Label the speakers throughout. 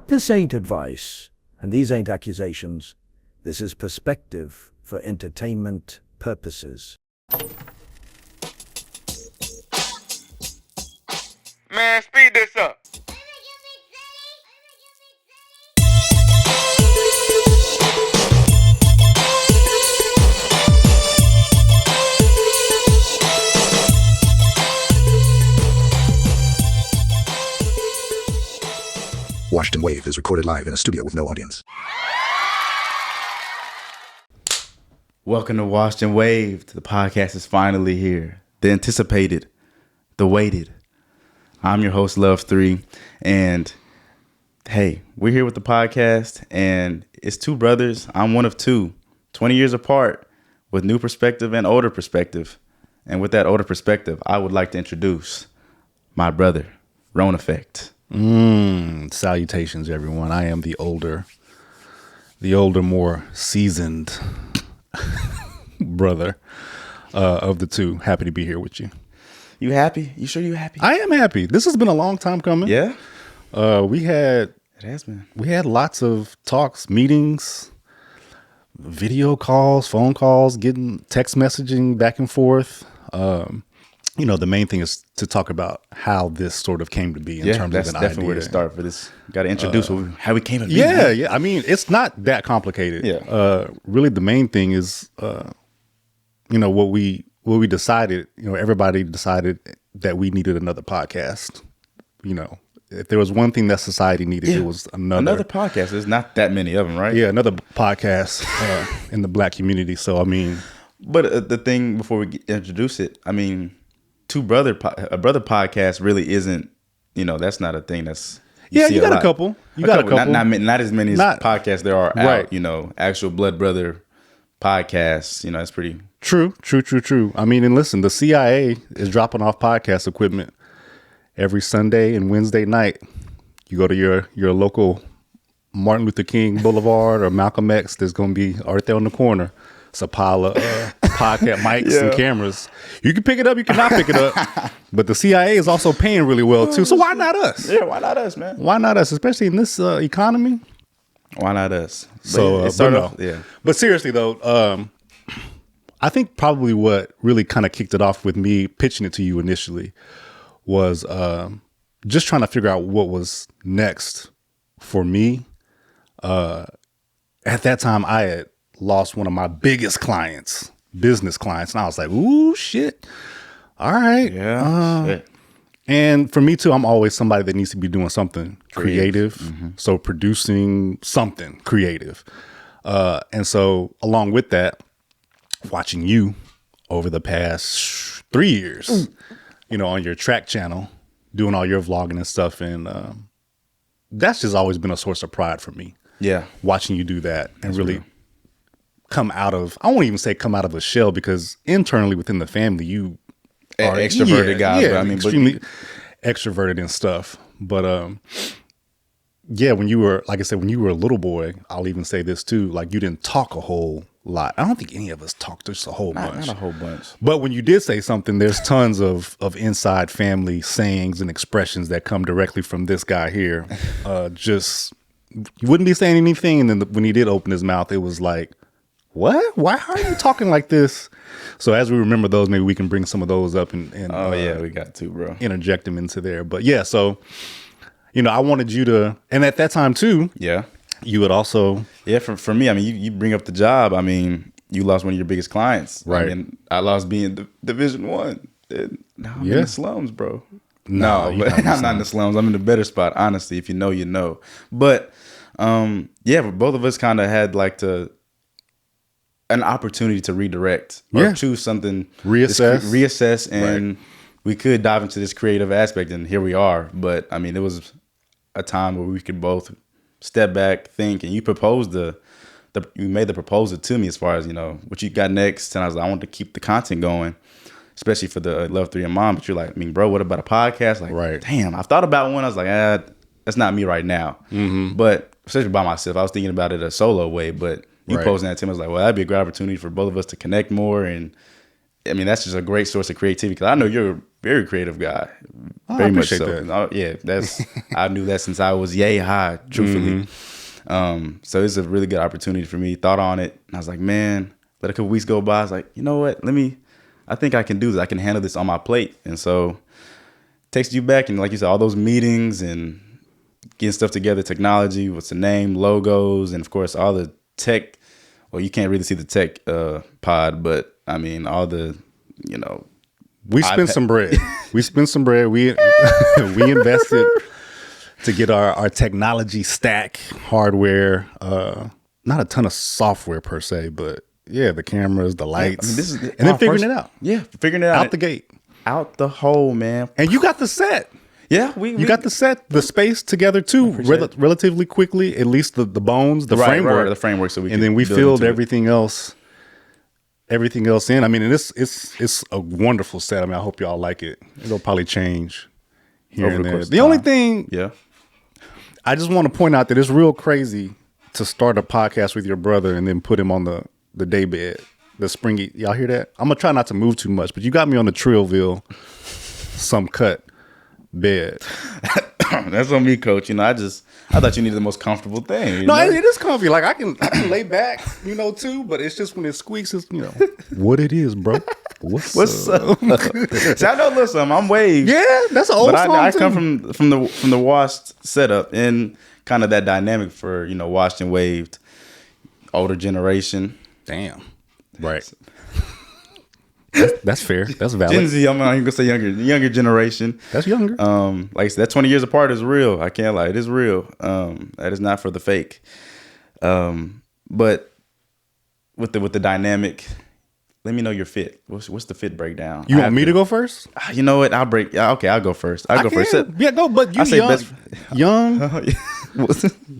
Speaker 1: This ain't advice, and these ain't accusations. This is perspective for entertainment purposes.
Speaker 2: Man, speed this up.
Speaker 3: Washed and Wave is recorded live in a studio with no audience.
Speaker 4: Welcome to Washed and Waved. The podcast is finally here. The anticipated, the waited. I'm your host, Love3, and hey, we're here with the podcast, and it's two brothers. I'm one of two, 20 years apart, with new perspective and older perspective. And with that older perspective, I would like to introduce my brother, Rone Effect.
Speaker 5: Salutations, everyone. I am the older, more seasoned brother of the two. Happy to be here with you.
Speaker 4: You happy? You sure you happy?
Speaker 5: I am happy. This has been a long time coming.
Speaker 4: Yeah?
Speaker 5: It
Speaker 4: has been.
Speaker 5: We had lots of talks, meetings, video calls, phone calls, getting text messaging back and forth. The main thing is to talk about how this sort of came to be in terms of an idea.
Speaker 4: That's definitely where to start for this. Got to introduce how we came to be.
Speaker 5: Yeah. I mean, it's not that complicated.
Speaker 4: Yeah.
Speaker 5: Really, the main thing is, what we decided. Everybody decided that we needed another podcast. If there was one thing that society needed, it was another
Speaker 4: podcast. There's not that many of them, right?
Speaker 5: Yeah, another podcast in the Black community. So, I mean,
Speaker 4: but the thing before we introduce it, I mean, a brother podcast really isn't. That's not a thing. That's
Speaker 5: you got a couple. You got a couple.
Speaker 4: Not as many as podcasts there are
Speaker 5: right.
Speaker 4: out. Actual blood brother podcasts. That's pretty
Speaker 5: true. I mean, and listen, the CIA is dropping off podcast equipment every Sunday and Wednesday night. You go to your local Martin Luther King Boulevard or Malcolm X. There's going to be right there on the corner. It's a pile of podcast mics and cameras. You can pick it up, you cannot pick it up. But the CIA is also paying really well too. So why not us?
Speaker 4: Yeah, why not us, man?
Speaker 5: Why not us, especially in this economy?
Speaker 4: Why not us?
Speaker 5: But seriously though, I think probably what really kind of kicked it off with me pitching it to you initially was just trying to figure out what was next for me. At that time, I had lost one of my biggest clients, business clients, and I was like, "Ooh, shit! All right,
Speaker 4: yeah."
Speaker 5: And for me too, I'm always somebody that needs to be doing something creative. Mm-hmm. So producing something creative, and so along with that, watching you over the past 3 years, on your track channel, doing all your vlogging and stuff, and that's just always been a source of pride for me.
Speaker 4: Yeah,
Speaker 5: watching you do that and really come out of, I won't even say come out of a shell, because internally within the family, you are
Speaker 4: extroverted guy.
Speaker 5: Yeah, extremely extroverted and stuff. But when you were, like I said, when you were a little boy, I'll even say this too, like you didn't talk a whole lot. I don't think any of us talked just a whole bunch.
Speaker 4: Not a whole bunch.
Speaker 5: But when you did say something, there's tons of inside family sayings and expressions that come directly from this guy here. You wouldn't be saying anything, and then when he did open his mouth, it was like, what? Why are you talking like this? So as we remember those, maybe we can bring some of those up and
Speaker 4: we got to, bro.
Speaker 5: Interject them into there. But yeah, so, I wanted you to, and at that time too, you would also.
Speaker 4: Yeah, for me, I mean, you bring up the job. I mean, you lost one of your biggest clients.
Speaker 5: Right.
Speaker 4: I mean, I lost being Division 1. Now I'm in the slums, bro. No, but I'm not in the slums. I'm in the better spot, honestly. If you know, you know. But but both of us kind of had like an opportunity to redirect or choose something, reassess, and we could dive into this creative aspect, and here we are. But I mean, it was a time where we could both step back, think, and you proposed you made the proposal to me as far as what you got next, and I was like, I want to keep the content going, especially for the Love3 and Mom. But you're like, I mean, bro, what about a podcast? Like, damn, I've thought about one. I was like, that's not me right now. Mm-hmm. But especially by myself, I was thinking about it a solo way, but you posing that to me, I was like, well, that'd be a great opportunity for both of us to connect more and I mean, that's just a great source of creativity because I know you're a very creative guy.
Speaker 5: I
Speaker 4: Very much so.
Speaker 5: appreciate that.
Speaker 4: Yeah, I knew that since I was yay high, truthfully. So it's a really good opportunity for me. Thought on it. And I was like, man, let a couple weeks go by. I was like, you know what? I think I can do this. I can handle this on my plate. And so text you back. And like you said, all those meetings and getting stuff together, technology, what's the name, logos, and of course, all the tech. Well, you can't really see the tech pod, but I mean, all the,
Speaker 5: we spent some bread. We spent some bread. We invested to get our technology stack, hardware, not a ton of software per se, but yeah, the cameras, the lights, and then figuring it out.
Speaker 4: Yeah, figuring it out.
Speaker 5: Out the gate.
Speaker 4: Out the hole, man.
Speaker 5: And you got the set.
Speaker 4: Yeah,
Speaker 5: you got the space together too, relatively quickly. At least the bones, the framework,
Speaker 4: the framework. So
Speaker 5: and then we filled everything else in. I mean, and it's a wonderful set. I mean, I hope y'all like it. It'll probably change here and there. The only thing, I just want to point out that it's real crazy to start a podcast with your brother and then put him on the day bed, the springy. Y'all hear that? I'm gonna try not to move too much, but you got me on the Trillville, some cut bed.
Speaker 4: That's on me, coach. I thought you needed the most comfortable thing.
Speaker 5: No, it is comfy. Like I can lay back, too. But it's just when it squeaks, it's what it is, bro. What's up?
Speaker 4: See, I know a little something. I'm waved.
Speaker 5: Yeah, that's an old song
Speaker 4: I
Speaker 5: too.
Speaker 4: come from the washed setup and kind of that dynamic for washed and waved, older generation.
Speaker 5: Damn, right. That's fair. That's valid.
Speaker 4: Gen Z, I'm not even gonna say younger generation.
Speaker 5: That's younger.
Speaker 4: Like I said, that 20 years apart is real. I can't lie, it is real. That is not for the fake. But with the dynamic, let me know your fit. What's the fit breakdown?
Speaker 5: You want me to go first?
Speaker 4: You know what? I'll go first. I'll go first.
Speaker 5: Yeah, go. But you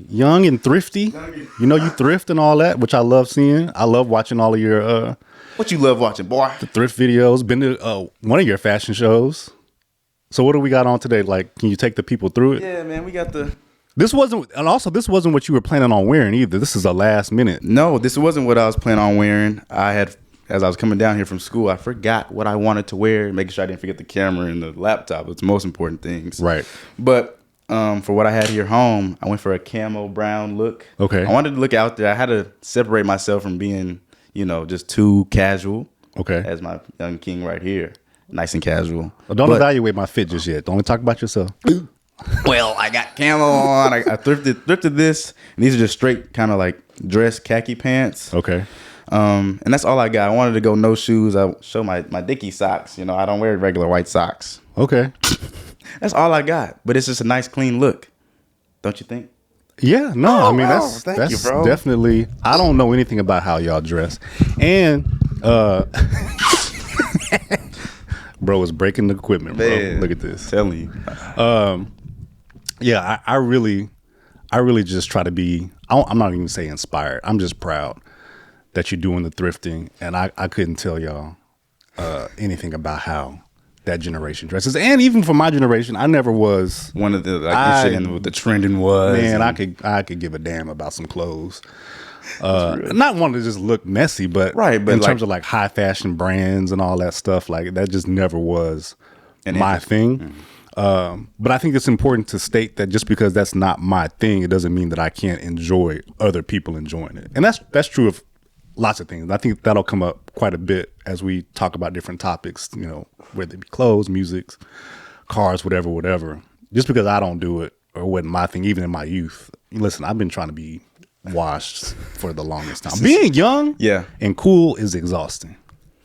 Speaker 5: young and thrifty. You thrift and all that, which I love seeing. I love watching all of your.
Speaker 4: What you love watching, boy?
Speaker 5: The thrift videos. Been to one of your fashion shows. So what do we got on today? Like, can you take the people through it?
Speaker 4: Yeah, man. We got
Speaker 5: This wasn't what you were planning on wearing either. This is a last minute.
Speaker 4: No, this wasn't what I was planning on wearing. As I was coming down here from school, I forgot what I wanted to wear, making sure I didn't forget the camera and the laptop. It's the most important things.
Speaker 5: Right.
Speaker 4: But for what I had here home, I went for a camo brown look.
Speaker 5: Okay.
Speaker 4: I wanted to look out there. I had to separate myself from being, just too casual.
Speaker 5: Okay.
Speaker 4: As my young king right here. Nice and casual.
Speaker 5: Well, don't evaluate my fit just yet. Don't talk about yourself.
Speaker 4: Well, I got camo on. I thrifted this. And these are just straight kind of like dress khaki pants.
Speaker 5: Okay.
Speaker 4: And that's all I got. I wanted to go no shoes. I show my Dickie socks. I don't wear regular white socks.
Speaker 5: Okay.
Speaker 4: That's all I got. But it's just a nice, clean look. Don't you think?
Speaker 5: Yeah, no, I mean that's
Speaker 4: you, bro.
Speaker 5: Definitely. I don't know anything about how y'all dress, and bro is breaking the equipment, bro.
Speaker 4: Man,
Speaker 5: look at this.
Speaker 4: Telling you.
Speaker 5: Yeah, I really just try to be. I'm not even saying inspired. I'm just proud that you're doing the thrifting, and I couldn't tell y'all anything about how that generation dresses, and even for my generation, I never was
Speaker 4: one of the what the trending was.
Speaker 5: Man, I could give a damn about some clothes. Not wanting to just look messy, but in terms of like high fashion brands and all that stuff, like that just never was my thing. But I think it's important to state that just because that's not my thing, it doesn't mean that I can't enjoy other people enjoying it, and that's true of lots of things. I think that'll come up quite a bit as we talk about different topics, whether it be clothes, music, cars, whatever. Just because I don't do it or wasn't my thing, even in my youth. Listen, I've been trying to be washed for the longest time. Being young and cool is exhausting.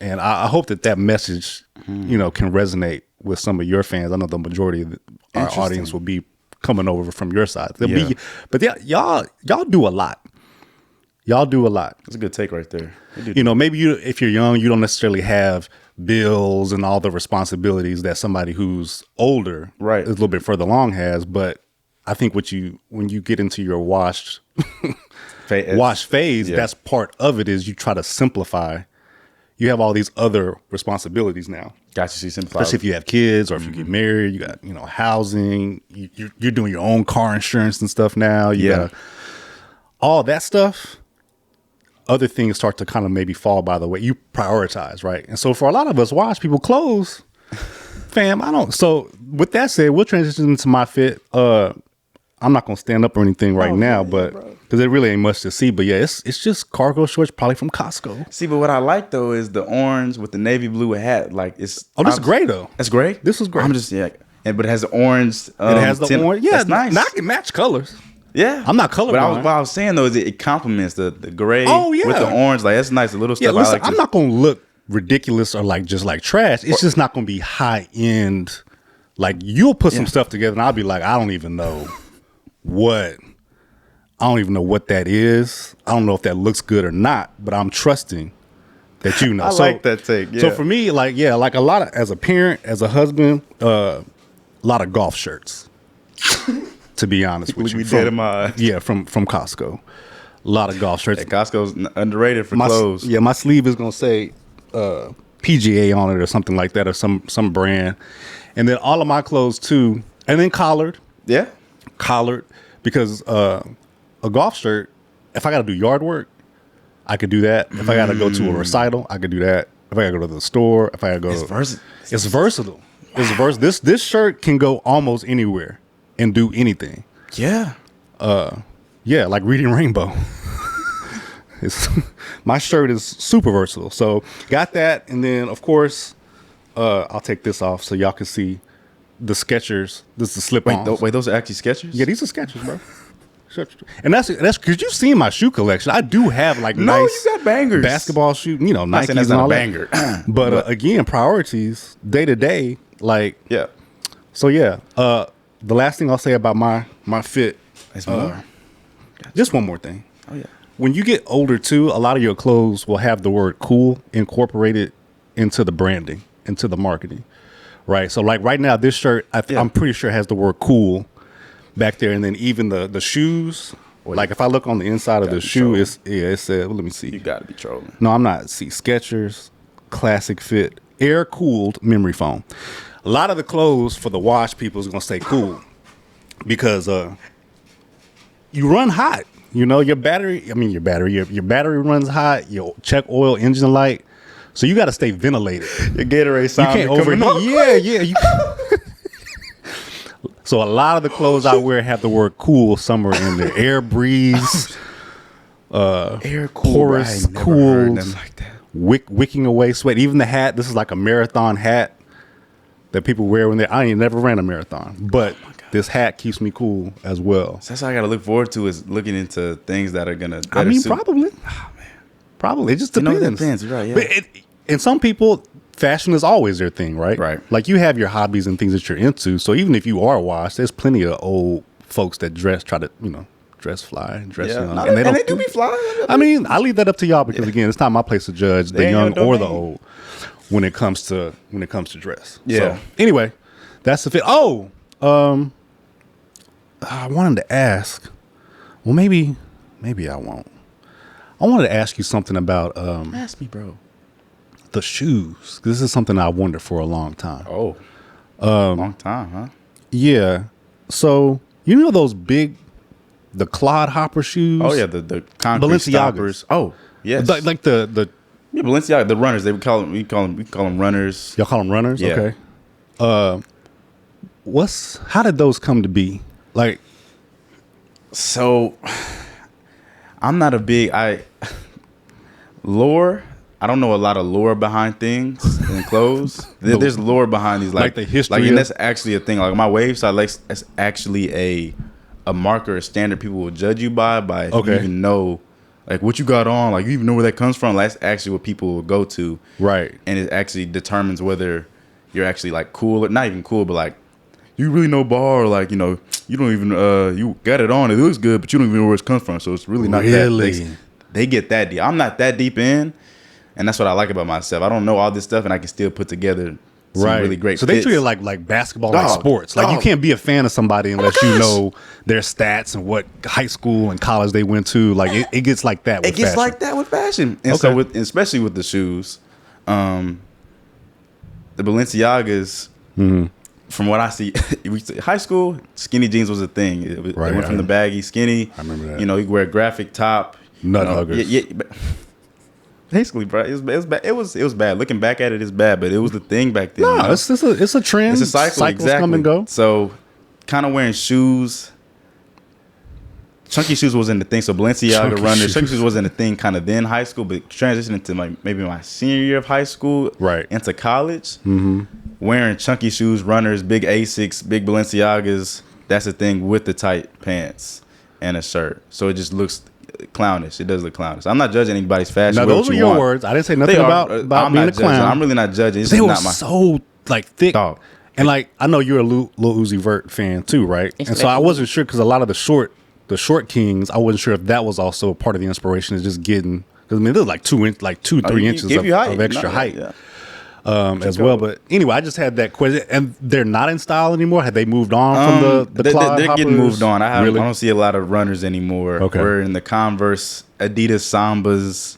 Speaker 5: And I hope that message, can resonate with some of your fans. I know the majority of our audience will be coming over from your side. But y'all do a lot. Y'all do a lot.
Speaker 4: That's a good take right there.
Speaker 5: Maybe if you're young, you don't necessarily have bills and all the responsibilities that somebody who's older, is a little bit further along has. But I think when you get into your washed phase, that's part of it. Is you try to simplify. You have all these other responsibilities now.
Speaker 4: Gotcha. Simplify.
Speaker 5: Especially if you have kids or if you get married, you got housing. You're doing your own car insurance and stuff now. You got all that stuff. other things start to kind of maybe fall by the way. You prioritize, right? And so for a lot of us watch people clothes, fam, I don't. So with that said, we'll transition into my fit. I'm not gonna stand up or anything right now, but because it really ain't much to see. But yeah, it's just cargo shorts, probably from Costco.
Speaker 4: See, but what I like though is the orange with the navy blue hat. Like it's
Speaker 5: this is gray though.
Speaker 4: That's gray.
Speaker 5: This is great.
Speaker 4: I'm just but it has the orange.
Speaker 5: It has the orange. Yeah,
Speaker 4: that's nice.
Speaker 5: I can match colors.
Speaker 4: Yeah,
Speaker 5: I'm not colorblind.
Speaker 4: But what I was saying though is it complements the gray with the orange. Like that's nice. The little stuff.
Speaker 5: Yeah, listen,
Speaker 4: I like
Speaker 5: I'm not gonna look ridiculous or like just like trash. It's just not gonna be high end. Like you'll put some stuff together and I'll be like, I don't even know what that is. I don't know if that looks good or not, but I'm trusting that you know.
Speaker 4: I like that take. Yeah.
Speaker 5: So for me, like a lot of, as a parent, as a husband, a lot of golf shirts. To be honest with you,
Speaker 4: we did in my
Speaker 5: from Costco. A lot of golf shirts.
Speaker 4: Hey, Costco's underrated for clothes.
Speaker 5: Yeah, my sleeve is gonna say PGA on it or something like that, or some brand. And then all of my clothes too, and then collared.
Speaker 4: Yeah,
Speaker 5: collared, because a golf shirt, if I got to do yard work, I could do that. If I got to go to a recital, I could do that. If I got to go to the store, if I got to go, it's versatile. It's versatile. This shirt can go almost anywhere and do anything.
Speaker 4: Yeah.
Speaker 5: Yeah, like Reading Rainbow. My shirt is super versatile. So got that, and then of course, I'll take this off so y'all can see the Skechers. This is the slip-ons.
Speaker 4: Wait, those are actually Skechers?
Speaker 5: Yeah, these are Skechers, bro. And that's because you've seen my shoe collection. I do have like nice,
Speaker 4: you got bangers,
Speaker 5: basketball shoe, Nikes
Speaker 4: that's
Speaker 5: and all
Speaker 4: a banger.
Speaker 5: That. But again, priorities day to day, like
Speaker 4: yeah.
Speaker 5: So yeah, the last thing I'll say about my fit
Speaker 4: is more.
Speaker 5: Just one more thing.
Speaker 4: Oh yeah.
Speaker 5: When you get older too, a lot of your clothes will have the word "cool" incorporated into the branding, into the marketing, right? So like right now, this shirt, I'm pretty sure has the word "cool" back there, and then even the shoes. Like if I look on the inside of the shoe, it said, well, let me see.
Speaker 4: You got to be trolling.
Speaker 5: No, I'm not. See, Skechers, classic fit, air cooled memory foam. A lot of the clothes for the wash people is gonna say "cool" because you run hot. Your battery. Your battery runs hot. Your check oil, engine light. So you got to stay ventilated.
Speaker 4: Your Gatorade sound.
Speaker 5: You can't overheat. Yeah. So a lot of the clothes I wear have the word "cool" somewhere in there. Air breeze,
Speaker 4: air cool,
Speaker 5: porous, cool,
Speaker 4: like that.
Speaker 5: Wicking away sweat. Even the hat. This is like a marathon hat that people wear when I ain't never ran a marathon, but this hat keeps me cool as well.
Speaker 4: So that's what I got to look forward to, is looking into things that are gonna.
Speaker 5: Probably. Oh, man. Probably. It just depends.
Speaker 4: It depends, right? Yeah.
Speaker 5: But and some people, fashion is always their thing, right?
Speaker 4: Right.
Speaker 5: Like you have your hobbies and things that you're into. So even if you are washed, there's plenty of old folks that dress fly, dress young.
Speaker 4: And they do be fly.
Speaker 5: I mean, I leave that up to y'all because again, it's not my place to judge the young or the old when it comes to dress.
Speaker 4: Yeah.
Speaker 5: So, anyway, that's the fit. Oh, I wanted to ask. Well, maybe I won't. I wanted to ask you something about
Speaker 4: ask me, bro.
Speaker 5: The shoes. This is something I wondered for a long time.
Speaker 4: Oh, long time, huh?
Speaker 5: Yeah. So those big, the clod hopper shoes.
Speaker 4: Oh yeah, the concrete stoppers. Oh yes,
Speaker 5: like the
Speaker 4: Balenciaga, the runners. We call them runners.
Speaker 5: Y'all call them runners?
Speaker 4: Yeah.
Speaker 5: Okay. How did those come to be? Like,
Speaker 4: so I'm not a big lore. I don't know a lot of lore behind things and clothes. There's lore behind these, like the history. And that's actually a thing. Like my wave side, that's actually a marker, a standard people will judge you by if you even know like what you got on, like you even know where that comes from. That's actually what people will go to,
Speaker 5: right?
Speaker 4: And it actually determines whether you're actually like cool or not even cool, but like you really know bar, or like you don't even you got it on. It looks good, but you don't even know where it comes from. So it's really not that. They get that deep. I'm not that deep in. And that's what I like about myself. I don't know all this stuff, and I can still put together some really great
Speaker 5: So
Speaker 4: fits.
Speaker 5: they treat it like basketball, like sports. Like you can't be a fan of somebody unless you know their stats and what high school and college they went to. Like it gets like that with fashion. It gets like that
Speaker 4: with fashion. And so especially with the shoes, the Balenciagas, from what I see, high school, skinny jeans was a thing. They went from the baggy skinny.
Speaker 5: I remember that.
Speaker 4: You wear a graphic top.
Speaker 5: Nut huggers.
Speaker 4: Yeah. Basically, bro, it was bad. It was bad. Looking back at it, it's bad, but it was the thing back then.
Speaker 5: No, it's a trend.
Speaker 4: It's a cycle.
Speaker 5: Cycles
Speaker 4: exactly.
Speaker 5: come and go.
Speaker 4: So, kind of wearing shoes. Chunky shoes wasn't the thing. So Balenciaga runners. Chunky shoes wasn't a thing kind of then high school, but transitioning into maybe my senior year of high school,
Speaker 5: right
Speaker 4: into college. Wearing chunky shoes, runners, big Asics, big Balenciagas. That's the thing with the tight pants and a shirt. So it just looks clownish. It does look clownish. I'm not judging anybody's fashion.
Speaker 5: Now those are your words. I didn't say nothing about being a clown.
Speaker 4: I'm really not judging. It's
Speaker 5: they
Speaker 4: just
Speaker 5: were
Speaker 4: not my
Speaker 5: so like thick.
Speaker 4: dog.
Speaker 5: And like I know you're a Lil Uzi Vert fan too, right? And so I wasn't sure because a lot of the short kings, I wasn't sure if that was also part of the inspiration. Is just getting because I mean there's like 3 inches of extra height. Yeah. As well, but anyway, I just had that question, and they're not in style anymore. Have they moved on from the Clod
Speaker 4: They're getting moved on. I don't see a lot of runners anymore.
Speaker 5: Okay.
Speaker 4: We're in the Converse, Adidas Sambas,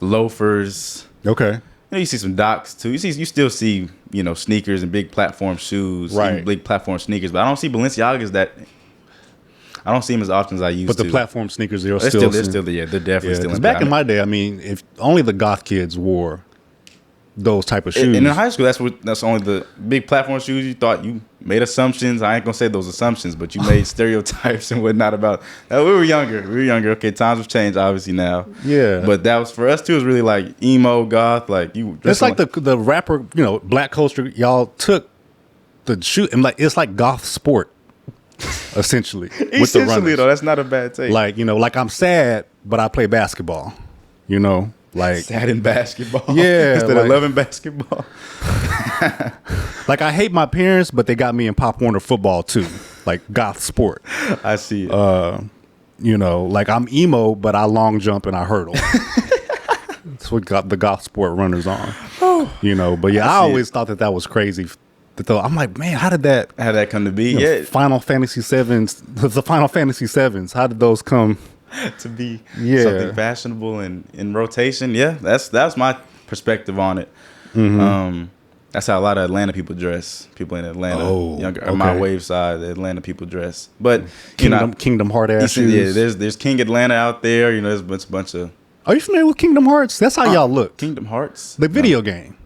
Speaker 4: loafers.
Speaker 5: Okay,
Speaker 4: you see some Docs too. You still see sneakers and big platform shoes,
Speaker 5: right?
Speaker 4: Big platform sneakers, but I don't see Balenciagas that. I don't see them as often as I used to.
Speaker 5: But the platform sneakers, they're
Speaker 4: definitely still.
Speaker 5: Because back in my day, I mean, if only the goth kids wore those type of shoes.
Speaker 4: And in high school, that's only the big platform shoes. You thought you made assumptions. I ain't gonna say those assumptions, but you made stereotypes and whatnot about. We were younger. Okay, times have changed obviously now.
Speaker 5: Yeah,
Speaker 4: but that was for us too. It was really like emo goth. Like you.
Speaker 5: It's like the rapper, Black culture. Y'all took the shoe and it's like goth sport, essentially. With the runners.
Speaker 4: Though, that's not a bad take.
Speaker 5: Like like I'm sad, but I play basketball. Like
Speaker 4: sad in basketball.
Speaker 5: Yeah.
Speaker 4: Instead of loving basketball.
Speaker 5: Like I hate my parents, but they got me in Pop Warner football too. Like goth sport.
Speaker 4: I see it.
Speaker 5: Like I'm emo, but I long jump and I hurdle. That's what got the goth sport runners on. But yeah, I always thought that was crazy. I'm like, man, how did that
Speaker 4: come to be?
Speaker 5: Final Fantasy Sevens, the Final Fantasy Sevens. How did those come
Speaker 4: to be something fashionable and in rotation? Yeah, that's my perspective on it. That's how a lot of Atlanta people dress. People in Atlanta, my wave side, the Atlanta people dress. But
Speaker 5: Kingdom Heart ass shoes.
Speaker 4: Yeah, there's King Atlanta out there. There's a bunch of.
Speaker 5: Are you familiar with Kingdom Hearts? That's how y'all look.
Speaker 4: Kingdom Hearts,
Speaker 5: the video game.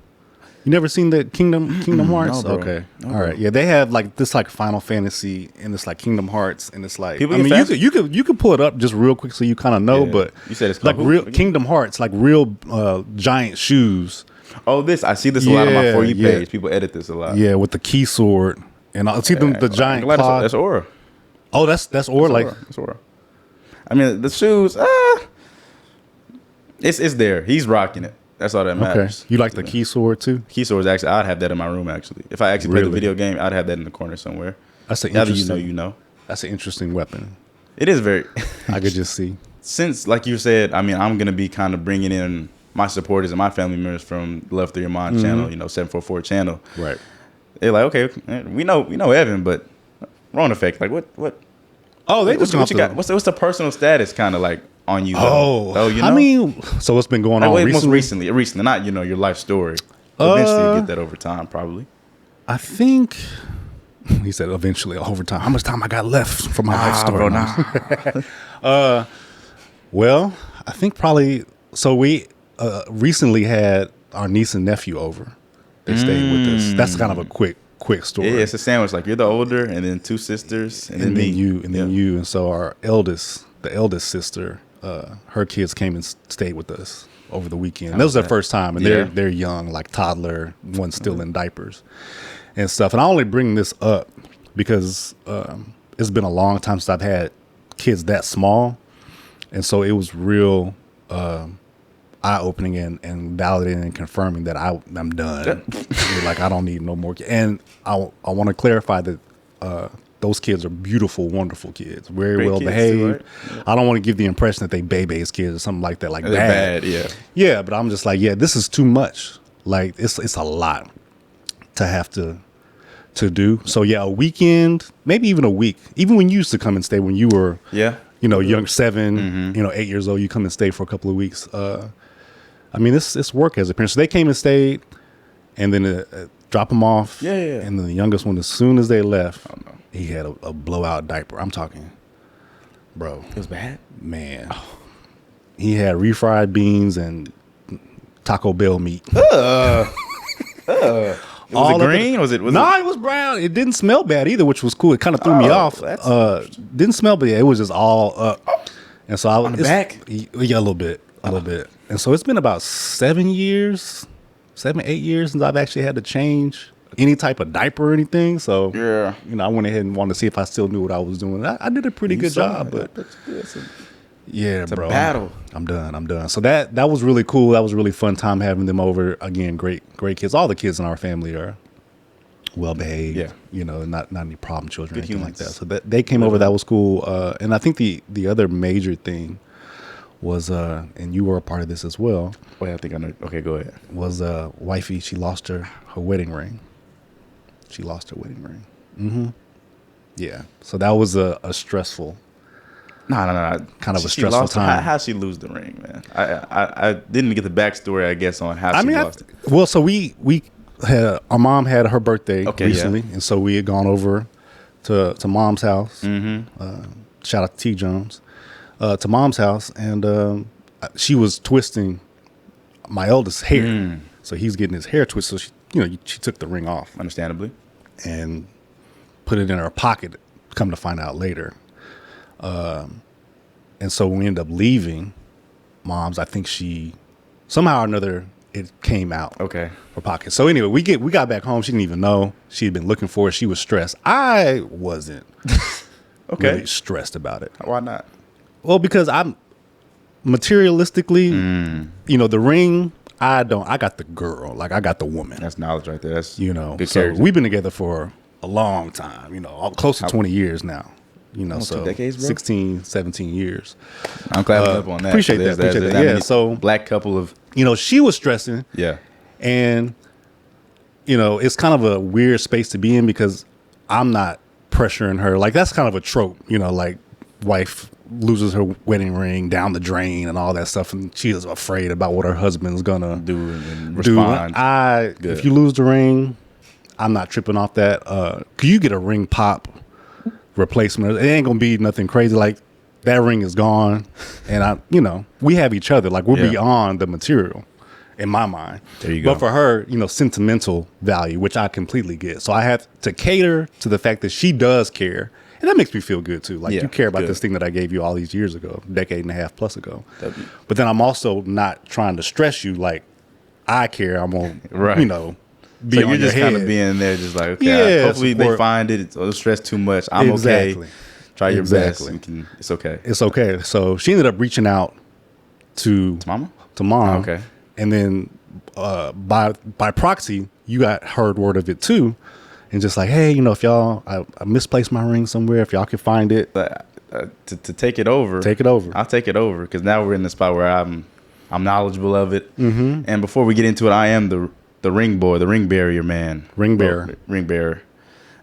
Speaker 5: You never seen the Kingdom Hearts?
Speaker 4: No,
Speaker 5: okay.
Speaker 4: No,
Speaker 5: all right. Yeah, they have like this like Final Fantasy and it's like Kingdom Hearts and it's like
Speaker 4: people
Speaker 5: you could pull it up just real quick so you kind of know, but
Speaker 4: you said it's
Speaker 5: like real Kingdom Hearts, like real giant shoes.
Speaker 4: Oh, I see this a lot on my For You page. People edit this a lot.
Speaker 5: Yeah, with the key sword and I see the giant claw.
Speaker 4: That's Aura.
Speaker 5: Oh, that's Aura.
Speaker 4: That's Aura. I mean, the shoes. It's there. He's rocking it. That's all that matters.
Speaker 5: You like the key sword too?
Speaker 4: Key sword is actually, I'd have that in my room actually. If I actually played the video game, I'd have that in the corner somewhere.
Speaker 5: That's an
Speaker 4: interesting.
Speaker 5: That's an interesting weapon.
Speaker 4: It is very.
Speaker 5: I could just see.
Speaker 4: Since, like you said, I mean, I'm gonna be kind of bringing in my supporters and my family members from Love Through Your Mind channel, 744 channel.
Speaker 5: Right.
Speaker 4: They're like, okay, we know Evan, but Rone effect. Like what?
Speaker 5: Oh, they
Speaker 4: what you got? What's the personal status kind of like? On you,
Speaker 5: I mean, so what's been going on recently?
Speaker 4: Most recently, not your life story. Eventually, you get that over time, probably.
Speaker 5: I think he said eventually over time. How much time I got left for my life story?
Speaker 4: Bro,
Speaker 5: well, I think probably. So we recently had our niece and nephew over. They stayed with us. That's kind of a quick story.
Speaker 4: Yeah, it's a sandwich. Like you're the older, and then two sisters, and then me.
Speaker 5: You, and then you, and so our the eldest sister. Her kids came and stayed with us over the weekend. That was their first time, and they're young, like toddler, one still in diapers and stuff. And I only bring this up because it's been a long time since I've had kids that small, and so it was real eye-opening and validating and confirming that I'm done. Like I don't need no more. And I want to clarify that. Those kids are beautiful, wonderful kids, very
Speaker 4: great
Speaker 5: well
Speaker 4: kids
Speaker 5: behaved.
Speaker 4: Too, right? Yeah.
Speaker 5: I don't want to give the impression that they baby's kids or something like that, like
Speaker 4: bad.
Speaker 5: Yeah, but I'm just like, this is too much. Like it's a lot to have to do. So yeah, a weekend, maybe even a week. Even when you used to come and stay when you were young 7, 8 years old, you come and stay for a couple of weeks. I mean, it's work as a parent. So they came and stayed, and then drop them off.
Speaker 4: Yeah.
Speaker 5: And then the youngest one, as soon as they left. Oh, no. He had a blowout diaper. I'm talking, bro.
Speaker 4: It was bad,
Speaker 5: man. He had refried beans and Taco Bell meat.
Speaker 4: Was it green? Was it?
Speaker 5: No, it was brown. It didn't smell bad either, which was cool. It kind of threw me off. Didn't smell bad. It was just all up. And so I was
Speaker 4: on the back.
Speaker 5: Yeah, a little bit. And so it's been about 7, 8 years since I've actually had to change any type of diaper or anything. So
Speaker 4: yeah,
Speaker 5: I went ahead and wanted to see if I still knew what I was doing. I did a pretty good job, but yeah,
Speaker 4: it's
Speaker 5: bro,
Speaker 4: a battle.
Speaker 5: I'm done. So that was really cool. That was a really fun time having them over. Again, great kids. All the kids in our family are well behaved.
Speaker 4: Yeah,
Speaker 5: not any problem children or
Speaker 4: good
Speaker 5: anything
Speaker 4: humans.
Speaker 5: like that. So they came over. That was cool. And I think the other major thing was, and you were a part of this as well.
Speaker 4: Wait, I think I know. Okay, go ahead.
Speaker 5: Was wifey? She lost her wedding ring. Mm-hmm. Yeah. So that was a stressful.
Speaker 4: No.
Speaker 5: Kind of a stressful time.
Speaker 4: How'd she lose the ring, man? I didn't get the backstory, I guess, on how she lost it.
Speaker 5: Well, so we had, our mom had her birthday recently, and so we had gone over to mom's house. Mm-hmm. Shout out to T. Jones. To mom's house, and she was twisting my eldest's hair. So he's getting his hair twisted. So she took the ring off,
Speaker 4: Understandably,
Speaker 5: and put it in her pocket. Come to find out later. And so we ended up leaving mom's. I think she somehow or another it came out.
Speaker 4: Okay.
Speaker 5: Her pocket. So anyway, we got back home. She didn't even know. She had been looking for it. She was stressed. I wasn't really stressed about it.
Speaker 4: Why not?
Speaker 5: Well, because I'm materialistically, the ring, I got the girl. Like I got the woman.
Speaker 4: That's knowledge right there. That's
Speaker 5: good. So
Speaker 4: character.
Speaker 5: we've been together for a long time, close to 20 years now.
Speaker 4: Almost
Speaker 5: So
Speaker 4: 2 decades, bro?
Speaker 5: 16, 17 years.
Speaker 4: I'm clapping up on that.
Speaker 5: Appreciate that. Yeah. So
Speaker 4: black couple of
Speaker 5: she was stressing.
Speaker 4: Yeah.
Speaker 5: And it's kind of a weird space to be in because I'm not pressuring her. Like that's kind of a trope, like wife loses her wedding ring down the drain and all that stuff, and she is afraid about what her husband's gonna
Speaker 4: do and respond.
Speaker 5: If you lose the ring, I'm not tripping off that. Cause you get a ring pop replacement, it ain't gonna be nothing crazy. Like that ring is gone, and we have each other. Like we're beyond the material in my mind.
Speaker 4: There you go.
Speaker 5: But for her, sentimental value, which I completely get. So I have to cater to the fact that she does care. And that makes me feel good too. Like you care about this thing that I gave you all these years ago, decade and a half plus ago. But then I'm also not trying to stress you like I care. I'm gonna, be
Speaker 4: so
Speaker 5: on
Speaker 4: you're
Speaker 5: your
Speaker 4: just
Speaker 5: head.
Speaker 4: kind of being there, just like, okay, hopefully they find it. Don't stress too much. I'm okay. Try your best. It's okay.
Speaker 5: It's okay. So she ended up reaching out to
Speaker 4: mama?
Speaker 5: To mom.
Speaker 4: Okay.
Speaker 5: And then by proxy, you got heard word of it too. And just like, hey, if y'all, I misplaced my ring somewhere. If y'all can find it,
Speaker 4: to take it over, I'll take it over because now we're in the spot where I'm knowledgeable of it. Mm-hmm. And before we get into it, I am the ring boy, the ring barrier man,
Speaker 5: ring bearer.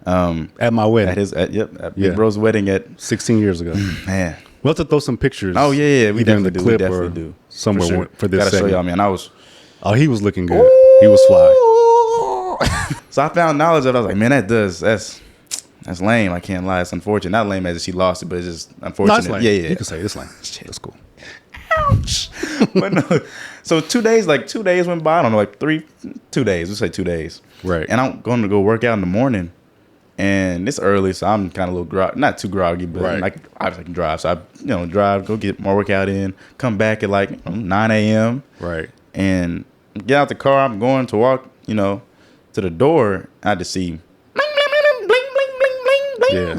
Speaker 5: At my wedding,
Speaker 4: at Big Bro's wedding at
Speaker 5: 16 years ago.
Speaker 4: Man,
Speaker 5: we'll have to throw some pictures.
Speaker 4: Oh yeah, we definitely
Speaker 5: do. We
Speaker 4: definitely do
Speaker 5: somewhere for this.
Speaker 4: Gotta show y'all, man.
Speaker 5: He was looking good. He was fly.
Speaker 4: So I found knowledge of it. I was like, man, that's lame. I can't lie. It's unfortunate. Not lame as if she lost it, but it's just unfortunate.
Speaker 5: No, it's lame.
Speaker 4: Yeah.
Speaker 5: You can say it's lame. That's cool.
Speaker 4: Ouch. But no. So 2 days went by. I don't know, 2 days. Let's say 2 days.
Speaker 5: Right.
Speaker 4: And I'm going to go work out in the morning. And it's early, so I'm kind of a little not too groggy, but obviously I can drive. So I, drive, go get more workout in, come back at 9 a.m.
Speaker 5: Right.
Speaker 4: And get out the car. I'm going to walk, to the door. I just see bling, bling, bling, bling, bling, bling, bling.
Speaker 5: Yeah.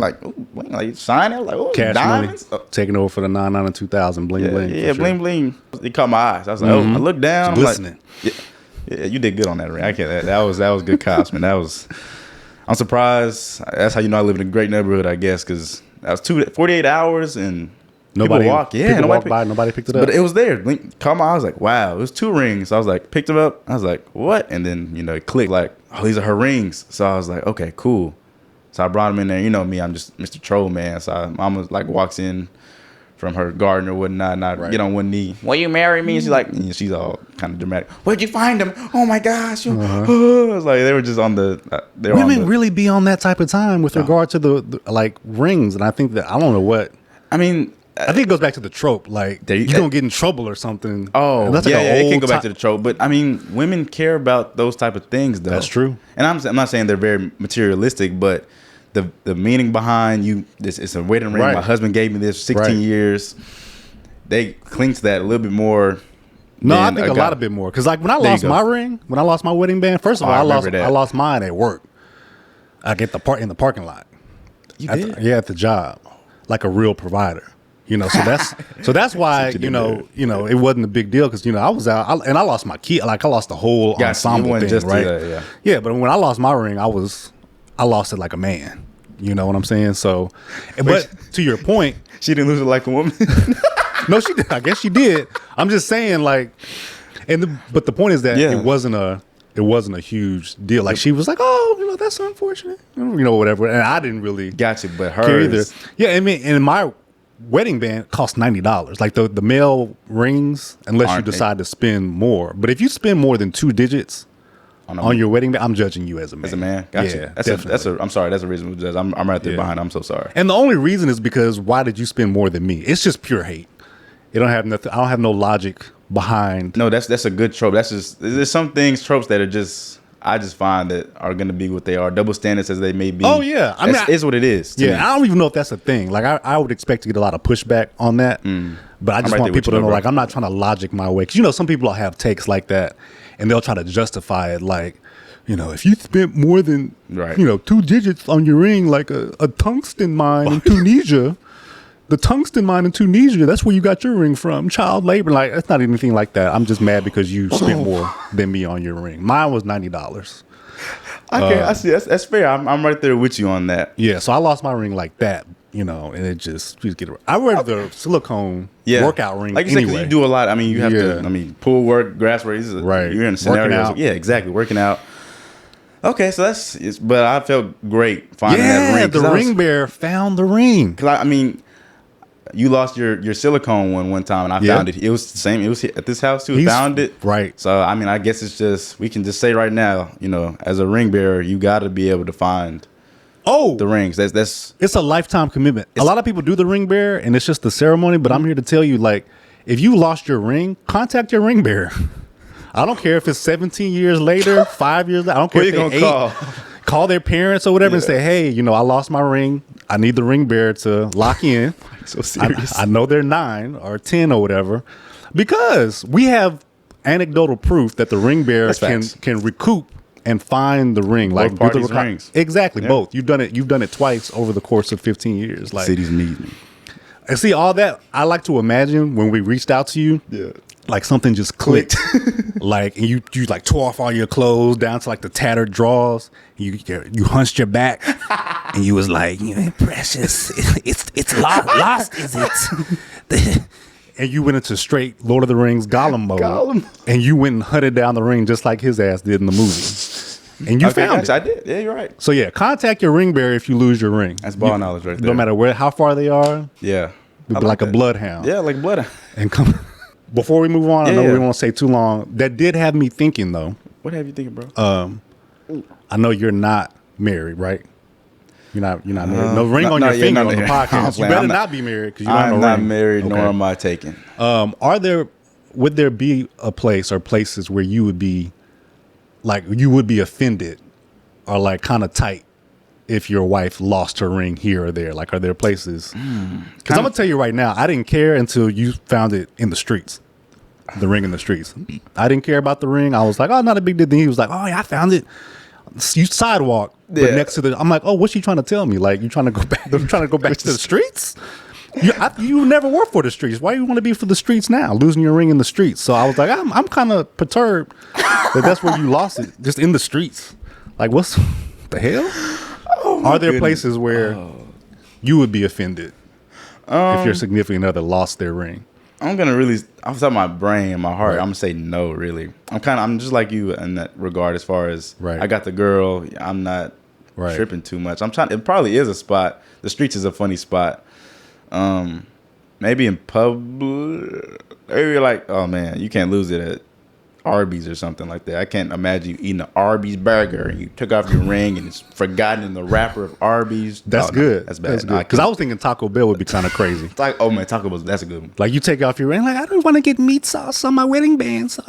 Speaker 4: Like signing. Like,
Speaker 5: cash
Speaker 4: diamonds?
Speaker 5: money. Taking over for the 99 2000. Bling, bling.
Speaker 4: Yeah, bling, bling. It caught my eyes. I was like, I looked down. I'm
Speaker 5: listening.
Speaker 4: Like, yeah, you did good on that ring. I can't. That was good cops, man. I'm surprised. That's how I live in a great neighborhood, I guess, because that was 48 hours and
Speaker 5: nobody
Speaker 4: walked
Speaker 5: by. Nobody picked it up.
Speaker 4: But it was there. Caught my eye. I was like, wow, it was 2 rings. So I was like, picked them up. I was like, what? And then it clicked. Like, oh, these are her rings. So I was like, okay, cool. So I brought them in there. You know me, I'm just Mr. Troll, man. So mama walks in from her garden or whatnot, and I get on one knee. Will you marry me? And she's like, she's all kind of dramatic. Where'd you find them? Oh my gosh! I was like, they were just on the.
Speaker 5: Women really be on that type of time with regard to the rings, and I think that I don't know what.
Speaker 4: I mean,
Speaker 5: I think it goes back to the trope. Like you're gonna get in trouble or something.
Speaker 4: Oh,
Speaker 5: and that's
Speaker 4: yeah,
Speaker 5: like
Speaker 4: it can go back to the trope. But I mean, women care about those type of things, though.
Speaker 5: That's true.
Speaker 4: And I'm not saying they're very materialistic, but the meaning behind it's a wedding ring.
Speaker 5: Right.
Speaker 4: My husband gave me this 16 years. They cling to that a little bit more.
Speaker 5: No, I think a lot of bit more. Because like when I lost my ring, when I lost my wedding band, first of all, I lost mine at work. I get in the parking lot.
Speaker 4: You did?
Speaker 5: At the job, like a real provider. So that's why it wasn't a big deal because I was out and I lost my key. Like I lost the whole ensemble thing, right? Yeah, but when I lost my ring, I lost it like a man. You know what I'm saying? So, but to your point,
Speaker 4: she didn't lose it like a woman.
Speaker 5: No, she did. I guess she did. I'm just saying, like, but the point is that it wasn't a huge deal. Like she was like, oh, that's unfortunate, whatever. And I didn't really
Speaker 4: gotcha, but
Speaker 5: care either.
Speaker 4: hers,
Speaker 5: yeah. I mean, and my wedding band cost $90. Like the male rings, unless you decide to spend more. But if you spend more than 2 digits on your wedding band, I'm judging you as a man.
Speaker 4: As a man, gotcha.
Speaker 5: Yeah,
Speaker 4: I'm sorry. That's a reasonable judge. I'm right there behind. I'm so sorry.
Speaker 5: And the only reason is because why did you spend more than me? It's just pure hate. It don't have nothing. I don't have no logic behind.
Speaker 4: No, that's a good trope. That's just there's some tropes that are just I just find that are going to be what they are, double standards as they may be.
Speaker 5: Oh yeah, I mean,
Speaker 4: is what it is. To me.
Speaker 5: I don't even know if that's a thing. Like I would expect to get a lot of pushback on that, but I just want people to know, like, I'm not trying to logic my way because some people have takes like that, and they'll try to justify it, like, if you spent more than 2 digits on your ring, like a tungsten mine in Tunisia. The tungsten mine in Tunisia, that's where you got your ring from. Child labor. Like, it's not anything like that. I'm just mad because you spent more than me on your ring. Mine was $90.
Speaker 4: Okay, I see. That's fair. I'm right there with you on that.
Speaker 5: Yeah, so I lost my ring like that, and it just, please get it. I wear the silicone workout ring.
Speaker 4: Like you said, you do a lot. I mean, you have to, pool work, grass work.
Speaker 5: Right.
Speaker 4: You're in a scenario. Yeah, exactly. Working out. Okay, so but I felt great finding that ring.
Speaker 5: Yeah, the ring bearer found the ring.
Speaker 4: Because you lost your silicone one time, and I found it. It was the same. It was at this house too. Found it.
Speaker 5: Right.
Speaker 4: So I guess it's just we can just say right now, as a ring bearer, you got to be able to find the rings. That's
Speaker 5: it's a lifetime commitment. A lot of people do the ring bearer, and it's just the ceremony. But I'm here to tell you, like, if you lost your ring, contact your ring bearer. I don't care if it's 17 years later, 5 years later. I don't care if they're 8. Call their parents or whatever and say, hey, I lost my ring. I need the ring bearer to lock in.
Speaker 4: So serious.
Speaker 5: I know they're 9 or 10 or whatever, because we have anecdotal proof that the ring bearer can recoup and find the ring.
Speaker 4: Both
Speaker 5: like
Speaker 4: parties' rings.
Speaker 5: Exactly, both. You've done it twice over the course of 15 years. Like,
Speaker 4: cities need me.
Speaker 5: And see, all that I like to imagine when we reached out to you.
Speaker 4: Yeah.
Speaker 5: Like something just clicked, like, and you like tore off all your clothes down to like the tattered drawers. You hunched your back, and you was like, precious, it's lost, is it? And you went into straight Lord of the Rings Gollum mode, and you went and hunted down the ring just like his ass did in the movie. And you found it.
Speaker 4: I did. Yeah, you're right.
Speaker 5: So yeah, contact your ring bearer if you lose your ring.
Speaker 4: That's ball knowledge right there.
Speaker 5: No matter how far they are.
Speaker 4: Yeah,
Speaker 5: like a bloodhound.
Speaker 4: Yeah, like a bloodhound.
Speaker 5: And come. Before we move on, I know we don't want to say too long. That did have me thinking, though.
Speaker 4: What have you thinking, bro?
Speaker 5: I know you're not married, right? You're not married. No ring on your finger on the podcast. You better not be married because you don't have no ring.
Speaker 4: I'm not married, nor am I taken.
Speaker 5: Would there be a place or places where you would be, like, you would be offended or like kind of tight if your wife lost her ring here or there? Like, are there places? Because I'm going to tell you right now, I didn't care until you found it in the streets. The ring in the streets. I didn't care about the ring. I was like, oh, not a big deal. Then he was like, oh, yeah, I found it. You sidewalk, but next to I'm like, oh, what's she trying to tell me? Like, you trying to go back? You trying to go back to the streets? You never worked for the streets. Why do you want to be for the streets now? Losing your ring in the streets. So I was like, I'm kind of perturbed that's where you lost it, just in the streets. Like, what's the hell? Are there places where you would be offended if your significant other lost their ring?
Speaker 4: I'm gonna really, off the top of my brain and my heart, I'm gonna say no. Really, I'm just like you in that regard. As far as I got the girl, I'm not tripping too much. It probably is a spot. The streets is a funny spot. Maybe in public, maybe like, oh man, you can't lose it at. Arby's or something like that. I can't imagine you eating an Arby's burger and you took off your ring and it's forgotten in the wrapper of Arby's.
Speaker 5: That's good.
Speaker 4: That's bad.
Speaker 5: That's good. Because I was thinking Taco Bell would be kind of crazy.
Speaker 4: It's like, oh man, Taco Bell, that's a good one.
Speaker 5: Like you take off your ring, like I don't want to get meat sauce on my wedding band. So.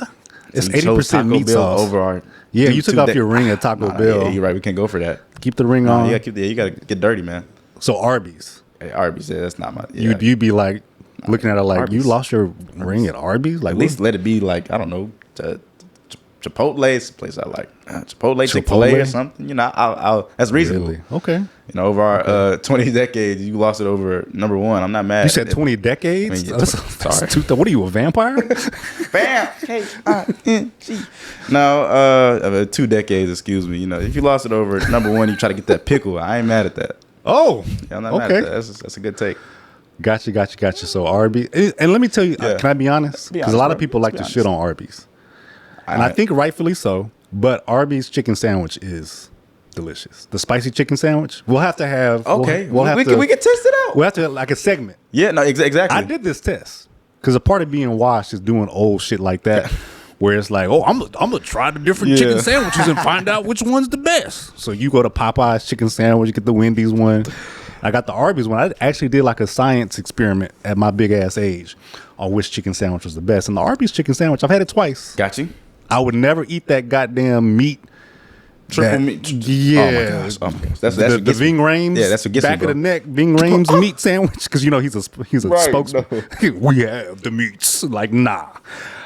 Speaker 5: It's
Speaker 4: And you chose
Speaker 5: 80%
Speaker 4: Taco
Speaker 5: meat
Speaker 4: Bell
Speaker 5: sauce.
Speaker 4: over our.
Speaker 5: Yeah, you took off your ring at Taco Bell.
Speaker 4: Yeah, you're right. We can't go for that.
Speaker 5: Keep the ring on.
Speaker 4: Yeah, you gotta get dirty, man.
Speaker 5: So Arby's.
Speaker 4: Hey, Arby's, yeah, that's not my. Yeah.
Speaker 5: You'd be like looking at it like
Speaker 4: Arby's.
Speaker 5: you lost your ring at Arby's. Like
Speaker 4: At least let it be like, I don't know, Chipotle's a place I like. Chipotle, Chick-fil-A or something. You know, I'll that's reasonable.
Speaker 5: Really? Okay.
Speaker 4: You know, over our 20 decades, you lost it over number one. I'm not mad.
Speaker 5: You said 20 decades?
Speaker 4: I mean, sorry.
Speaker 5: What are you, a vampire?
Speaker 4: Bam! K-I-N-G. No, 2 decades, excuse me. You know, if you lost it over number one, you try to get that pickle. I ain't mad at that.
Speaker 5: Oh,
Speaker 4: Yeah, I'm not mad at that. That's a good take.
Speaker 5: Gotcha. So Arby's. And let me tell you, can I be honest?
Speaker 4: Be
Speaker 5: Because a lot of
Speaker 4: bro.
Speaker 5: people like to shit on Arby's. And I think rightfully so. But Arby's chicken sandwich is delicious. The spicy chicken sandwich. We'll have to have.
Speaker 4: Okay,
Speaker 5: We'll have
Speaker 4: we
Speaker 5: to,
Speaker 4: can test it out.
Speaker 5: We'll have to like a segment.
Speaker 4: Yeah, no, exactly.
Speaker 5: I did this test because a part of being washed is doing old shit like that, where it's like, oh, I'm gonna try the different chicken sandwiches and find out which one's the best. So you go to Popeye's chicken sandwich, you get the Wendy's one. I got the Arby's one. I actually did like a science experiment at my big ass age on which chicken sandwich was the best. And the Arby's chicken sandwich, I've had it twice.
Speaker 4: Got you.
Speaker 5: I would never eat that goddamn meat.
Speaker 4: Triple meat.
Speaker 5: Yeah.
Speaker 4: Oh my gosh. That's
Speaker 5: the
Speaker 4: what gets
Speaker 5: Ving
Speaker 4: me.
Speaker 5: Rhames.
Speaker 4: Yeah, that's what gets me,
Speaker 5: back
Speaker 4: bro.
Speaker 5: of the neck. Ving Rhames meat sandwich because you know he's a
Speaker 4: Right,
Speaker 5: spokesman.
Speaker 4: no.
Speaker 5: We have the meats. Like nah,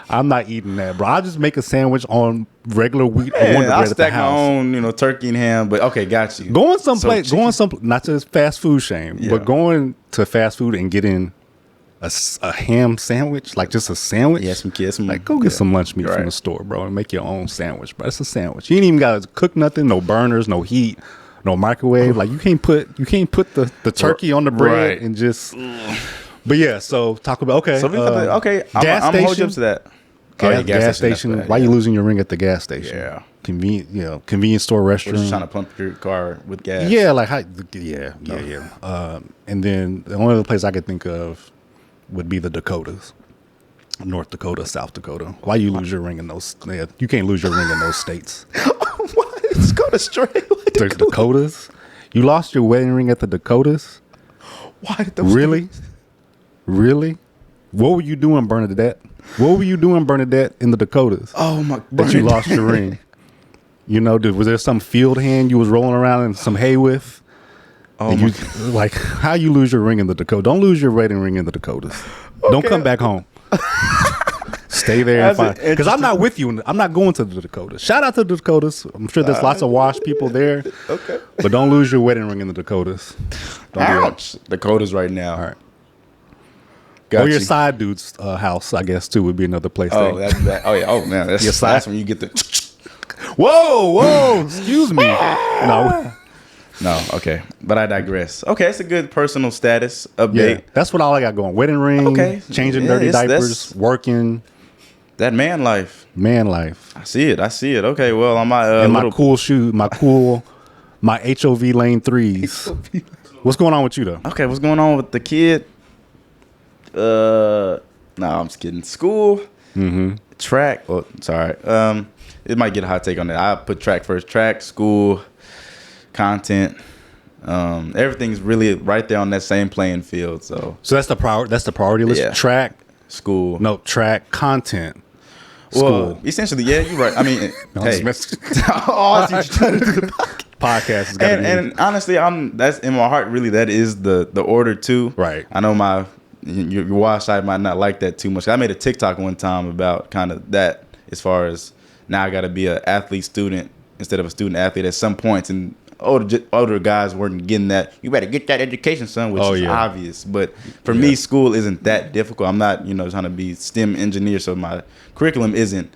Speaker 5: I'm not eating that, bro. I'll just make a sandwich on regular wheat or Wonder
Speaker 4: Yeah, I'll
Speaker 5: Bread at the
Speaker 4: stack my
Speaker 5: house.
Speaker 4: own, turkey and ham. But okay, got you.
Speaker 5: Going someplace,
Speaker 4: So
Speaker 5: not to fast food shame,
Speaker 4: Yeah.
Speaker 5: but going to fast food and getting a ham sandwich, like just a sandwich.
Speaker 4: Yeah, some kids.
Speaker 5: Like, go get some lunch meat from the store, bro, and make your own sandwich, bro. It's a sandwich. You ain't even got to cook nothing, no burners, no heat, no microwave. Like, you can't put the turkey on the bread
Speaker 4: Right.
Speaker 5: and just. But yeah, so Taco Bell. Okay,
Speaker 4: So we okay,
Speaker 5: gas
Speaker 4: I'm gonna hold
Speaker 5: station?
Speaker 4: you up to that.
Speaker 5: gas station.
Speaker 4: that's
Speaker 5: Why
Speaker 4: bad,
Speaker 5: you
Speaker 4: yeah.
Speaker 5: losing your ring at the gas station?
Speaker 4: Yeah.
Speaker 5: Convenience store
Speaker 4: We're
Speaker 5: restroom.
Speaker 4: just trying to pump your car with gas.
Speaker 5: Yeah, like how, yeah. And then the only other place I could think of would be the Dakotas, North Dakota, South Dakota. Why you lose your ring in those? Yeah, you can't lose your ring in those states.
Speaker 4: What? It's going straight.
Speaker 5: The Dakotas. You lost your wedding ring at the Dakotas.
Speaker 4: Why did those
Speaker 5: Really? What were you doing, Bernadette? What were you doing, Bernadette, in the Dakotas?
Speaker 4: Oh my!
Speaker 5: That you lost your ring. You know, was there some field hand you was rolling around in some hay with?
Speaker 4: Oh
Speaker 5: And
Speaker 4: my!
Speaker 5: you, like, how you lose your ring in the Dakota? Don't lose your wedding ring in the Dakotas. Don't come back home. Stay there and find. Because I'm not with you. I'm not going to the Dakotas. Shout out to the Dakotas. I'm sure there's lots of washed people there.
Speaker 4: Okay.
Speaker 5: But don't lose your wedding ring in the Dakotas. Don't do that.
Speaker 4: Ouch! Dakotas right now.
Speaker 5: All right.
Speaker 4: Got
Speaker 5: Or your
Speaker 4: you.
Speaker 5: side dude's house, I guess, too, would be another place.
Speaker 4: Oh, that's bad. Oh yeah. Oh man, that's
Speaker 5: Your side-
Speaker 4: that's when you get the.
Speaker 5: Whoa! Excuse me. No.
Speaker 4: No, okay, but I digress. Okay, it's a good personal status update.
Speaker 5: Yeah, that's what all I got going. Wedding ring,
Speaker 4: Okay.
Speaker 5: changing
Speaker 4: Yeah,
Speaker 5: dirty
Speaker 4: that's-
Speaker 5: diapers, working,
Speaker 4: That man life.
Speaker 5: man life.
Speaker 4: I see it. Okay, well, on my
Speaker 5: And
Speaker 4: little
Speaker 5: my cool shoe, my HOV lane 3s. What's going on with you though?
Speaker 4: Okay, what's going on with the kid? No, I'm just kidding. School, track. Oh, sorry. It might get a hot take on that. I put track first. Track, school, content. Everything's really right there on that same playing field. So
Speaker 5: So that's the priority list.
Speaker 4: Yeah.
Speaker 5: Track,
Speaker 4: school.
Speaker 5: track, content,
Speaker 4: well,
Speaker 5: school.
Speaker 4: essentially, yeah, you're right. I mean,
Speaker 5: No, I'm
Speaker 4: hey.
Speaker 5: just messing-
Speaker 4: Oh, I see what you're trying to do.
Speaker 5: Podcast is gotta be
Speaker 4: And honestly, that's in my heart. Really, that is the order too.
Speaker 5: Right.
Speaker 4: I know your wild side might not like that too much. I made a TikTok one time about kind of that, as far as now I got to be an athlete student instead of a student athlete at some points, and older guys weren't getting that. You better get that education, son, which is obvious. But for me, school isn't that difficult. I'm not trying to be STEM engineer, so my curriculum isn't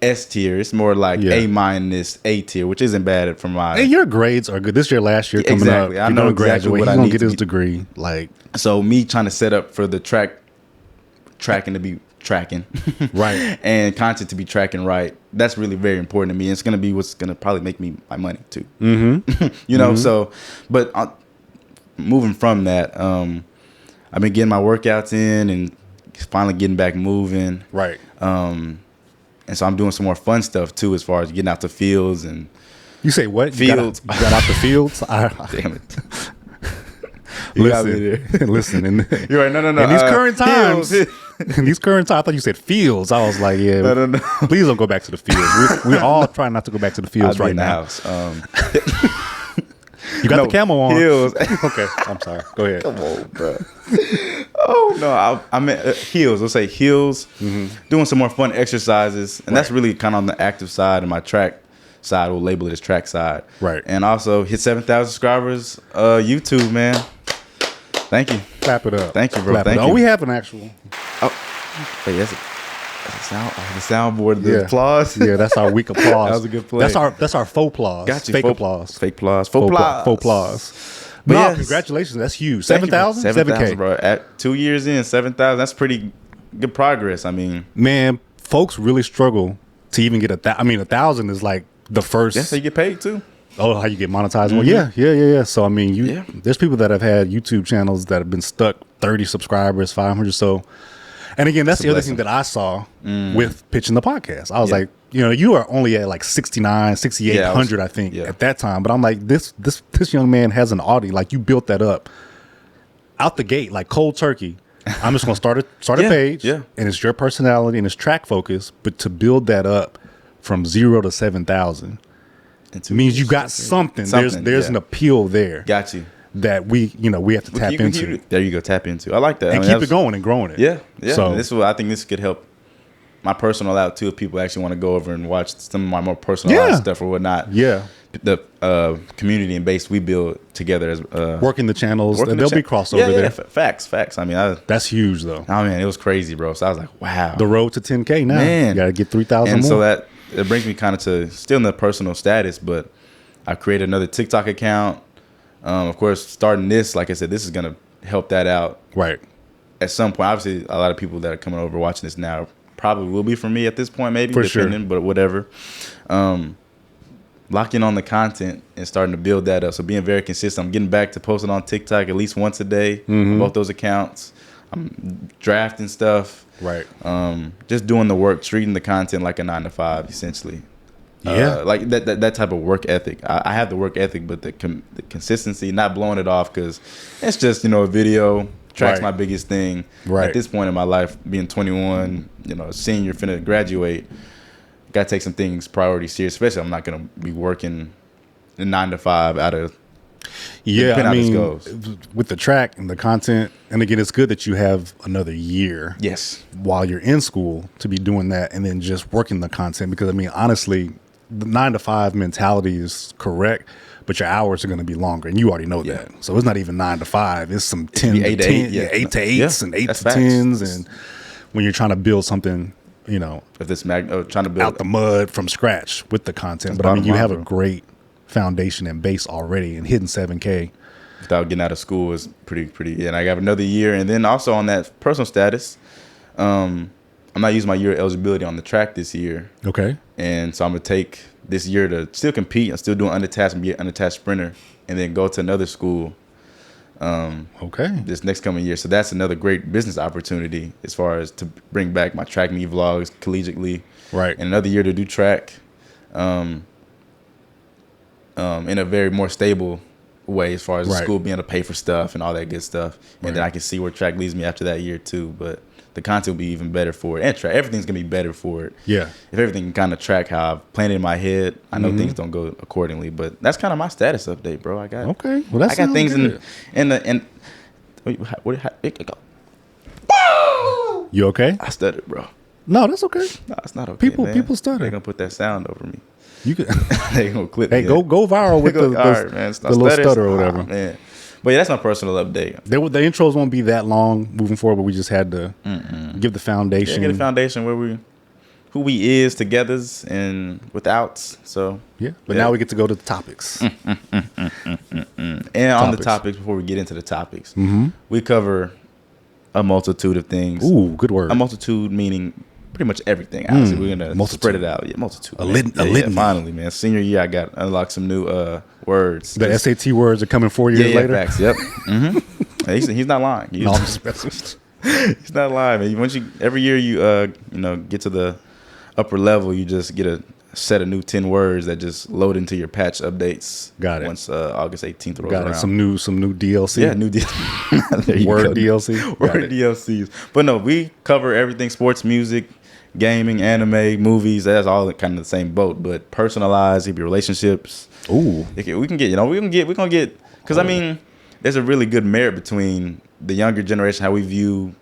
Speaker 4: S tier. It's more like A minus, A tier, which isn't bad for my.
Speaker 5: And your grades are good. This is your last year coming
Speaker 4: Exactly.
Speaker 5: up.
Speaker 4: I
Speaker 5: You're
Speaker 4: know
Speaker 5: gonna
Speaker 4: exactly
Speaker 5: graduate.
Speaker 4: what
Speaker 5: He's
Speaker 4: I
Speaker 5: gonna
Speaker 4: need
Speaker 5: get
Speaker 4: to
Speaker 5: his
Speaker 4: be-
Speaker 5: degree. Like
Speaker 4: So me trying to set up for the tracking to be tracking,
Speaker 5: Right.
Speaker 4: and content to be tracking right. That's really very important to me. It's gonna be what's gonna probably make me my money too. Mm-hmm. So, but moving from that, I've been getting my workouts in and finally getting back moving.
Speaker 5: right.
Speaker 4: And so I'm doing some more fun stuff too, as far as getting out to fields and
Speaker 5: You say what?
Speaker 4: Fields.
Speaker 5: You got out the fields?
Speaker 4: damn it.
Speaker 5: Listen.
Speaker 4: You're right. No.
Speaker 5: In these current times,
Speaker 4: Hills.
Speaker 5: in these current times, I thought you said fields. I was like, yeah,
Speaker 4: No.
Speaker 5: please don't go back to the fields. We're all trying not to go back to the fields
Speaker 4: I'll be
Speaker 5: right
Speaker 4: in the
Speaker 5: now.
Speaker 4: house.
Speaker 5: You got the camo on.
Speaker 4: Heels.
Speaker 5: Okay, I'm sorry. Go ahead.
Speaker 4: Come on, bro. Oh no, I meant heels. Let's say heels. Doing some more fun exercises, and that's really kind of on the active side, and my track side, we'll label it as track side.
Speaker 5: Right.
Speaker 4: And also hit 7,000 subscribers. YouTube, man. Thank you.
Speaker 5: Clap it up.
Speaker 4: Thank you, bro.
Speaker 5: Clap
Speaker 4: Thank
Speaker 5: it
Speaker 4: you.
Speaker 5: up. Oh, we have an actual.
Speaker 4: Wait, that's a sound. The soundboard. The applause.
Speaker 5: Yeah, that's our weak applause.
Speaker 4: That was a good play.
Speaker 5: That's our faux applause.
Speaker 4: Got you.
Speaker 5: Fake
Speaker 4: Faux
Speaker 5: applause.
Speaker 4: Fake applause. Faux applause.
Speaker 5: Faux applause.
Speaker 4: But
Speaker 5: No,
Speaker 4: yes.
Speaker 5: congratulations. That's huge.
Speaker 4: Thank you, bro.
Speaker 5: 7,000? 7K.
Speaker 4: bro. At 2 years in, 7,000. That's pretty good progress. I mean,
Speaker 5: Man, folks really struggle to even get 1,000 is like the first.
Speaker 4: that's how you get paid too.
Speaker 5: Oh, how you get monetized? Well, yeah. So I mean, there's people that have had YouTube channels that have been stuck 30 subscribers, 500. So, and again, that's the other thing that I saw with pitching the podcast. I was like, you are only at like 69, 6,800, I think, at that time. But I'm like, this young man has an audience. Like, you built that up out the gate, like cold turkey. I'm just gonna start a page, and it's your personality and it's track focus. But to build that up from 0 to 7,000. Means you got something. There's an appeal there.
Speaker 4: Got you.
Speaker 5: That we have to tap into.
Speaker 4: There you go, tap into. I like that.
Speaker 5: And keep it going and growing it.
Speaker 4: Yeah.
Speaker 5: So
Speaker 4: this is what I think this could help my personal out too. If people actually want to go over and watch some of my more personalized stuff or whatnot.
Speaker 5: Yeah.
Speaker 4: The community and base we build together as
Speaker 5: working the channels, and there'll be crossover there.
Speaker 4: Facts. I mean,
Speaker 5: that's huge though.
Speaker 4: Oh man, it was crazy, bro. So I was like, wow.
Speaker 5: The road to 10K now.
Speaker 4: Man,
Speaker 5: you got to get 3,000 more.
Speaker 4: And so that it brings me kind of to still in the personal status, but I created another TikTok account. Of course, starting this, like I said, this is gonna help that out.
Speaker 5: Right.
Speaker 4: At some point, obviously, a lot of people that are coming over watching this now probably will be for me at this point, maybe.
Speaker 5: For
Speaker 4: depending,
Speaker 5: sure.
Speaker 4: But whatever. Locking on the content and starting to build that up. So being very consistent. I'm getting back to posting on TikTok at least once a day on both those accounts. I'm drafting stuff.
Speaker 5: Right.
Speaker 4: Just doing the work, treating the content like a 9-to-5, essentially.
Speaker 5: Yeah.
Speaker 4: Like that type of work ethic. I have the work ethic, but the consistency, not blowing it off because it's just, a video. Track's my biggest thing.
Speaker 5: Right.
Speaker 4: At this point in my life, being 21, senior, finna graduate, got to take some things priority serious, especially I'm not going to be working a 9-to-5 out of.
Speaker 5: Yeah, I mean,
Speaker 4: goes.
Speaker 5: With the track and the content, and again, it's good that you have another year.
Speaker 4: Yes.
Speaker 5: While you're in school to be doing that, and then just working the content, because I mean, honestly, the 9-to-5 mentality is correct, but your hours are going to be longer, and you already know that. So it's not even 9-to-5; it's some 10 to 10, 8 to 8s and 8 to 10s, and when you're trying to build something,
Speaker 4: if this trying to build
Speaker 5: out the mud from scratch with the content. But I mean, you have a great foundation and base already, and hitting 7K
Speaker 4: without getting out of school is pretty. And I got another year, and then also on that personal status, I'm not using my year of eligibility on the track this year.
Speaker 5: Okay.
Speaker 4: And so I'm gonna take this year to still compete. I'm still doing unattached and be an unattached sprinter, and then go to another school.
Speaker 5: Okay.
Speaker 4: This next coming year, so that's another great business opportunity as far as to bring back my track meet vlogs collegiately.
Speaker 5: Right.
Speaker 4: And another year to do track. In a very more stable way as far as the school being able to pay for stuff and all that good stuff. And then I can see where track leads me after that year too. But the content will be even better for it. And track, everything's going to be better for it.
Speaker 5: Yeah.
Speaker 4: If everything can kind of track how I've planned it in my head, I know things don't go accordingly. But that's kind of my status update, bro. I got things
Speaker 5: good. You okay?
Speaker 4: I stuttered, bro.
Speaker 5: No, that's okay.
Speaker 4: No, it's not okay.
Speaker 5: People stutter.
Speaker 4: They're going to put that sound over me.
Speaker 5: You can.
Speaker 4: They gonna clip.
Speaker 5: Hey, go viral with the little stutter or whatever.
Speaker 4: Man. But yeah, that's my personal update.
Speaker 5: The intros won't be that long moving forward, but we just had to give the foundation.
Speaker 4: Yeah, get a foundation who we is togethers and withouts. So
Speaker 5: now we get to go to the topics.
Speaker 4: And on the topics, before we get into the topics, we cover a multitude of things.
Speaker 5: Ooh, good word.
Speaker 4: A multitude meaning pretty much everything. Honestly, we're gonna spread it out. Yeah, multitude.
Speaker 5: A litany.
Speaker 4: Finally, man. Senior year, I got unlocked some new words.
Speaker 5: The SAT words are coming 4 years later.
Speaker 4: Facts. Yep. He's not lying. He's not lying, man. Once every year you get to the upper level, you just get a set of new 10 words that just load into your patch updates.
Speaker 5: Got it.
Speaker 4: Once August 18th rolls
Speaker 5: Got
Speaker 4: around.
Speaker 5: it. Some new DLC.
Speaker 4: Yeah, new DLC. There you
Speaker 5: Word
Speaker 4: go.
Speaker 5: DLC.
Speaker 4: Word DLCs. But no, we cover everything: sports, music, gaming, anime, movies. That's all kind of the same boat. But personalized, if your relationships.
Speaker 5: Ooh.
Speaker 4: We can get. Because I mean, there's a really good merit between the younger generation, how we view,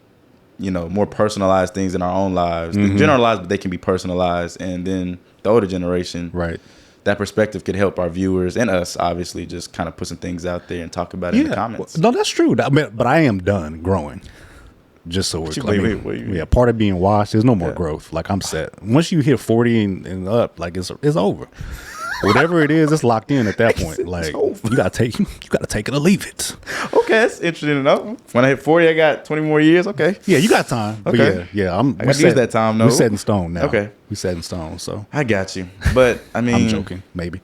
Speaker 4: more personalized things in our own lives. They're generalized, but they can be personalized, and then the older generation,
Speaker 5: right?
Speaker 4: That perspective could help our viewers and us, obviously, just kind of put some things out there and talk about it in the comments.
Speaker 5: No, that's true. But I am done growing. Just so we're clear. Part of being washed, there's no more growth. Like, I'm set. Once you hit 40 and up, like, it's over. Whatever it is, it's locked in at that point. Like, you gotta take it or leave it.
Speaker 4: Okay, that's interesting to know. When I hit 40, I got 20 more years. Okay.
Speaker 5: Yeah, you got time.
Speaker 4: Okay.
Speaker 5: But yeah.
Speaker 4: I got to use that time, though.
Speaker 5: We're set in stone now.
Speaker 4: Okay.
Speaker 5: We set in stone. So
Speaker 4: I got you. But I mean,
Speaker 5: I'm joking. Maybe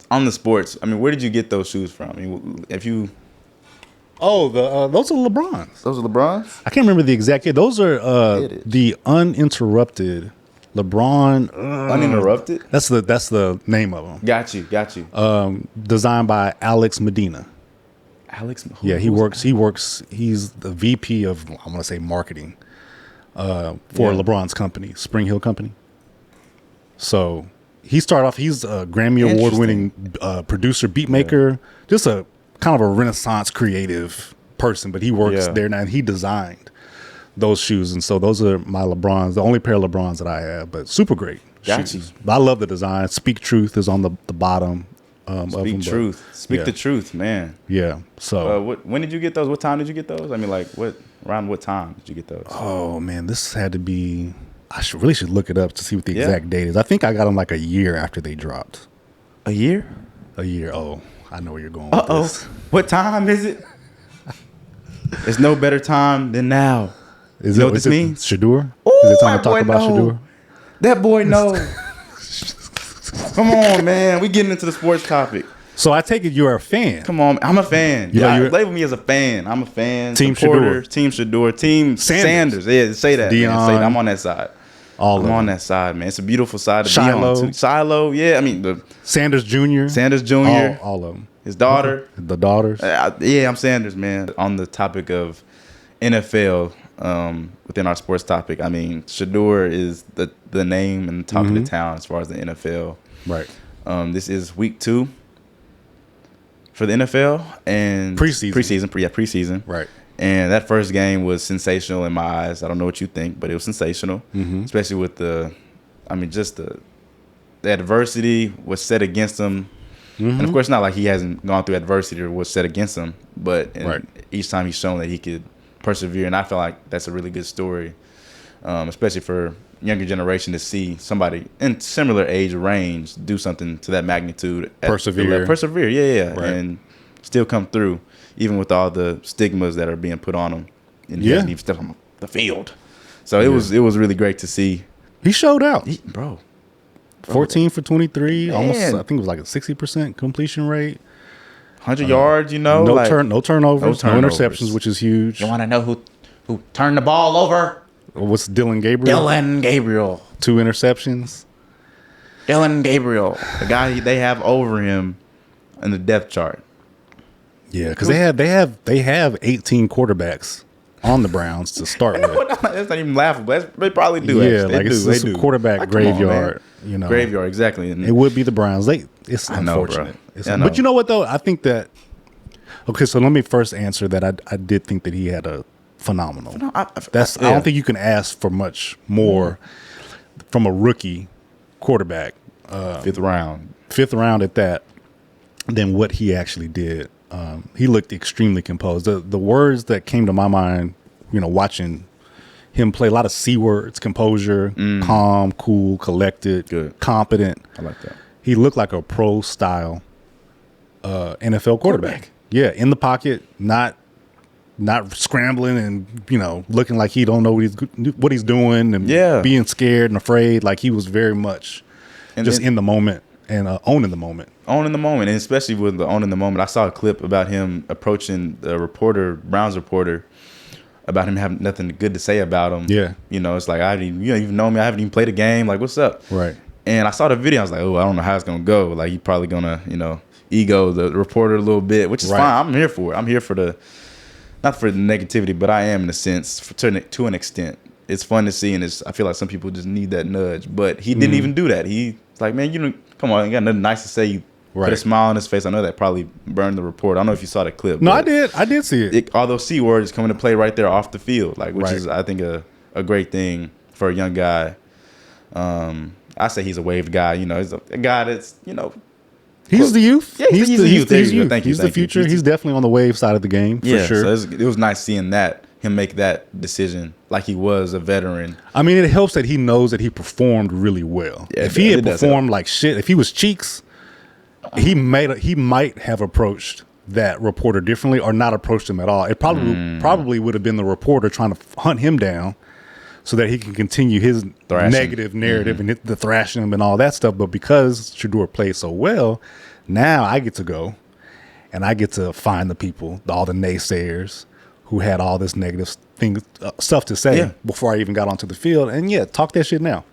Speaker 4: on the sports. I mean, where did you get those shoes from? I mean, if you.
Speaker 5: Oh, those are LeBrons.
Speaker 4: Those are LeBrons?
Speaker 5: I can't remember the exact. Those are the uninterrupted LeBron.
Speaker 4: Uninterrupted?
Speaker 5: That's the name of them.
Speaker 4: Got you.
Speaker 5: Designed by Alex Medina.
Speaker 4: Alex?
Speaker 5: Yeah, he works. He's the VP of, I'm going to say, marketing for LeBron's company, Spring Hill Company. So he started off, he's a Grammy Award-winning producer, beat maker, just a kind of a Renaissance creative person, but he works there now, and he designed those shoes. And so those are my LeBrons, the only pair of LeBrons that I have, but super great shoes. I love the design. Speak Truth is on the bottom of them.
Speaker 4: Speak the truth, man.
Speaker 5: Yeah. So
Speaker 4: when did you get those? What time did you get those? I mean, like, around what time did you get those?
Speaker 5: Oh, man, this had to be, I should look it up to see what the exact date is. I think I got them like a year after they dropped.
Speaker 4: A year?
Speaker 5: A year. Oh, I know where you're going with this.
Speaker 4: What time is it? There's no better time than now.
Speaker 5: Is
Speaker 4: you know what this means?
Speaker 5: Shedeur?
Speaker 4: Ooh,
Speaker 5: is it time to talk about Shedeur?
Speaker 4: That boy knows. Come on, man. We getting into the sports topic.
Speaker 5: So I take it you're a fan.
Speaker 4: Come on. I'm a fan. Label me as a fan. I'm a fan.
Speaker 5: Team
Speaker 4: supporter.
Speaker 5: Shedeur.
Speaker 4: Team Shedeur. Team Sanders. Yeah, say that.
Speaker 5: Dion.
Speaker 4: Man. Say that. I'm on that side. I'm on that side, man. It's a beautiful side to be on. Shiloh. Yeah, I mean, the
Speaker 5: Sanders Jr. All of them.
Speaker 4: His daughter.
Speaker 5: The daughters.
Speaker 4: Yeah, I'm Sanders, man. On the topic of NFL, within our sports topic, I mean, Shedeur is the name and the talk of the town as far as the NFL.
Speaker 5: Right.
Speaker 4: This is week 2 for the NFL and preseason. Right. And that first game was sensational in my eyes. I don't know what you think, but it was sensational, especially with the adversity was set against him. And of course, not like he hasn't gone through adversity or was set against him, but each time he's shown that he could persevere. And I feel like that's a really good story, especially for younger generation to see somebody in similar age range do something to that magnitude. Persevere, and still come through, even with all the stigmas that are being put on him. And he hasn't even stepped on the field. So it was really great to see.
Speaker 5: He showed out. 14 for 23,
Speaker 4: man.
Speaker 5: Almost, I think it was like a 60% completion rate.
Speaker 4: 100 yards,
Speaker 5: no turnovers, no interceptions, which is huge.
Speaker 4: You want to know who turned the ball over?
Speaker 5: What's Dylan Gabriel? 2 interceptions.
Speaker 4: Dylan Gabriel, the guy they have over him in the depth chart.
Speaker 5: Yeah, because they have 18 quarterbacks on the Browns to start with.
Speaker 4: That's not even laughable. They probably do.
Speaker 5: Yeah, like it's a quarterback graveyard.
Speaker 4: Graveyard, exactly. And
Speaker 5: it would be the Browns. It's unfortunate. But you know what though? I think that. Okay, so let me first answer that. I did think that he had a phenomenal. I don't think you can ask for much more from a rookie quarterback.
Speaker 4: Fifth round
Speaker 5: at that, than what he actually did. He looked extremely composed. The words that came to my mind, watching him play, a lot of C words: composure, calm, cool, collected, competent.
Speaker 4: I like that.
Speaker 5: He looked like a pro style NFL quarterback. Yeah, in the pocket, not scrambling and looking like he don't know what he's doing and being scared and afraid. Like he was very much in the moment and owning the moment.
Speaker 4: And especially with the owning the moment. I saw a clip about him approaching the Browns reporter, about him having nothing good to say about him.
Speaker 5: Yeah.
Speaker 4: You know, it's like, you don't even know me. I haven't even played a game. Like, what's up?
Speaker 5: Right.
Speaker 4: And I saw the video. I was like, oh, I don't know how it's going to go. Like, he's probably going to, you know, ego the reporter a little bit, which is fine. I'm here for it. I'm here for not for the negativity, but I am in a sense to an extent. It's fun to see, and I feel like some people just need that nudge. But he didn't even do that. He's like, man, come on, you got nothing nice to say. You put a smile on his face. I know that probably burned the report. I don't know if you saw the clip.
Speaker 5: No, I did. I did see it.
Speaker 4: All those C words coming to play right there off the field, like which is, I think, a great thing for a young guy. I say he's a wave guy. You know, he's a guy that's, you know.
Speaker 5: He's the youth.
Speaker 4: Yeah, he's the youth.
Speaker 5: He's the future. He's definitely on the wave side of the game, for sure.
Speaker 4: So it was nice seeing him make that decision like he was a veteran.
Speaker 5: I mean, it helps that he knows that he performed really well. Yeah, if he had performed like shit, if he was cheeks, he might have approached that reporter differently or not approached him at all. It probably would have been the reporter trying to hunt him down so that he can continue his negative narrative and the thrashing him and all that stuff. But because Shedeur played so well, now I get to go and I get to find the people, all the naysayers who had all this negative stuff to say before I even got onto the field. And talk that shit now.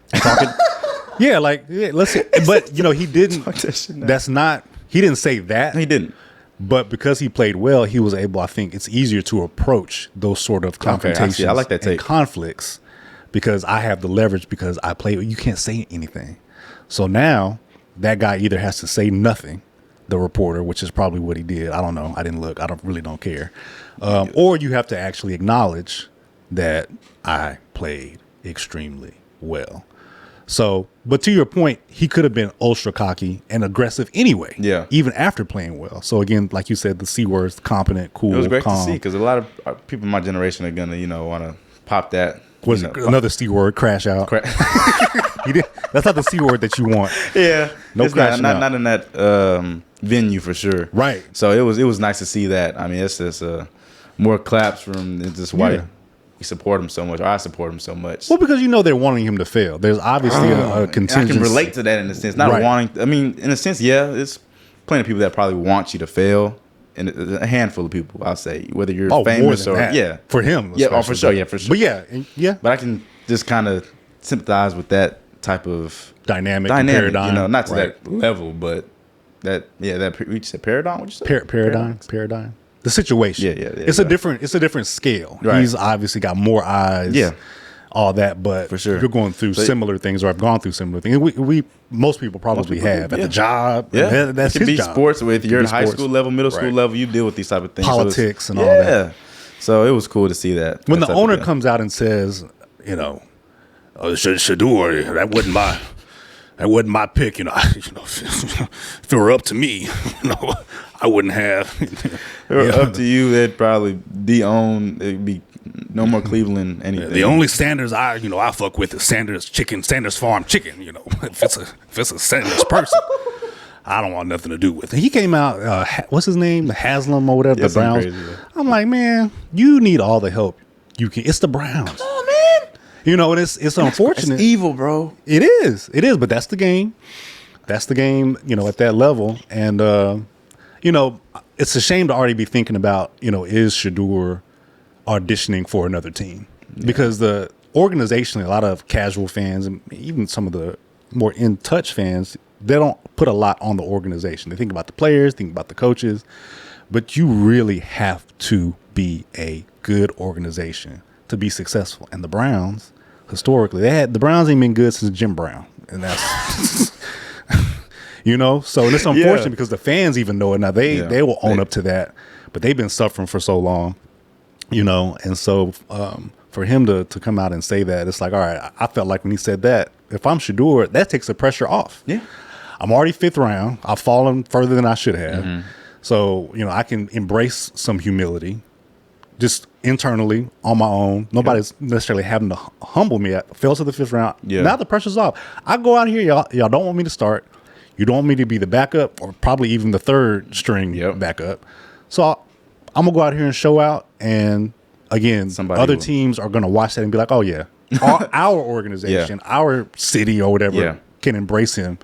Speaker 5: Talk it. Let's see. But you know, he didn't. He didn't say that.
Speaker 4: He didn't.
Speaker 5: But because he played well, he was able. I think it's easier to approach those sort of confrontations.
Speaker 4: I like that take.
Speaker 5: And conflicts because I have the leverage because I play. You can't say anything. So now that guy either has to say nothing, the reporter, which is probably what he did. I don't know. I didn't look. I don't care. Or you have to actually acknowledge that I played extremely well. So, but to your point, he could have been ultra cocky and aggressive anyway. Yeah. Even after playing well. So again, like you said, the C words, competent, cool, calm.
Speaker 4: It was great to see because a lot of people in my generation are gonna, want to pop that.
Speaker 5: Was it another C word? Crash out. That's not the C word that you want.
Speaker 4: Yeah.
Speaker 5: No crashing out.
Speaker 4: Not in that venue for sure.
Speaker 5: Right.
Speaker 4: So it was nice to see that. I mean, it's just more claps from just why we support him so much, or I support him so much.
Speaker 5: Well, because they're wanting him to fail. There's obviously a contingency.
Speaker 4: I can relate to that in a sense. Not wanting. I mean, in a sense, it's plenty of people that probably want you to fail, and a handful of people, I'll say, whether you're famous or
Speaker 5: for him,
Speaker 4: for sure, for sure.
Speaker 5: But
Speaker 4: But I can just kind of sympathize with that type of
Speaker 5: dynamic paradigm.
Speaker 4: Not to that level, but that we said paradigm. What you say?
Speaker 5: Paradigm. The situation. Yeah. It's a different scale.
Speaker 4: Right.
Speaker 5: He's obviously got more eyes. Yeah. All that, but
Speaker 4: for sure,
Speaker 5: you're going through similar things, or I've gone through similar things. We most people probably have at the job.
Speaker 4: Yeah,
Speaker 5: that's
Speaker 4: it can
Speaker 5: his
Speaker 4: be
Speaker 5: job.
Speaker 4: Sports with you're in high school level, middle school level. You deal with these type of things,
Speaker 5: politics and all that.
Speaker 4: So it was cool to see that.
Speaker 5: When the owner comes out and says, Shedeur, that wasn't my pick. If it were up to me, I wouldn't have.
Speaker 4: If it were up to you, it'd probably be on. It'd be no more Cleveland anything.
Speaker 5: The only Sanders I fuck with is Sanders Farm Chicken. If it's a Sanders person, I don't want nothing to do with it. He came out. What's his name? Haslam or whatever. The Browns. Crazy, I'm like, man, you need all the help you can. It's the Browns.
Speaker 4: Come on, man.
Speaker 5: And it's unfortunate.
Speaker 4: It's evil, bro.
Speaker 5: It is, but that's the game. That's the game, at that level. And, it's a shame to already be thinking about, is Shedeur auditioning for another team? Because the organizationally, a lot of casual fans and even some of the more in touch fans, they don't put a lot on the organization. They think about the players, think about the coaches, but you really have to be a good organization to be successful. And the Browns, historically, the Browns ain't been good since Jim Brown. And that's, so and it's unfortunate because the fans even know it now. They will own up to that, but they've been suffering for so long, and so for him to come out and say that, it's like, all right, I felt like when he said that, if I'm Shedeur, that takes the pressure off. Yeah. I'm already 5th round. I've fallen further than I should have. Mm-hmm. So, I can embrace some humility just internally on my own. Nobody's necessarily having to humble me. I fell to the 5th round. Yeah. Now the pressure's off. I go out here, y'all don't want me to start. You don't want me to be the backup or probably even the 3rd string backup. So I'm going to go out here and show out. And again, other teams are going to watch that and be like, oh, yeah, our organization, our city or whatever can embrace him.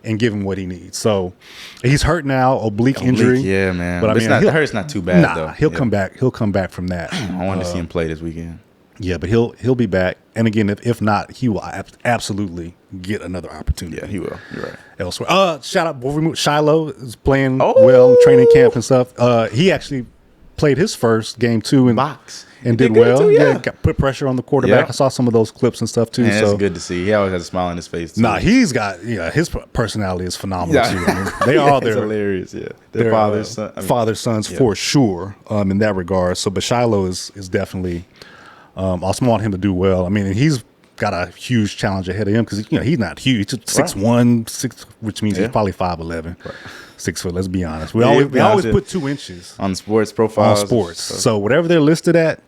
Speaker 5: and give him what he needs. So he's hurt now, oblique injury.
Speaker 4: Yeah, man.
Speaker 5: But I mean,
Speaker 4: the hurt's not too bad though.
Speaker 5: He'll come back. He'll come back from that.
Speaker 4: I want to see him play this weekend.
Speaker 5: Yeah, but he'll be back. And again, if not, he will absolutely get another opportunity.
Speaker 4: Yeah, he will. You're right.
Speaker 5: Elsewhere. Shout out Shiloh is playing well in training camp and stuff. He actually played his first game too in
Speaker 4: box
Speaker 5: and did well. Too, yeah, put pressure on the quarterback. I saw some of those clips and stuff too.
Speaker 4: Man,
Speaker 5: so
Speaker 4: it's good to see. He always has a smile on his face. Too.
Speaker 5: Nah, he's got his personality is phenomenal too. I mean, they are there.
Speaker 4: Hilarious. Yeah, their father's
Speaker 5: sons for sure. In that regard. So, but Shiloh is definitely. I also want him to do well. I mean, he's got a huge challenge ahead of him because he's not huge. He's 6'1", which means he's probably 5'11", 6 foot. Let's be honest. We always put 2 inches
Speaker 4: on sports profiles.
Speaker 5: On sports, so whatever they're listed at,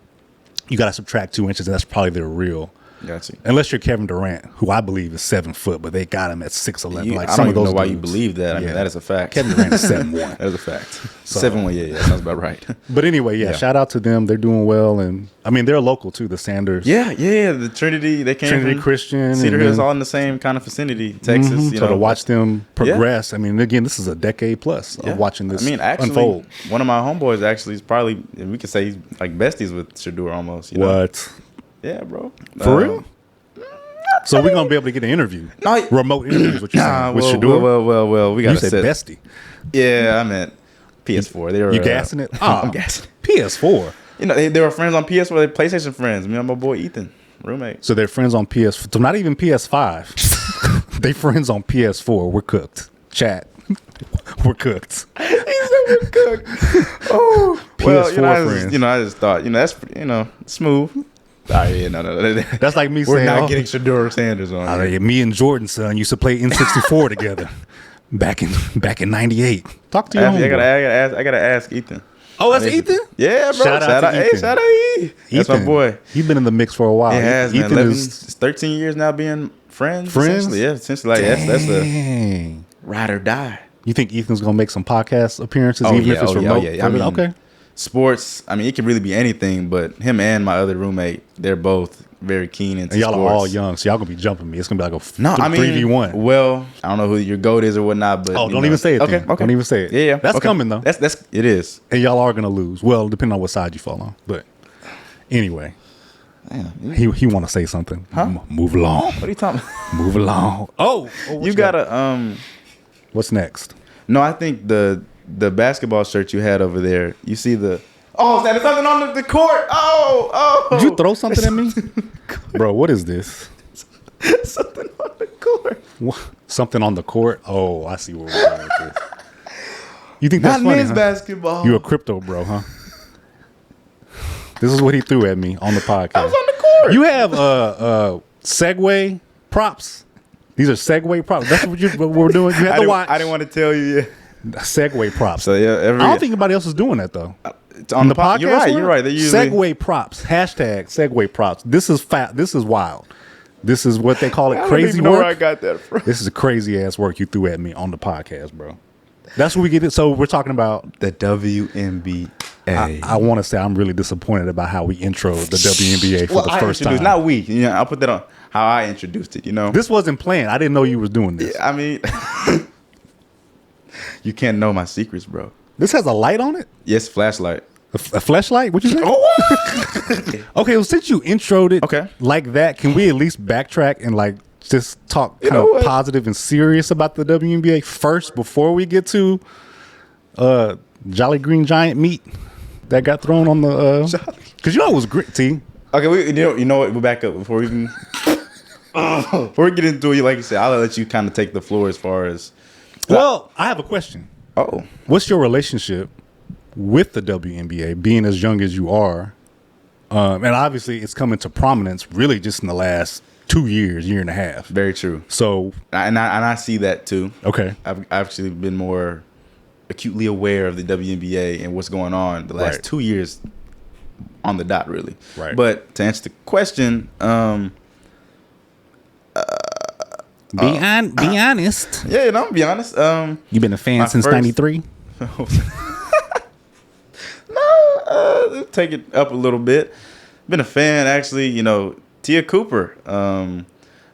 Speaker 5: you got to subtract 2 inches, and that's probably their real.
Speaker 4: Gotcha.
Speaker 5: Unless you're Kevin Durant, who I believe is 7 foot, but they got him at 6'11".
Speaker 4: Like I don't even know why you believe that. I mean, that is a fact.
Speaker 5: Kevin Durant is 7'1".
Speaker 4: That is a fact. 7'1", yeah, sounds about right.
Speaker 5: But anyway, shout out to them. They're doing well, and I mean they're local too. The Sanders,
Speaker 4: yeah. The Trinity, they came
Speaker 5: Trinity
Speaker 4: from
Speaker 5: Christian,
Speaker 4: Cedar Hills, all in the same kind of vicinity, Texas.
Speaker 5: So to watch them progress, I mean, again, this is a decade plus of watching this.
Speaker 4: I mean, actually,
Speaker 5: unfold.
Speaker 4: One of my homeboys actually is probably, we could say he's like besties with Shedeur almost.
Speaker 5: What?
Speaker 4: Yeah, bro.
Speaker 5: For real? So we're gonna be able to get an interview, remote interviews. What you saying with Shedeur?
Speaker 4: Well, we got to
Speaker 5: say bestie.
Speaker 4: Yeah, I meant PS4. They were
Speaker 5: you gassing it?
Speaker 4: I'm gassing
Speaker 5: PS4.
Speaker 4: They were friends on PS4. They're PlayStation friends. Me and my boy Ethan, roommate.
Speaker 5: So they're friends on PS4. So not even PS5. They friends on PS4. We're cooked. Chat. We're cooked.
Speaker 4: He said we're cooked. Oh,
Speaker 5: PS4 friends.
Speaker 4: I just thought, that's smooth. No.
Speaker 5: That's like me
Speaker 4: we're
Speaker 5: saying
Speaker 4: we're not getting Shedeur Sanders on.
Speaker 5: I mean, me and Jordan, son, used to play N64 together back in '98. Talk to your
Speaker 4: I gotta ask Ethan.
Speaker 5: Oh, that's Ethan?
Speaker 4: Yeah, bro. Shout out to Ethan. Shout out E. That's my boy.
Speaker 5: He's been in the mix for a while.
Speaker 4: He has,
Speaker 5: Ethan
Speaker 4: man.
Speaker 5: is
Speaker 4: 13 years now being friends.
Speaker 5: Friends?
Speaker 4: Essentially, like that's a ride or die.
Speaker 5: You think Ethan's gonna make some podcast appearances, if it's remote?
Speaker 4: Yeah. I mean,
Speaker 5: okay.
Speaker 4: Sports. I mean, it could really be anything. But him and my other roommate, they're both very keen into
Speaker 5: y'all
Speaker 4: sports.
Speaker 5: Are all young, so y'all gonna be jumping me. It's gonna be like a 3v1.
Speaker 4: Well, I don't know who your GOAT is or whatnot, but
Speaker 5: don't even say it.
Speaker 4: Okay.
Speaker 5: Don't even say it.
Speaker 4: Yeah.
Speaker 5: That's coming though.
Speaker 4: That's it is.
Speaker 5: And y'all are gonna lose. Well, depending on what side you fall on. But anyway, he want to say something.
Speaker 4: Huh?
Speaker 5: Move along.
Speaker 4: What are you talking about?
Speaker 5: Move along. Oh,
Speaker 4: you gotta
Speaker 5: What's next?
Speaker 4: No, I think the basketball shirt you had over there. You see the. Oh, there's something on the court. Oh.
Speaker 5: Did you throw something at me? Bro, what is this?
Speaker 4: Something on the court.
Speaker 5: What? Something on the court? Oh, I see where we're going with this. You think that's funny,
Speaker 4: men's basketball.
Speaker 5: You a crypto bro, huh? This is what he threw at me on the podcast.
Speaker 4: I was on the court.
Speaker 5: You have Segway props. These are Segway props. That's what we're doing. You have to watch.
Speaker 4: I didn't want to tell you yet.
Speaker 5: Segway props.
Speaker 4: So yeah,
Speaker 5: I don't think anybody else is doing that though.
Speaker 4: On the podcast, you're right. They usually
Speaker 5: Segway props. Hashtag Segway props. This is This is wild. This is what they call it. Crazy
Speaker 4: I don't even know
Speaker 5: work.
Speaker 4: where I got that from.
Speaker 5: This is a crazy ass work you threw at me on the podcast, bro. That's what we get it. So we're talking about
Speaker 4: the WNBA.
Speaker 5: I want to say I'm really disappointed about how we introed the WNBA for the first time.
Speaker 4: Not we. I'll put that on how I introduced it.
Speaker 5: This wasn't planned. I didn't know you was doing this.
Speaker 4: Yeah, I mean, you can't know my secrets, bro.
Speaker 5: This has a light on it?
Speaker 4: Yes, flashlight.
Speaker 5: A flashlight? What you say? Okay, well, since you introed it like that, can we at least backtrack and like just talk kind of positive and serious about the WNBA first before we get to Jolly Green Giant meat that got thrown on the because it was great, T.
Speaker 4: Okay, you know what? We'll back up before we even before we get into it. Like you said, I'll let you kind of take the floor as far as.
Speaker 5: Well, I have a question.
Speaker 4: Oh,
Speaker 5: what's your relationship with the WNBA, being as young as you are? And obviously, it's coming to prominence really just in the last 2 years, year and a half.
Speaker 4: Very true.
Speaker 5: So,
Speaker 4: and I see that too.
Speaker 5: Okay,
Speaker 4: I've actually been more acutely aware of the WNBA and what's going on the last 2 years on the dot, really.
Speaker 5: Right.
Speaker 4: But to answer the question,
Speaker 5: be honest.
Speaker 4: Yeah, I'm gonna be honest.
Speaker 5: You've been a fan since '93.
Speaker 4: No, take it up a little bit. Been a fan, actually. Tia Cooper,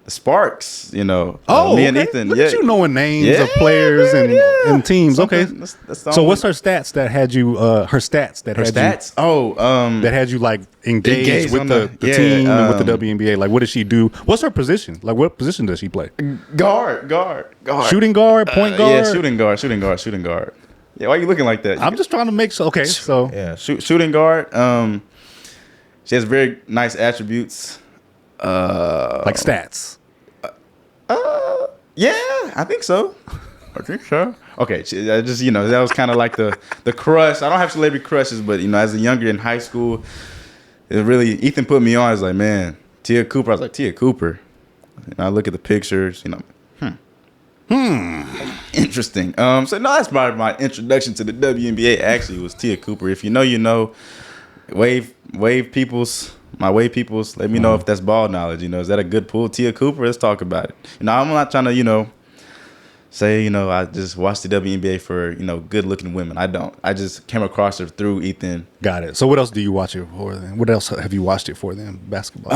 Speaker 4: Sparks, me and
Speaker 5: okay.
Speaker 4: Ethan.
Speaker 5: Look
Speaker 4: yeah,
Speaker 5: at you knowing names
Speaker 4: Yeah,
Speaker 5: of players
Speaker 4: man, yeah.
Speaker 5: and teams. Okay,
Speaker 4: That's the
Speaker 5: so
Speaker 4: only-
Speaker 5: what's her stats that had you? Her stats that
Speaker 4: her
Speaker 5: had
Speaker 4: stats?
Speaker 5: you that had you like engaged
Speaker 4: Engaged
Speaker 5: with
Speaker 4: on
Speaker 5: the
Speaker 4: the-
Speaker 5: team and with the
Speaker 4: um,
Speaker 5: WNBA. Like, what does she do? What's her position? Like, what position does she play?
Speaker 4: guard.
Speaker 5: Shooting guard, point guard.
Speaker 4: Yeah, shooting guard. Yeah, why are you looking like that?
Speaker 5: I'm just trying to make sure. Okay, so
Speaker 4: Yeah, shooting guard. She has very nice attributes.
Speaker 5: like stats.
Speaker 4: Yeah, I think so. Okay, I just that was kind of like the crush. I don't have celebrity crushes, but as a younger in high school, it really Ethan put me on. I was like, man, Tia Cooper. I was like, Tia Cooper. And I look at the pictures, interesting. So no, that's probably my introduction to the WNBA. Actually, was Tia Cooper. If you know, you know. Wave peoples. My wave peoples. Let me know if that's ball knowledge. Is that a good pull, Tia Cooper? Let's talk about it. I'm not trying to say I just watched the WNBA for good looking women. I don't. I just came across her through Ethan.
Speaker 5: Got it. So what else do you watch it for then? What else have you watched it for then? Basketball.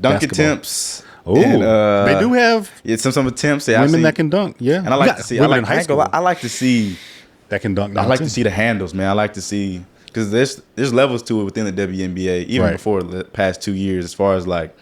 Speaker 4: Dunk attempts.
Speaker 5: Oh,
Speaker 4: and,
Speaker 5: they do have
Speaker 4: some attempts.
Speaker 5: women that can dunk. Yeah,
Speaker 4: and I like to see. I
Speaker 5: women in high
Speaker 4: like
Speaker 5: school
Speaker 4: I like to see.
Speaker 5: that can dunk.
Speaker 4: I like to see the handles, man. I like to see because there's levels to it within the WNBA, even
Speaker 5: Right.
Speaker 4: before the past 2 years, as far as like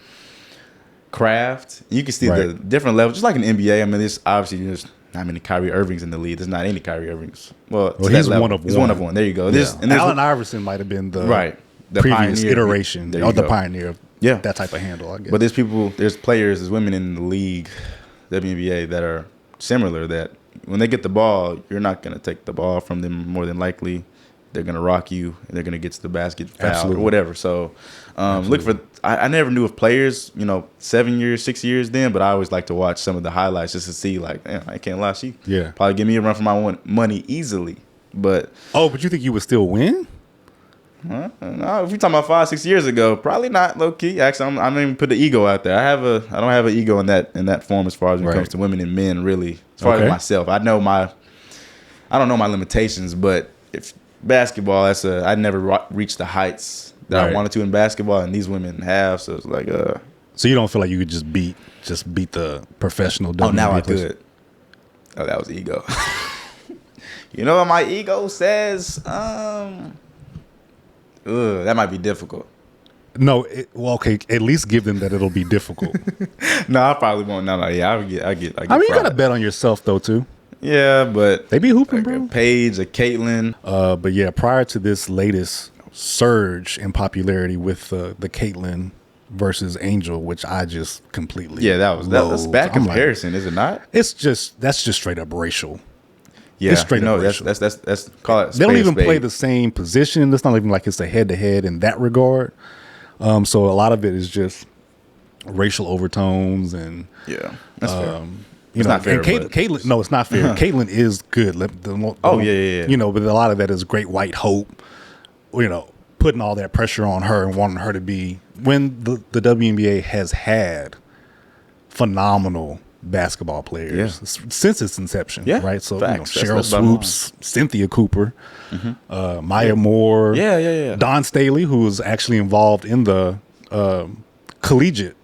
Speaker 4: craft. You can see the
Speaker 5: Right.
Speaker 4: different levels, just like in NBA. I mean, there's not many Kyrie Irvings in the league. There's not any Kyrie Irvings. Well, to
Speaker 5: he's
Speaker 4: that level.
Speaker 5: one of
Speaker 4: He's
Speaker 5: one.
Speaker 4: one of one. There you go.
Speaker 5: Yeah.
Speaker 4: And there's
Speaker 5: Allen Iverson might have been the
Speaker 4: right the
Speaker 5: previous
Speaker 4: pioneer.
Speaker 5: iteration
Speaker 4: There you
Speaker 5: or the
Speaker 4: go.
Speaker 5: pioneer of
Speaker 4: Yeah.
Speaker 5: that type of handle. I guess.
Speaker 4: But there's players, there's women in the league, WNBA, that are similar. That when they get the ball, you're not gonna take the ball from them. More than likely, they're gonna rock you and they're gonna get to the basket, foul,
Speaker 5: Absolutely.
Speaker 4: or whatever. So, look for. I never knew of players, 7 years, 6 years then, but I always like to watch some of the highlights just to see, like, man, I can't lie, she probably give me a run for my money easily. But
Speaker 5: but you think you would still win?
Speaker 4: no, if you're talking about 5-6 years ago, probably not low key. Actually, I'm not even put the ego out there. I don't have an ego in that form as far as when it
Speaker 5: Right.
Speaker 4: comes to women and men. Really, as far as myself, I don't know my limitations. But if basketball, I never reached the heights that I wanted to in basketball, and these women have. So it's like,
Speaker 5: So you don't feel like you could just beat the professional WNBA
Speaker 4: now I
Speaker 5: players?
Speaker 4: could. Oh, that was ego. You know what my ego says? That might be difficult.
Speaker 5: No, okay. At least give them that it'll be difficult.
Speaker 4: No, I probably won't. No, yeah, I get.
Speaker 5: I mean, you gotta
Speaker 4: fried.
Speaker 5: bet on yourself though too.
Speaker 4: Yeah, but
Speaker 5: They be hooping,
Speaker 4: like
Speaker 5: bro.
Speaker 4: a Paige, a Caitlin.
Speaker 5: But yeah, prior to this latest surge in popularity with the Caitlyn versus Angel, which I just completely
Speaker 4: That's
Speaker 5: loathed.
Speaker 4: bad
Speaker 5: I'm like,
Speaker 4: comparison, is it not?
Speaker 5: that's just straight up racial.
Speaker 4: Yeah,
Speaker 5: It's straight up
Speaker 4: that's
Speaker 5: racial.
Speaker 4: that's call it.
Speaker 5: They don't
Speaker 4: spade a
Speaker 5: even play
Speaker 4: spade.
Speaker 5: the same position. It's not even like it's a head to head in that regard. So a lot of it is just racial overtones and
Speaker 4: Yeah, that's fair.
Speaker 5: you
Speaker 4: It's
Speaker 5: know,
Speaker 4: not fair,
Speaker 5: and Caitlyn, no, it's not fair. Caitlyn is good.
Speaker 4: Yeah.
Speaker 5: You know, but a lot of that is great white hope. You know, putting all that pressure on her and wanting her to be when the WNBA has had phenomenal basketball players since its inception.
Speaker 4: Yeah,
Speaker 5: right. So
Speaker 4: facts.
Speaker 5: Cheryl
Speaker 4: That's bottom line.
Speaker 5: Swoops, Cynthia Cooper, Maya Moore,
Speaker 4: Yeah.
Speaker 5: Don Staley, who was actually involved in the collegiate,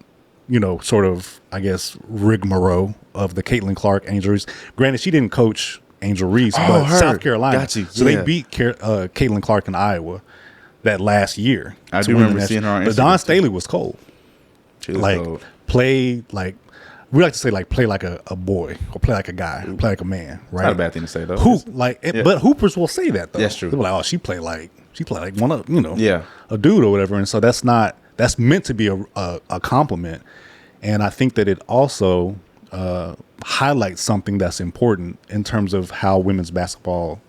Speaker 5: sort of, I guess, rigmarole of the Caitlin Clark Angel Reese. Granted, she didn't coach Angel Reese, but
Speaker 4: her.
Speaker 5: South Carolina.
Speaker 4: Got you.
Speaker 5: So they
Speaker 4: Yeah.
Speaker 5: beat Caitlin Clark in Wiowa that last year.
Speaker 4: I
Speaker 5: to
Speaker 4: do
Speaker 5: win the
Speaker 4: remember seeing her on
Speaker 5: But
Speaker 4: Instagram,
Speaker 5: Don
Speaker 4: too.
Speaker 5: Staley was cold.
Speaker 4: She was
Speaker 5: Like,
Speaker 4: cold.
Speaker 5: play like, we like to say, like, play like a boy or play like a guy, play like a man, right?
Speaker 4: Not a bad thing to say though.
Speaker 5: Hoop but hoopers will say that though.
Speaker 4: That's true.
Speaker 5: They're like, oh, she play like one of
Speaker 4: Yeah.
Speaker 5: a dude or whatever, and so that's meant to be a compliment, and I think that it also highlights something that's important in terms of how women's basketball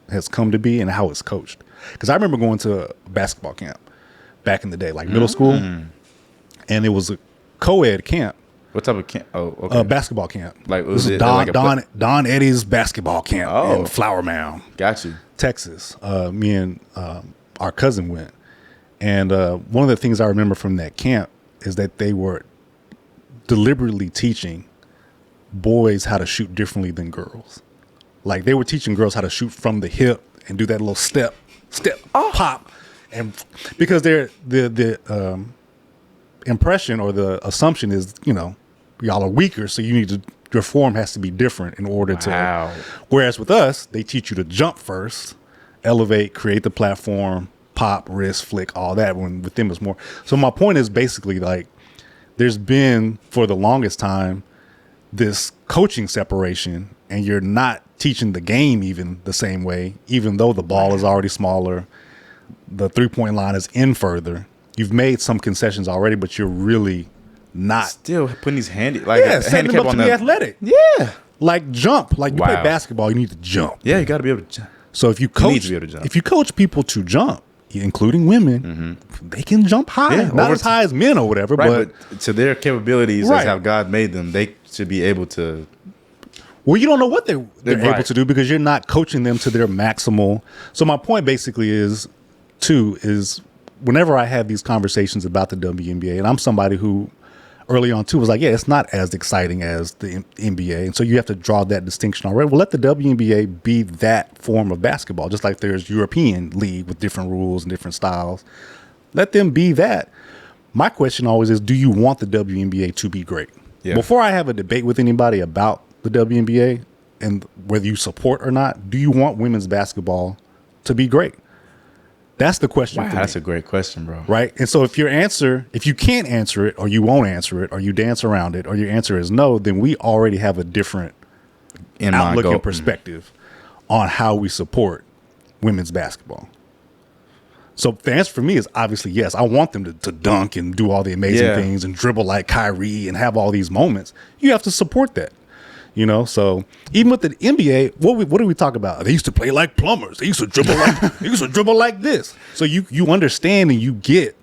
Speaker 5: has come to be and how it's coached. Because I remember going to a basketball camp back in the day, like middle school, and it was a co-ed camp.
Speaker 4: What type of camp? Oh, okay.
Speaker 5: Basketball camp.
Speaker 4: Like,
Speaker 5: This
Speaker 4: was
Speaker 5: is
Speaker 4: it
Speaker 5: Don
Speaker 4: like a
Speaker 5: Don Eddie's basketball camp
Speaker 4: Oh.
Speaker 5: in Flower Mound,
Speaker 4: Got you.
Speaker 5: Texas. Me and our cousin went, and one of the things I remember from that camp is that they were deliberately teaching boys how to shoot differently than girls. Like, they were teaching girls how to shoot from the hip and do that little step, pop, and because the impression or the assumption is, y'all are weaker, so you need to, your form has to be different in order to. Whereas with us, they teach you to jump first, elevate, create the platform, pop, wrist, flick, all that. When with them it's more. So my point is basically like, there's been for the longest time this coaching separation, and you're not teaching the game even the same way, even though the ball is already smaller, the 3-point line is in further. You've made some concessions already, but you're really not
Speaker 4: still putting these setting them
Speaker 5: handicap up to be athletic. Yeah, like jump, like you play basketball, you need to jump.
Speaker 4: Yeah, you got to be able to jump.
Speaker 5: So if you coach, if you coach people to jump, including women, they can jump high, not as high as men or whatever, but
Speaker 4: to their capabilities, that's how God made them. They should be able to.
Speaker 5: Well, you don't know what they're able to do because you're not coaching them to their maximal. So my point basically is whenever I have these conversations about the WNBA, and I'm somebody who early on too was like, yeah, it's not as exciting as the NBA. And so you have to draw that distinction already. Well, let the WNBA be that form of basketball, just like there's European league with different rules and different styles. Let them be that. My question always is, do you want the WNBA to be great? Yeah. Before I have a debate with anybody about the WNBA and whether you support or not, do you want women's basketball to be great? That's the question.
Speaker 4: Wow, that's a great question, bro.
Speaker 5: Right? And so if you can't answer it, or you won't answer it, or you dance around it, or your answer is no, then we already have a different outlook and perspective on how we support women's basketball. So the answer for me is obviously yes. I want them to dunk and do all the amazing things and dribble like Kyrie and have all these moments. You have to support that. You know, so even with the NBA, what do we talk about? They used to play like plumbers. They used to dribble like this. So you understand and you get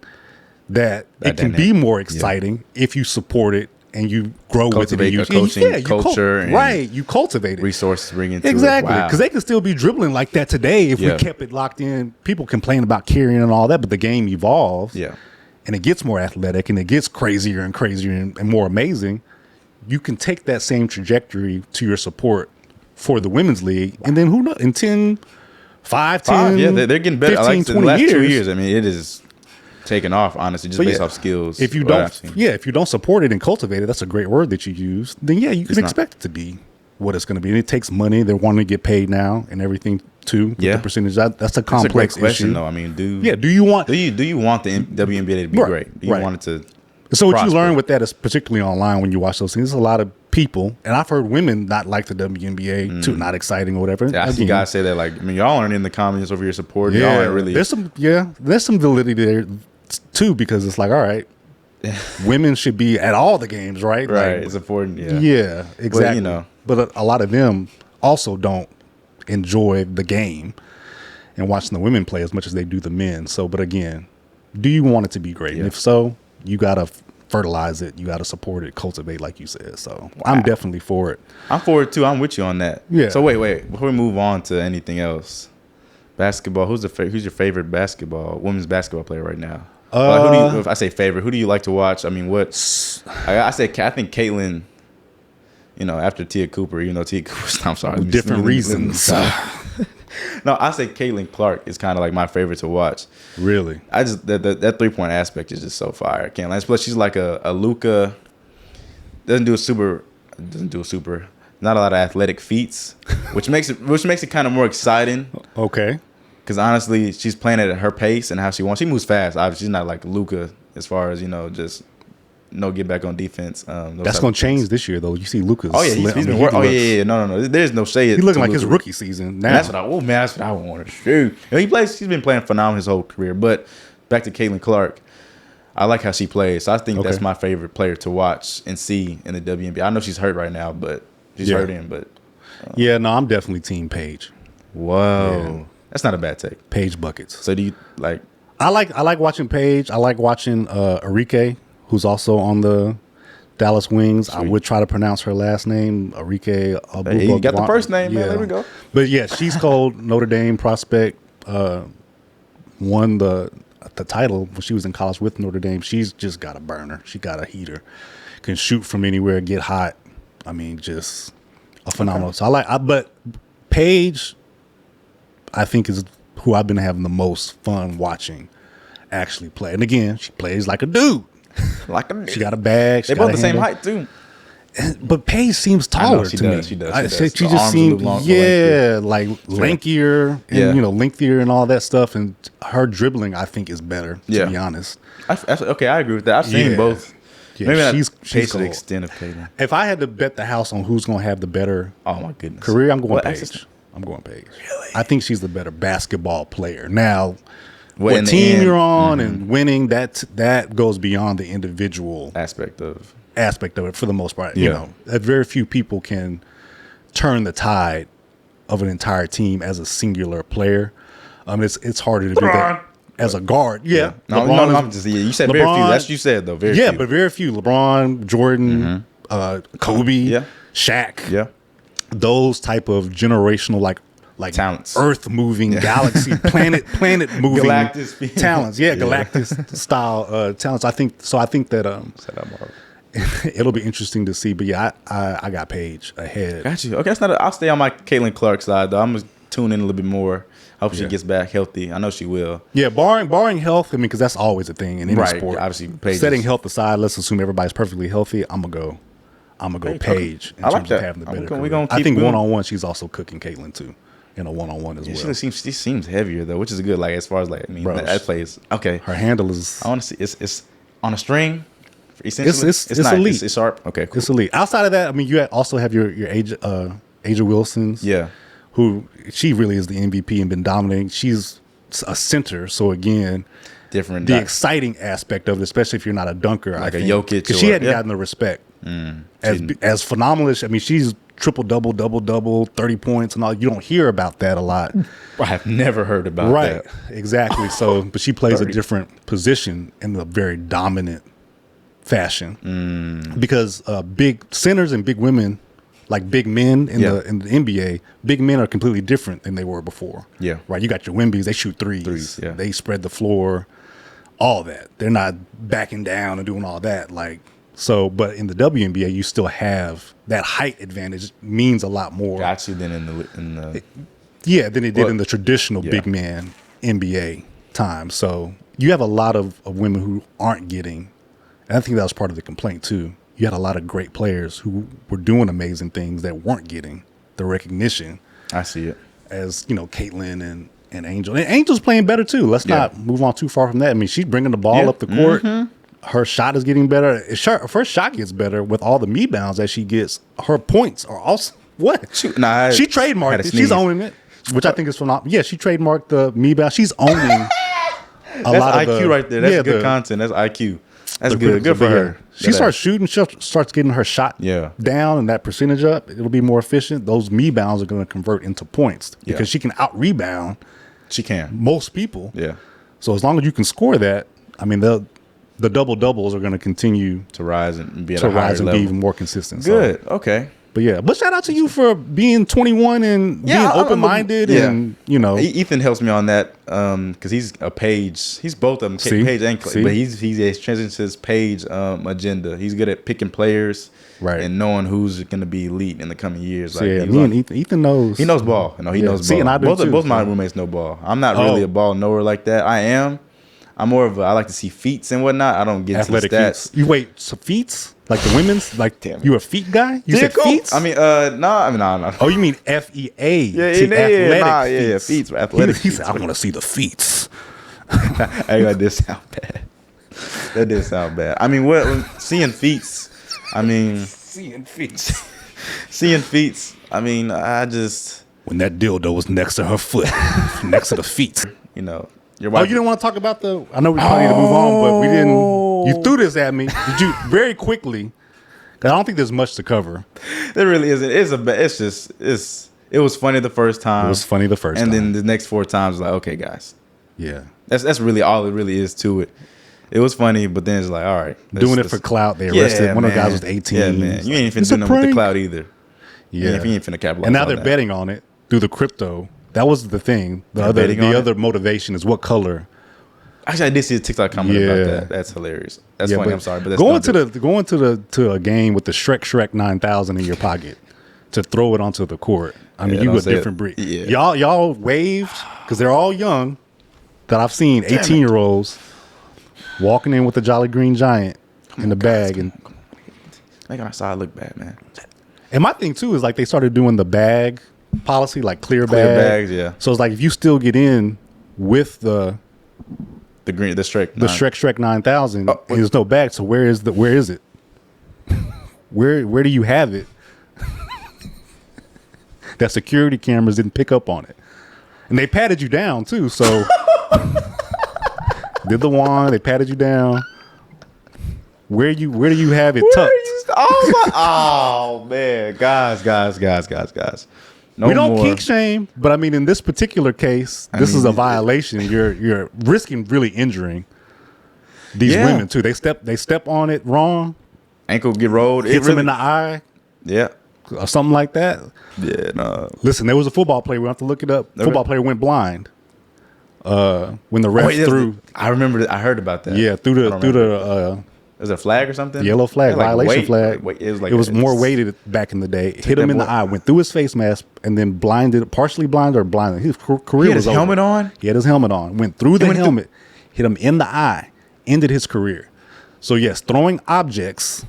Speaker 5: that it can be more exciting if you support it and you grow with it. And you
Speaker 4: coaching culture,
Speaker 5: you cultivate it.
Speaker 4: Resources bring into
Speaker 5: exactly
Speaker 4: it.
Speaker 5: Because they can still be dribbling like that today if we kept it locked in. People complain about carrying and all that, but the game evolves. Yeah, and it gets more athletic and it gets crazier and crazier and more amazing. You can take that same trajectory to your support for the women's league. And then who knows, in 10, 10,
Speaker 4: yeah, they're getting better.
Speaker 5: 15,
Speaker 4: I like
Speaker 5: 20
Speaker 4: the last
Speaker 5: years.
Speaker 4: 2 years. I mean, it is taking off, honestly, just based off skills.
Speaker 5: If you don't support it and cultivate it, that's a great word that you use, then you can expect it to be what it's going to be. And it takes money. They're wanting to get paid now and everything too. The percentage. That's a complex
Speaker 4: question,
Speaker 5: issue.
Speaker 4: though. I mean, do
Speaker 5: you want
Speaker 4: the WNBA to be great? Do you want it to
Speaker 5: So what you learn with that is particularly online when you watch those things. There's a lot of people, and I've heard women not like the WNBA too, not exciting or whatever.
Speaker 4: Yeah, I see guys say that. Like, I mean, y'all aren't in the comments over here supporting. Y'all aren't really.
Speaker 5: There's some validity there too, because it's like, all right, women should be at all the games, right?
Speaker 4: Right,
Speaker 5: like,
Speaker 4: it's important.
Speaker 5: Yeah, exactly. But a lot of them also don't enjoy the game and watching the women play as much as they do the men. So, but again, do you want it to be great? And if so, you gotta fertilize it, you gotta support it, cultivate, like you said. So I'm definitely for it.
Speaker 4: I'm for it too. I'm with you on that. Yeah. So wait, before we move on to anything else, basketball. Who's your favorite women's basketball player right now? If I say favorite, who do you like to watch? I mean, I think Caitlin. You know, after Tia Cooper, Tia Cooper. I'm sorry.
Speaker 5: Different reasons.
Speaker 4: No, I say Caitlin Clark is kind of like my favorite to watch.
Speaker 5: Really?
Speaker 4: I just that 3-point aspect is just so fire. I can't lie. Plus, she's like a Luka. Doesn't do a super. Not a lot of athletic feats, which makes it kind of more exciting.
Speaker 5: Okay.
Speaker 4: Because honestly, she's playing at her pace and how she wants. She moves fast. Obviously, she's not like Luka as far as just. No, get back on defense.
Speaker 5: That's going to change this year, though. You see Luka's.
Speaker 4: Oh yeah, he's been working. Oh yeah. No. There's no shade.
Speaker 5: He's looking like his rookie season now.
Speaker 4: That's what I want to shoot. He's been playing phenomenal his whole career. But back to Caitlin Clark, I like how she plays. So I think that's my favorite player to watch and see in the WNBA. I know she's hurt right now, but she's hurting. But
Speaker 5: I'm definitely team Paige.
Speaker 4: Whoa, that's not a bad take.
Speaker 5: Paige buckets.
Speaker 4: So do you like?
Speaker 5: I like watching Paige. I like watching Arike, who's also on the Dallas Wings. Sweet. I would try to pronounce her last name, Arike.
Speaker 4: You got the first name, man. There we go.
Speaker 5: But yeah, she's called Notre Dame prospect. Won the title when she was in college with Notre Dame. She's just got a burner. She got a heater. Can shoot from anywhere, get hot. I mean, just a phenomenal. Okay. So but Paige, I think, is who I've been having the most fun watching actually play. And again, she plays like a dude.
Speaker 4: Like a dude.
Speaker 5: She got a bag.
Speaker 4: They both the same height too.
Speaker 5: But Paige seems taller
Speaker 4: she
Speaker 5: to
Speaker 4: does,
Speaker 5: me.
Speaker 4: she does,
Speaker 5: I-
Speaker 4: she does.
Speaker 5: She
Speaker 4: The
Speaker 5: just
Speaker 4: arms
Speaker 5: seemed,
Speaker 4: a little
Speaker 5: like lankier and
Speaker 4: Yeah.
Speaker 5: lengthier and all that stuff. And her dribbling, I think, is better. To be honest,
Speaker 4: Okay, I agree with that. I've seen both.
Speaker 5: Yeah,
Speaker 4: Maybe not
Speaker 5: she's
Speaker 4: Paige to the
Speaker 5: cold.
Speaker 4: extent of Caitlyn.
Speaker 5: If I had to bet the house on who's going to have the better
Speaker 4: Oh my goodness.
Speaker 5: career, I'm going
Speaker 4: What
Speaker 5: Paige.
Speaker 4: access-
Speaker 5: I'm going Paige. Really? I think she's the better basketball player. Now,
Speaker 4: Well, in
Speaker 5: what
Speaker 4: the
Speaker 5: team
Speaker 4: end-
Speaker 5: you're on and winning, that goes beyond the individual
Speaker 4: aspect of
Speaker 5: it for the most part.
Speaker 4: Yeah.
Speaker 5: Very few people can turn the tide of an entire team as a singular player. It's harder to do that as a guard. Yeah.
Speaker 4: No, I'm just you said very few. That's what you said though. Very few.
Speaker 5: but very few. LeBron, Jordan, Kobe, Shaq.
Speaker 4: Yeah.
Speaker 5: Those type of generational like
Speaker 4: Talents.
Speaker 5: earth moving, galaxy, planet moving
Speaker 4: Galactus.
Speaker 5: talents. Yeah, Galactus style talents. I think that
Speaker 4: Set up Marvel.
Speaker 5: it'll be interesting to see. But yeah, I got Paige ahead.
Speaker 4: Got you. Okay, that's not. I'll stay on my Caitlin Clark side though. I'm gonna tune in a little bit more. Hope she gets back healthy. I know she will.
Speaker 5: Yeah, barring health. I mean, because that's always a thing in any
Speaker 4: Right,
Speaker 5: sport.
Speaker 4: obviously, Paige
Speaker 5: setting
Speaker 4: is-
Speaker 5: health aside, let's assume everybody's perfectly healthy. I'm gonna go Paige in
Speaker 4: I like
Speaker 5: terms of
Speaker 4: that.
Speaker 5: having the
Speaker 4: I'm
Speaker 5: better.
Speaker 4: gonna- we
Speaker 5: career.
Speaker 4: gonna
Speaker 5: I
Speaker 4: keep
Speaker 5: think
Speaker 4: going.
Speaker 5: 1-on-1, she's also cooking Caitlin too in a 1-on-1 as well.
Speaker 4: She seems heavier though, which is good. Like as far as like I mean,
Speaker 5: Bro,
Speaker 4: that plays okay.
Speaker 5: Her handle is
Speaker 4: I want to see. It's on a string. Essentially,
Speaker 5: it's
Speaker 4: not,
Speaker 5: elite.
Speaker 4: It's sharp. Okay, cool.
Speaker 5: it's elite. Outside of that, I mean, you also have your Aja Wilson's.
Speaker 4: Yeah.
Speaker 5: Who she really is the MVP and been dominating. She's a center, so again,
Speaker 4: Different.
Speaker 5: the exciting aspect of it, especially if you're not a dunker,
Speaker 4: Like
Speaker 5: I
Speaker 4: a
Speaker 5: think,
Speaker 4: Jokic
Speaker 5: because she
Speaker 4: or-
Speaker 5: hadn't
Speaker 4: yeah.
Speaker 5: gotten the respect as phenomenal as I mean, she's triple double, 30 points and all. You don't hear about that a lot,
Speaker 4: I have never heard about
Speaker 5: right?
Speaker 4: that.
Speaker 5: Exactly. So, but she plays
Speaker 4: 30.
Speaker 5: a different position in a very dominant fashion because big centers and big women. Like big men in the NBA, big men are completely different than they were before.
Speaker 4: Yeah.
Speaker 5: Right. You got your Wimbies, they shoot threes.
Speaker 4: Yeah.
Speaker 5: They spread the floor, all that. They're not backing down and doing all that. But in the WNBA, you still have that height advantage means a lot more.
Speaker 4: Got you then in the
Speaker 5: Than it did in the traditional big man NBA time. So you have a lot of women who aren't getting, and I think that was part of the complaint too. You had a lot of great players who were doing amazing things that weren't getting the recognition.
Speaker 4: I see it.
Speaker 5: As Caitlin and Angel. And Angel's playing better too. Let's not move on too far from that. I mean, she's bringing the ball up the court. Her shot is getting better. Her first shot gets better with all the rebounds that she gets. Her points are also what?
Speaker 4: She
Speaker 5: She
Speaker 4: had
Speaker 5: trademarked
Speaker 4: a
Speaker 5: it.
Speaker 4: sneeze.
Speaker 5: She's owning it, which I think is phenomenal. Yeah, she trademarked the rebound. She's owning a
Speaker 4: That's
Speaker 5: lot of
Speaker 4: IQ
Speaker 5: the,
Speaker 4: right there. That's good content. That's IQ. That's
Speaker 5: the
Speaker 4: good. Good for
Speaker 5: yeah.
Speaker 4: her.
Speaker 5: She starts shooting. She starts getting her shot down and that percentage up. It'll be more efficient. Those rebounds are going to convert into points because she can out rebound.
Speaker 4: She can.
Speaker 5: Most people.
Speaker 4: Yeah.
Speaker 5: So as long as you can score that, I mean the double doubles are going to continue
Speaker 4: To rise and be at
Speaker 5: to
Speaker 4: a higher
Speaker 5: rise and
Speaker 4: level.
Speaker 5: be even more consistent.
Speaker 4: Good.
Speaker 5: So,
Speaker 4: Okay.
Speaker 5: but shout out to you for being 21 and being open minded and
Speaker 4: Ethan helps me on that because he's a Paige. He's both of them, Paige and Clay, but he's transitioned his Paige agenda. He's good at picking players,
Speaker 5: right,
Speaker 4: and knowing who's going to be elite in the coming years.
Speaker 5: So Ethan knows.
Speaker 4: He knows ball. No, he knows ball.
Speaker 5: And I do too,
Speaker 4: both my roommates know ball. I'm not really a ball knower like that. I'm more of I like to see feats and whatnot. I don't get
Speaker 5: athletic
Speaker 4: into the stats.
Speaker 5: feats. You wait, so feats like the women's? Like
Speaker 4: Damn
Speaker 5: you a feet guy? You said
Speaker 4: cool.
Speaker 5: feats?
Speaker 4: I mean, no.
Speaker 5: Oh, you mean FEA?
Speaker 4: Yeah, feats. Athletic.
Speaker 5: He said, I want to see the feats.
Speaker 4: That did sound bad. That did sound bad. I mean, seeing feats. I mean,
Speaker 5: Seeing feats.
Speaker 4: seeing feats. I mean, I just
Speaker 5: When that dildo was next to her foot, next to the feet.
Speaker 4: your
Speaker 5: Oh,
Speaker 4: wife.
Speaker 5: you didn't want to talk about the? I know we probably need to move on, but we didn't. You threw this at me. Did you very quickly? 'Cause I don't think there's much to cover.
Speaker 4: There really isn't. It was funny the first time.
Speaker 5: It was funny the first
Speaker 4: and
Speaker 5: time.
Speaker 4: then the next 4 times, like, okay, guys,
Speaker 5: Yeah.
Speaker 4: that's really all it really is to it. It was funny, but then it's like, all right,
Speaker 5: Doing it for clout. They arrested one of the guys was 18.
Speaker 4: Yeah, man, you ain't finna
Speaker 5: It's
Speaker 4: do
Speaker 5: a
Speaker 4: nothing with the
Speaker 5: prank.
Speaker 4: cloud either.
Speaker 5: Yeah.
Speaker 4: You ain't finna capitalize.
Speaker 5: And now
Speaker 4: on
Speaker 5: they're
Speaker 4: that.
Speaker 5: betting on it through the crypto. That was the thing. The
Speaker 4: betting on it?
Speaker 5: other motivation is what color.
Speaker 4: Actually, I did see a TikTok comment
Speaker 5: Yeah.
Speaker 4: about that. That's hilarious. That's funny.
Speaker 5: but
Speaker 4: I'm sorry, but that's
Speaker 5: going to a game with the Shrek 9000 in your pocket to throw it onto the court. I mean,
Speaker 4: Yeah,
Speaker 5: you
Speaker 4: don't
Speaker 5: a
Speaker 4: say it.
Speaker 5: different breed.
Speaker 4: Yeah.
Speaker 5: Y'all waved because they're all young. That I've seen 18-year-olds walking in with the Jolly Green Giant in the bag, and
Speaker 4: making our side look bad, man.
Speaker 5: And my thing too is like they started doing the bag policy, like clear
Speaker 4: bags, yeah.
Speaker 5: So it's like if you still get in with the Shrek 9000, there's no bag. So where is it? Where do you have it? That security cameras didn't pick up on it, and they patted you down too. So did the wand? They patted you down. Where do you have it tucked?
Speaker 4: Oh man, guys. No
Speaker 5: we don't
Speaker 4: more.
Speaker 5: kink shame, but I mean, in this particular case, this is a violation. You're risking really injuring these women too. They step on it wrong.
Speaker 4: Ankle get rolled.
Speaker 5: Hits them in the eye.
Speaker 4: Yeah.
Speaker 5: Or something like that.
Speaker 4: Yeah, no.
Speaker 5: Listen, there was a football player. We have to look it up. Football player went blind. When the ref threw.
Speaker 4: I remember. I heard about that.
Speaker 5: Yeah, through the.
Speaker 4: Was it a flag or something?
Speaker 5: Yellow flag, violation flag.
Speaker 4: It
Speaker 5: was more weighted back in the day. Hit him in the eye, went through his face mask, and then partially blinded or blinded. His career was over. He had his helmet on? He had his helmet on. Went through the helmet, hit him in the eye, ended his career. So yes, throwing objects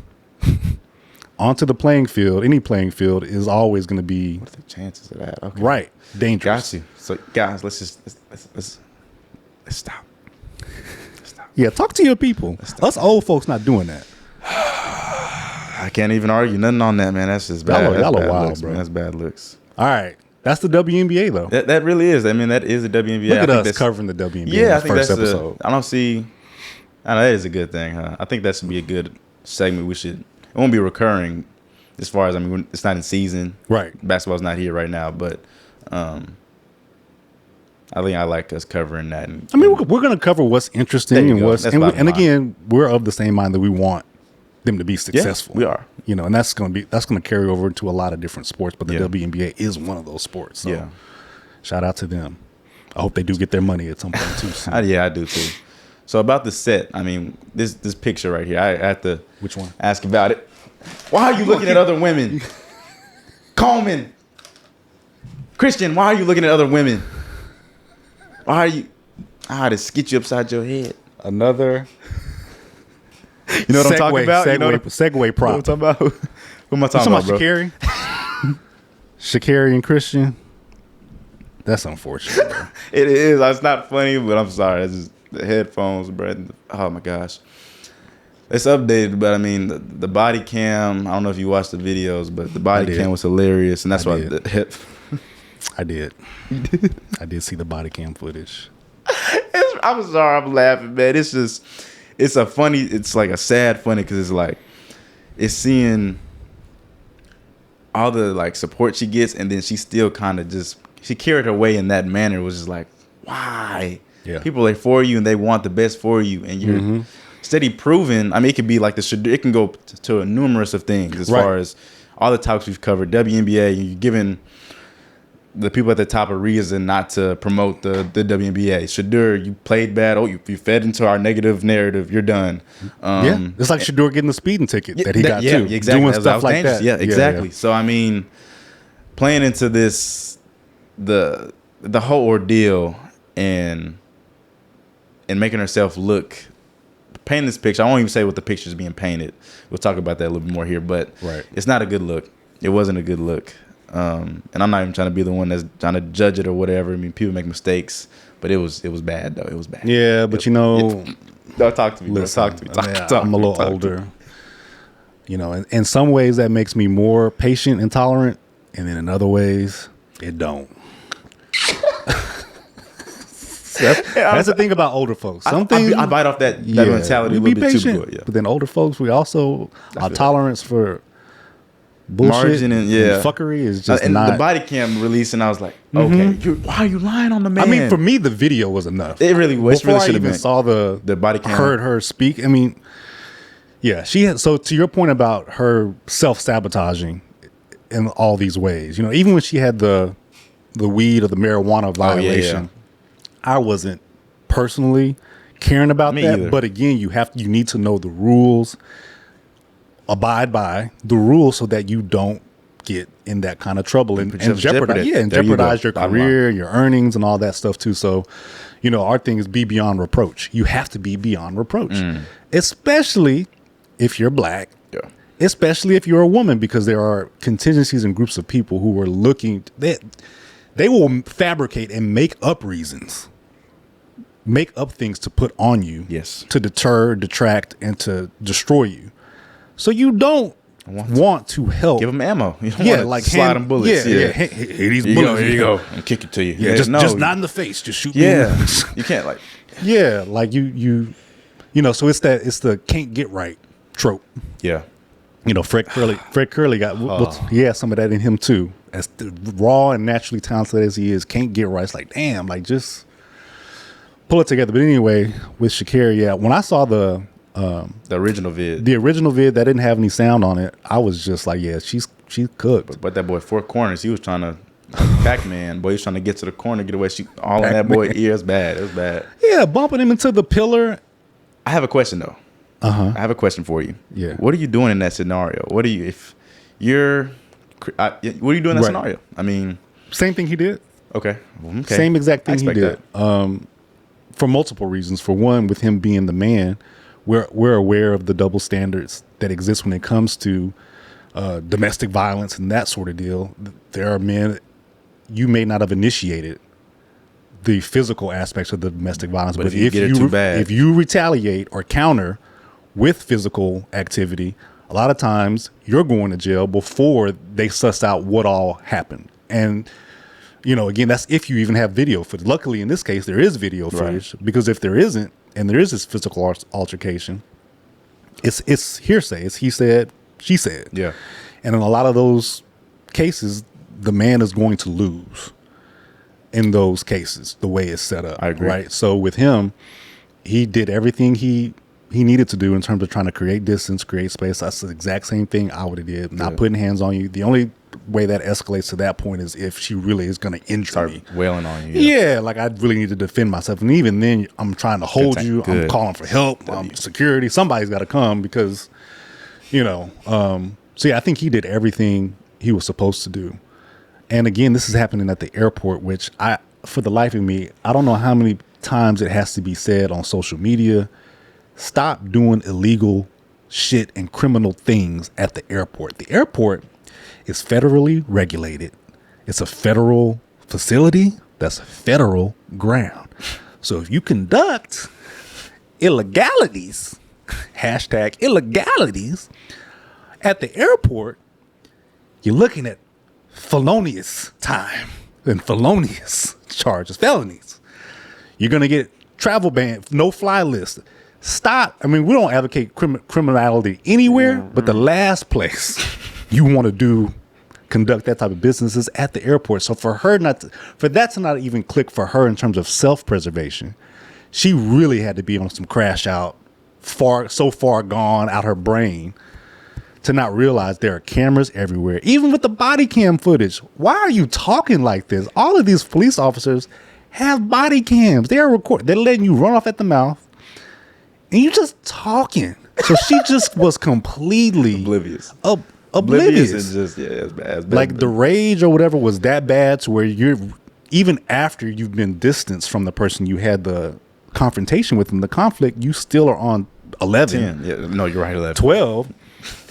Speaker 5: onto the playing field, any playing field, is always going to be.
Speaker 4: What are the chances of that? Okay.
Speaker 5: Right, dangerous.
Speaker 4: Got you. So guys, let's stop.
Speaker 5: Yeah, talk to your people. Us old folks not doing that.
Speaker 4: I can't even argue nothing on that, man. That's just bad.
Speaker 5: Y'all
Speaker 4: bad
Speaker 5: wild,
Speaker 4: looks,
Speaker 5: bro.
Speaker 4: Man. That's bad looks.
Speaker 5: All right. That's the WNBA, though.
Speaker 4: That really is. I mean, that is the WNBA.
Speaker 5: Look at us covering the WNBA
Speaker 4: in the
Speaker 5: first episode.
Speaker 4: I know that is a good thing, huh? I think that should be a good segment. It won't be recurring as far as, I mean, it's not in season.
Speaker 5: Right.
Speaker 4: Basketball's not here right now, but I think I like us covering that.
Speaker 5: I mean, we're going to cover what's interesting and what's, and again, we're of the same mind that we want them to be successful.
Speaker 4: Yeah, we are.
Speaker 5: You know, and that's going to carry over into a lot of different sports, but the WNBA is one of those sports. So shout out to them. I hope they do get their money at some point too soon.
Speaker 4: I do too. So about the set, I mean, this picture right here, I have to
Speaker 5: Which one?
Speaker 4: Ask about it. Why are you looking at other women? Coleman. Christian, why are you looking at other women? Why are you? I had to skit you upside your head.
Speaker 5: Another.
Speaker 4: You know what I'm talking about?
Speaker 5: Segue prop.
Speaker 4: You know what I'm talking about? Who am I talking about, bro?
Speaker 5: Sha'Carri? Sha'Carri and Christian. That's unfortunate, bro.
Speaker 4: It is. It's not funny, but I'm sorry. It's just the headphones, bro. Oh my gosh. It's updated, but I mean the body cam. I don't know if you watched the videos, but the body cam was hilarious, and that's why the hip.
Speaker 5: I did. You did? I did see the body cam footage.
Speaker 4: I'm sorry, I'm laughing, man. It's just, it's like a sad funny because it's like, it's seeing all the like support she gets, and then she still kind of she carried her way in that manner. It was just like, why?
Speaker 5: Yeah. People
Speaker 4: are for you and they want the best for you, and you're steady proving. I mean, it could be like it can go to a numerous of things as far as all the topics we've covered. WNBA, you're giving the people at the top a reason not to promote the WNBA. Shedeur, you played bad. Oh, you fed into our negative narrative. You're done.
Speaker 5: It's like Shedeur getting the speeding ticket that he got too.
Speaker 4: Exactly.
Speaker 5: Doing stuff like that.
Speaker 4: Yeah, exactly. So I mean, playing into this, the whole ordeal and making herself look, painting this picture. I won't even say what the picture is being painted. We'll talk about that a little bit more here, but it's not a good look. It wasn't a good look. And I'm not even trying to be the one that's trying to judge it or whatever. I mean, people make mistakes, but it was bad though. It was bad.
Speaker 5: Yeah, but
Speaker 4: talk to me.
Speaker 5: Listen,
Speaker 4: Talk to me.
Speaker 5: I'm a little older. You know, in some ways that makes me more patient and tolerant, and then in other ways it don't. That's the thing about older folks. Some things
Speaker 4: I bite off that mentality a little bit too good. Yeah.
Speaker 5: But then older folks, we also our tolerance for bullshit
Speaker 4: margin and
Speaker 5: fuckery is just
Speaker 4: and
Speaker 5: not.
Speaker 4: The body cam release, and I was like, okay, why are you lying on the man?
Speaker 5: I mean, for me, the video was enough.
Speaker 4: It really was.
Speaker 5: Before
Speaker 4: I
Speaker 5: even saw the
Speaker 4: body cam,
Speaker 5: heard her speak. I mean, yeah, she had. So to your point about her self-sabotaging in all these ways, you know, even when she had the weed or the marijuana violation, I wasn't personally caring about that.
Speaker 4: Either.
Speaker 5: But again, you need to know the rules. Abide by the rules so that you don't get in that kind of trouble and jeopardize your career, your earnings, and all that stuff too. So, you know, our thing is be beyond reproach. You have to be beyond reproach, especially if you're black, especially if you're a woman, because there are contingencies and groups of people who are looking. They will fabricate and make up reasons, make up things to put on you,
Speaker 4: Yes.
Speaker 5: to deter, detract, and to destroy you. So you don't want to help.
Speaker 4: Give them ammo. You don't want to
Speaker 5: like
Speaker 4: slide them bullets.
Speaker 5: Yeah. Hey, these
Speaker 4: Here
Speaker 5: bullets.
Speaker 4: you go. And kick it to you.
Speaker 5: Yeah, just not in the face. Just shoot.
Speaker 4: Yeah.
Speaker 5: Me.
Speaker 4: You can't like.
Speaker 5: Yeah, like you know. So it's the can't get right trope.
Speaker 4: Yeah.
Speaker 5: You know, Fred Curley got he has some of that in him too. As raw and naturally talented as he is, can't get right. It's like, damn, like just pull it together. But anyway, with Sha'Carri, yeah, when I saw the
Speaker 4: original vid,
Speaker 5: that didn't have any sound on it, I was just like, yeah, she's cooked.
Speaker 4: But that boy, four corners, he was trying to Pac-Man, boy, he was trying to get to the corner, get away. She all in that boy ear. It's bad. It was bad.
Speaker 5: Yeah, bumping him into the pillar.
Speaker 4: I have a question though. I have a question for you.
Speaker 5: Yeah.
Speaker 4: What are you doing in that scenario? What are you if you're? What are you doing in that scenario? I mean,
Speaker 5: same thing he did.
Speaker 4: Okay.
Speaker 5: Same exact thing he did.
Speaker 4: That.
Speaker 5: For multiple reasons. For one, with him being the man, we're aware of the double standards that exist when it comes to domestic violence and that sort of deal. There are men you may not have initiated the physical aspects of the domestic violence, but if you retaliate or counter with physical activity, a lot of times you're going to jail before they suss out what all happened. And, you know, again, that's if you even have video footage. Luckily, in this case, there is video footage, because if there isn't, and there is this physical altercation, it's hearsay. It's he said, she said.
Speaker 4: Yeah.
Speaker 5: And in a lot of those cases, the man is going to lose in those cases, the way it's set up.
Speaker 4: I agree.
Speaker 5: Right. So with him, he did everything he needed to do in terms of trying to create distance, create space. That's the exact same thing I would have did. Not putting hands on you. The only way that escalates to that point is if she really is going to injure me.
Speaker 4: Wailing on you.
Speaker 5: Yeah, like I really need to defend myself. And even then, I'm trying to hold you.
Speaker 4: Good.
Speaker 5: I'm calling for help. Security. Somebody's got to come because, you know. So yeah, I think he did everything he was supposed to do. And again, this is happening at the airport, which for the life of me, I don't know how many times it has to be said on social media. Stop doing illegal shit and criminal things at the airport. The airport is federally regulated. It's a federal facility. That's federal ground. So if you conduct illegalities, hashtag illegalities at the airport, you're looking at felonious time and felonious charges, felonies. You're going to get travel ban, no fly list. Stop. I mean, we don't advocate criminality anywhere, but the last place you want to conduct that type of business is at the airport. So for that to not even click for her in terms of self-preservation, she really had to be on some crash out, so far gone out her brain to not realize there are cameras everywhere, even with the body cam footage. Why are you talking like this? All of these police officers have body cams. They're letting you run off at the mouth. And you just talking. So she just was completely
Speaker 4: oblivious.
Speaker 5: Oblivious.
Speaker 4: Is just it's bad.
Speaker 5: Like the rage or whatever was that bad to where you're even after you've been distanced from the person you had the confrontation with in the conflict, you still are on 11.
Speaker 4: 10. Yeah, no, you're right. 11.
Speaker 5: 12,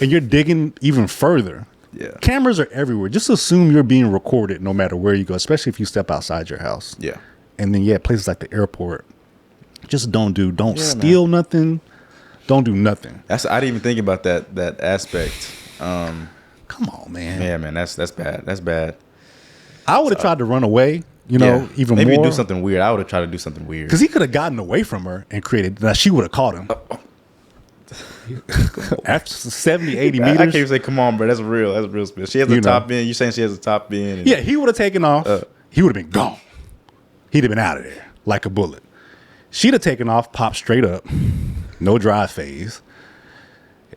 Speaker 5: and you're digging even further.
Speaker 4: Yeah.
Speaker 5: Cameras are everywhere. Just assume you're being recorded no matter where you go, especially if you step outside your house.
Speaker 4: Yeah.
Speaker 5: And then places like the airport. Just don't steal nothing. Don't do nothing.
Speaker 4: I didn't even think about that aspect.
Speaker 5: Come on, man.
Speaker 4: Yeah, man, that's bad. That's bad.
Speaker 5: I would have tried to run away, even
Speaker 4: maybe
Speaker 5: more.
Speaker 4: do something weird. I would have tried to do something weird.
Speaker 5: Because he could have gotten away from her and created. Now, she would have caught him. After 70, 80 meters.
Speaker 4: I can't even say, come on, bro. That's real. That's real spill. She has a top end. You saying she has a top end.
Speaker 5: Yeah, he would have taken off. He would have been gone. He'd have been out of there like a bullet. She'd have taken off, popped straight up. No drive phase.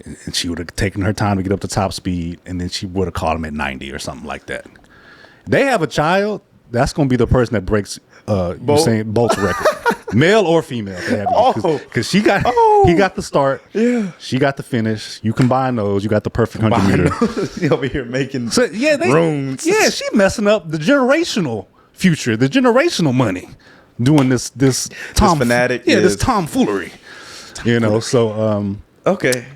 Speaker 5: And she would have taken her time to get up to top speed. And then she would have caught him at 90 or something like that. They have a child. That's going to be the person that breaks Bolt's record. Male or female. Because he got the start. Yeah. She got the finish. You combine those. You got the perfect 100 meter.
Speaker 4: He over here making
Speaker 5: runes. Yeah, she messing up the generational future, the generational money. Doing this
Speaker 4: fanatic.
Speaker 5: Yeah, this tomfoolery. So
Speaker 4: okay.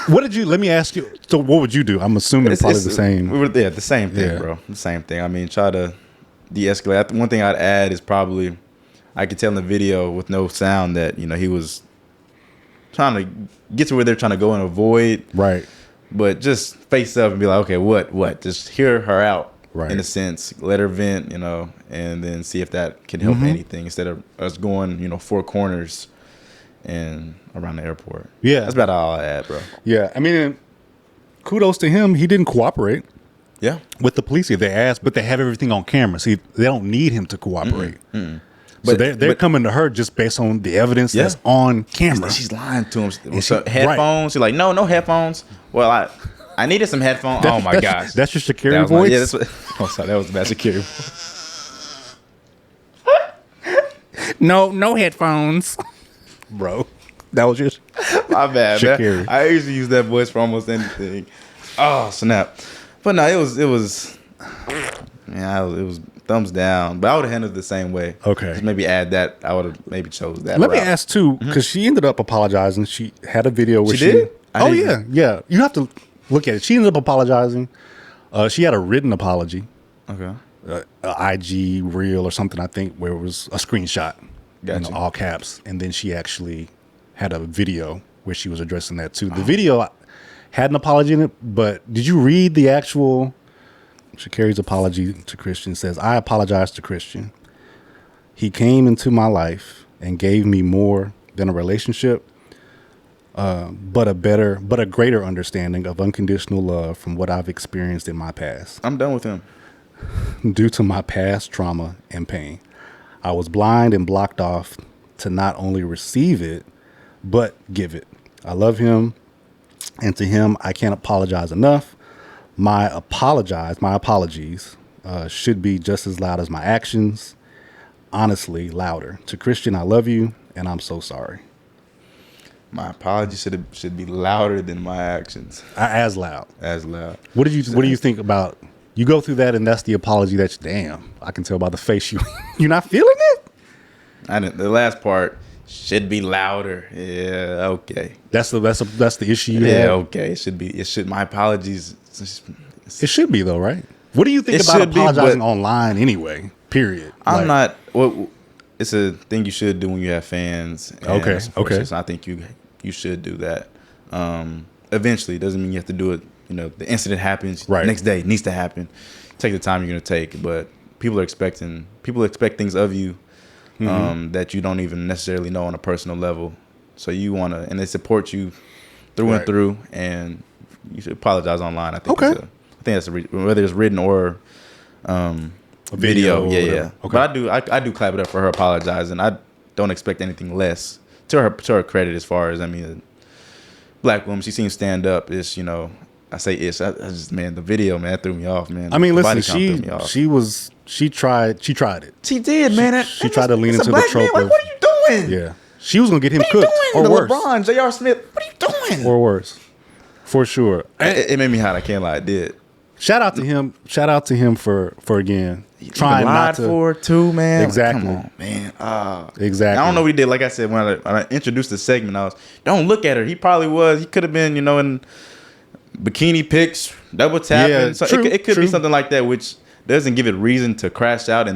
Speaker 5: What did you? Let me ask you. So, what would you do? I'm assuming probably the same.
Speaker 4: The same thing, bro. The same thing. I mean, try to de-escalate. One thing I'd add is probably I could tell in the video with no sound that he was trying to get to where they're trying to go and avoid.
Speaker 5: Right.
Speaker 4: But just face up and be like, okay, what? Just hear her out.
Speaker 5: Right.
Speaker 4: In a sense, let her vent, and then see if that can help anything instead of us going, four corners and around the airport.
Speaker 5: Yeah.
Speaker 4: That's about all I add, bro.
Speaker 5: Yeah. I mean, kudos to him. He didn't cooperate.
Speaker 4: Yeah.
Speaker 5: With the police if they asked, but they have everything on camera. See, they don't need him to cooperate. So they're coming to her just based on the evidence that's on camera.
Speaker 4: She's lying to him. So headphones. She's like, no headphones. Well, I needed some headphones. Oh my gosh.
Speaker 5: That's your Sha'Carri voice?
Speaker 4: Yeah, that's what. Oh, sorry, that was the bad Sha'Carri voice. No headphones.
Speaker 5: Bro. That was your
Speaker 4: my bad,
Speaker 5: Sha'Carri.
Speaker 4: man. I usually use that voice for almost anything. Oh, snap. But no, it was thumbs down. But I would have handled it the same way.
Speaker 5: Okay.
Speaker 4: Just maybe add that. I would have maybe chose that.
Speaker 5: Let me ask too, because she ended up apologizing. She had a video where
Speaker 4: she did.
Speaker 5: Yeah. You have to look at it. She ended up apologizing. She had a written apology.
Speaker 4: Okay.
Speaker 5: IG reel or something, I think, where it was a screenshot.
Speaker 4: Gotcha.
Speaker 5: All caps. And then she actually had a video where she was addressing that too. The video had an apology in it, but did you read the actual Sha'Carri's apology to Christian? It says, I apologize to Christian. He came into my life and gave me more than a relationship, but a greater understanding of unconditional love from what I've experienced in my past.
Speaker 4: I'm done with him.
Speaker 5: Due to my past trauma and pain, I was blind and blocked off to not only receive it, but give it. I love him, and to him, I can't apologize enough. My apologies should be just as loud as my actions. Honestly, louder. To Christian, I love you, and I'm so sorry.
Speaker 4: My apology should be louder than my actions.
Speaker 5: As loud.
Speaker 4: As loud.
Speaker 5: What do you think about? You go through that, and that's the apology that damn. I can tell by the face you're not feeling it.
Speaker 4: The last part should be louder. Yeah, okay.
Speaker 5: That's the issue you have.
Speaker 4: Yeah, okay. It should. My apologies.
Speaker 5: It should be though, right? What do you think about apologizing online anyway? Period.
Speaker 4: I'm not. Well, it's a thing you should do when you have fans.
Speaker 5: Okay.
Speaker 4: So I think you should do that. Eventually, doesn't mean you have to do it. The incident happens.
Speaker 5: Right.
Speaker 4: Next day it needs to happen. Take the time you're going to take. But people expect things of you that you don't even necessarily know on a personal level. So you want to, and they support you through and through. And you should apologize online. I think.
Speaker 5: Okay.
Speaker 4: I think that's whether it's written or a video. Yeah. Okay. But I do clap it up for her apologizing. I don't expect anything less to her credit. As far as a black woman, she seems stand up. Is I say it's. I just the video that threw me off, man.
Speaker 5: I mean, listen, she tried it.
Speaker 4: She did, man.
Speaker 5: She tried to lean into the trope.
Speaker 4: What are you doing?
Speaker 5: Yeah, she was gonna get him cooked or worse.
Speaker 4: LeBron, J.R. Smith. What are you doing?
Speaker 5: Or worse, for sure.
Speaker 4: It made me hot. I can't lie. It did.
Speaker 5: Shout out to him for again trying not to.
Speaker 4: For too, man.
Speaker 5: Exactly.
Speaker 4: Come on, man.
Speaker 5: Exactly.
Speaker 4: I don't know what he did. Like I said, when I introduced the segment, don't look at her. He probably was. He could have been, in bikini pics, double tapping.
Speaker 5: Yeah,
Speaker 4: so
Speaker 5: true,
Speaker 4: it could be something like that, which doesn't give it reason to crash out to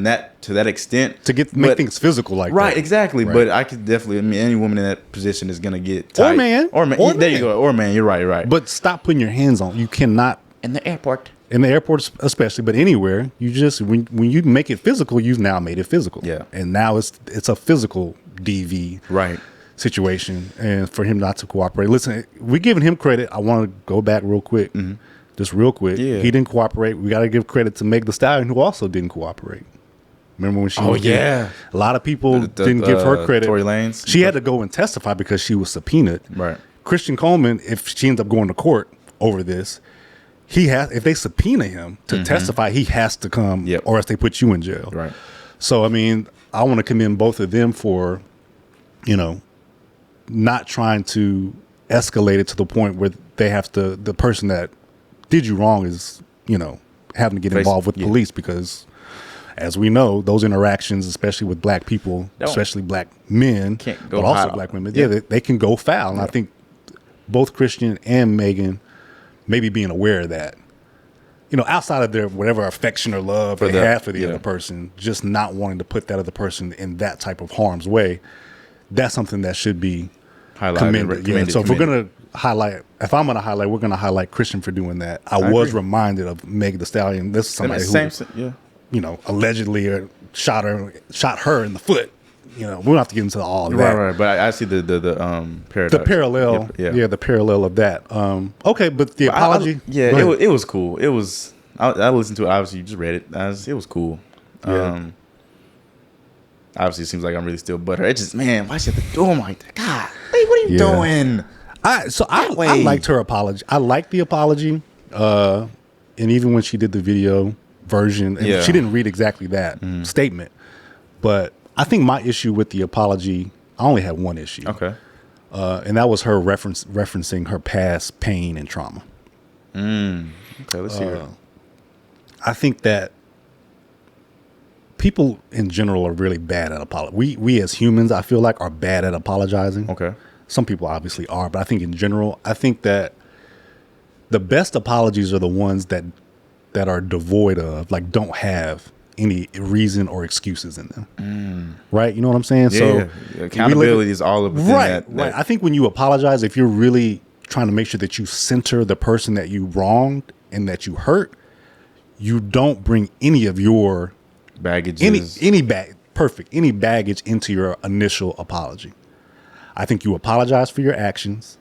Speaker 4: that extent.
Speaker 5: To make things physical like that.
Speaker 4: Right, exactly. Right. But I could definitely, any woman in that position is gonna get tight.
Speaker 5: Or man.
Speaker 4: There you go. Or man, you're right.
Speaker 5: But stop putting your hands on. You cannot.
Speaker 4: In the airport especially, but anywhere, you just when you make it physical, you've now made it physical. Yeah.
Speaker 5: And now it's a physical DV situation, and for him not to cooperate. Listen, we're giving him credit. I want to go back real quick. Just real quick. Yeah. He didn't cooperate. We got to give credit to Meg Thee Stallion, who also didn't cooperate. Remember when she was a lot of people didn't give her credit.
Speaker 4: Tory Lanez.
Speaker 5: She had to go and testify because she was subpoenaed.
Speaker 4: Right.
Speaker 5: Christian Coleman, if she ends up going to court over this, if they subpoena him to testify, he has to come, or else they put you in jail.
Speaker 4: Right.
Speaker 5: So, I mean, I want to commend both of them for, not trying to escalate it to the point where they have to, the person that did you wrong is, having to get involved with police because, as we know, those interactions, especially with black people, especially black men, but also black women, they can go foul. And I think both Christian and Megan maybe being aware of that. You know, outside of their whatever affection or love they have for the other person, just not wanting to put that other person in that type of harm's way. That's something that should be commended. Yeah. So if we're going to highlight, if I'm going to highlight, we're going to highlight Christian for doing that. I was reminded of Meg Thee Stallion. This is somebody who, you know, allegedly shot her in the foot. You know, we don't have to get into all of that.
Speaker 4: Right. But I see the paradox.
Speaker 5: The parallel. Yeah, the parallel of that. Okay, but the apology.
Speaker 4: It was cool. It was. I listened to it. Obviously, you just read it. It was cool.
Speaker 5: Yeah.
Speaker 4: Obviously, it seems like I'm really still butthurt. It just, man, why she have to do him like that? God, hey, what are you doing?
Speaker 5: I liked her apology. I liked the apology. And even when she did the video version, and she didn't read exactly that statement. But I think my issue with the apology, I only had one issue.
Speaker 4: Okay.
Speaker 5: And that was her referencing her past pain and trauma.
Speaker 4: Okay, let's hear it.
Speaker 5: I think that people in general are really bad at apologizing. We as humans, I feel like, are bad at apologizing.
Speaker 4: Okay.
Speaker 5: Some people obviously are, but I think in general, I think that the best apologies are the ones that are devoid of, like, don't have any reason or excuses in them. Right? You know what I'm saying? So
Speaker 4: accountability is all of
Speaker 5: right. I think when you apologize, if you're really trying to make sure that you center the person that you wronged and that you hurt, you don't bring any of your
Speaker 4: baggage,
Speaker 5: any baggage into your initial apology. I think you apologize for your actions,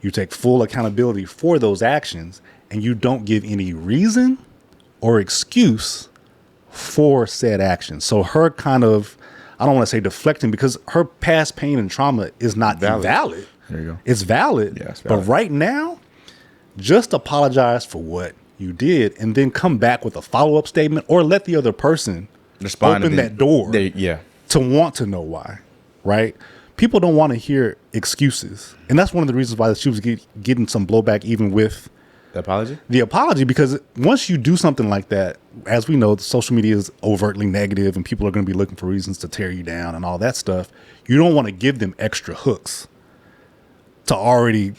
Speaker 5: you take full accountability for those actions, and you don't give any reason or excuse for said actions. So her kind of, I don't want to say deflecting, because her past pain and trauma is not invalid.
Speaker 4: There you go.
Speaker 5: It's valid.
Speaker 4: Yeah, it's valid.
Speaker 5: But right now, just apologize for what you did and then come back with a follow-up statement, or let the other person open that door to want to know why, right? People don't want to hear excuses. And that's one of the reasons why she was getting some blowback even with the apology, because once you do something like that, as we know, the social media is overtly negative and people are going to be looking for reasons to tear you down and all that stuff. You don't want to give them extra hooks to already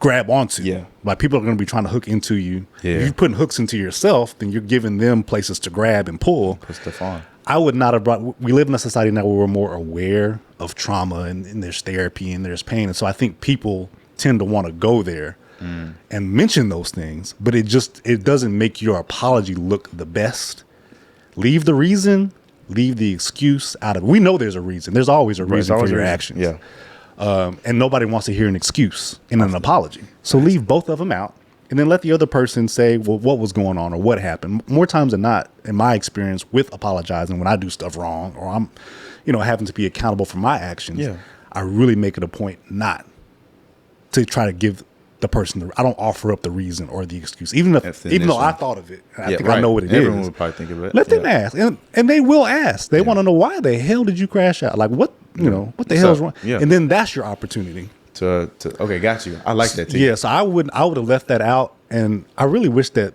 Speaker 5: grab onto.
Speaker 4: Yeah.
Speaker 5: Like, people are going to be trying to hook into you. Yeah. If you're putting hooks into yourself, then you're giving them places to grab and pull.
Speaker 4: Put stuff on.
Speaker 5: I would not have brought, we live in a society now where we're more aware of trauma and there's therapy and there's pain. And so I think people tend to want to go there and mention those things, but it doesn't make your apology look the best. Leave the reason, leave the excuse out of it. We know there's a reason. There's always a reason for your actions.
Speaker 4: Yeah.
Speaker 5: And nobody wants to hear an excuse in an apology. So leave both of them out, and then let the other person say, well, what was going on or what happened. More times than not, in my experience with apologizing, when I do stuff wrong or I'm, having to be accountable for my actions, I really make it a point not to try to give the person I don't offer up the reason or the excuse, even though I thought of it. I think I know what it is.
Speaker 4: Everyone would probably think of it.
Speaker 5: Let them ask, and they will ask. They want to know, why the hell did you crash out? Like, what the hell is wrong? Yeah. And then that's your opportunity.
Speaker 4: Okay, got you. I like that too.
Speaker 5: Yeah, so I would have left that out, and I really wish that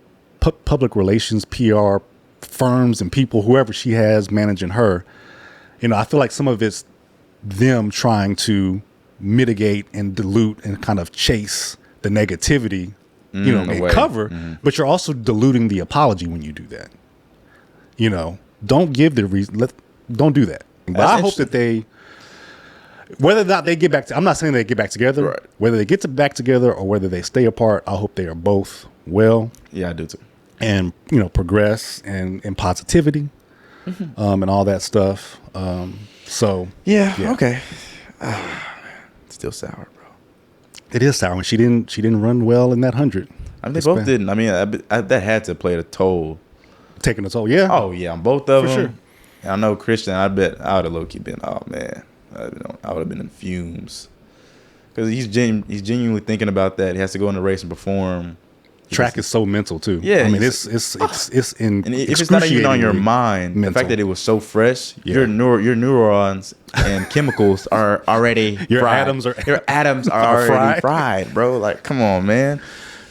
Speaker 5: public relations, PR firms, and people, whoever she has managing her, I feel like some of it's them trying to mitigate and dilute and kind of chase the negativity, and cover, but you're also diluting the apology when you do that. Don't give the reason. Don't do that. But I hope that they, whether or not they get back, I'm not saying they get back together.
Speaker 4: Right.
Speaker 5: Whether they get back together or whether they stay apart, I hope they are both well.
Speaker 4: Yeah, I do too.
Speaker 5: And progress and in positivity, and all that stuff.
Speaker 4: Okay. Still sour, bro.
Speaker 5: It is sour. And she didn't run well in that 100.
Speaker 4: I mean, they both didn't. I mean, that had to play a toll.
Speaker 5: Taking a toll, yeah.
Speaker 4: Oh yeah, on both of them.
Speaker 5: For sure.
Speaker 4: And I know Christian. I bet I would have low key been. Oh man, I would have been in fumes because he's genuinely thinking about that. He has to go in the race and perform.
Speaker 5: Track is so mental too.
Speaker 4: Yeah,
Speaker 5: I mean it's in.
Speaker 4: And if it's not even on your mind, mental. The fact that it was so fresh, your neurons and chemicals are already
Speaker 5: your
Speaker 4: fried.
Speaker 5: Your
Speaker 4: atoms are already fried, bro. Like, come on, man.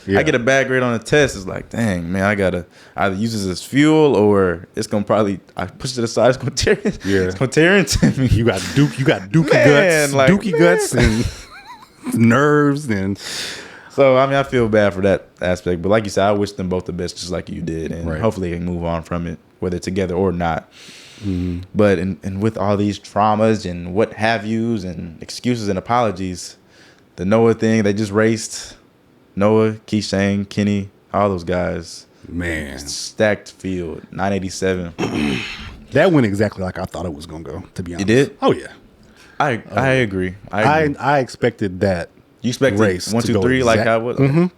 Speaker 4: Yeah. I get a bad grade on a test. It's like, dang, man, I gotta either use this as fuel or it's gonna I push it aside. It's gonna tear. It's gonna tear into me.
Speaker 5: You got dookie guts,
Speaker 4: like,
Speaker 5: dookie guts, and nerves and.
Speaker 4: So I mean, I feel bad for that aspect, but like you said, I wish them both the best, just like you did, and hopefully they can move on from it, whether together or not. But and with all these traumas and what have yous and excuses and apologies, the Noah thing, they just raced Noah, Kishane, Kenny, all those guys.
Speaker 5: Man,
Speaker 4: stacked field, 987.
Speaker 5: That went exactly like I thought it was gonna go. To be honest,
Speaker 4: it did.
Speaker 5: Oh yeah,
Speaker 4: I agree.
Speaker 5: I expected that.
Speaker 4: You expected
Speaker 5: race
Speaker 4: 1, 2, 3 like I would.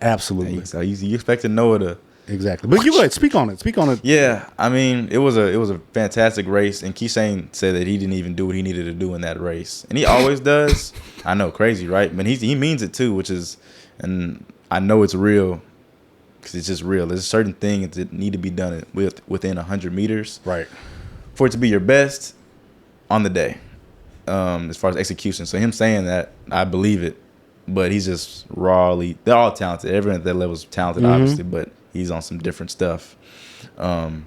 Speaker 5: Absolutely.
Speaker 4: So you expected Noah to
Speaker 5: exactly. But you go ahead, speak on it. Speak on it.
Speaker 4: Yeah, I mean, it was a fantastic race, and Kishane said that he didn't even do what he needed to do in that race, and he always does. I know, crazy, right? But he means it too, which is, and I know it's real because it's just real. There's certain things that need to be done within 100 meters,
Speaker 5: right,
Speaker 4: for it to be your best on the day. As far as execution, so him saying that, I believe it, but he's just rawly. They're all talented. Everyone at that level is talented, obviously, but he's on some different stuff.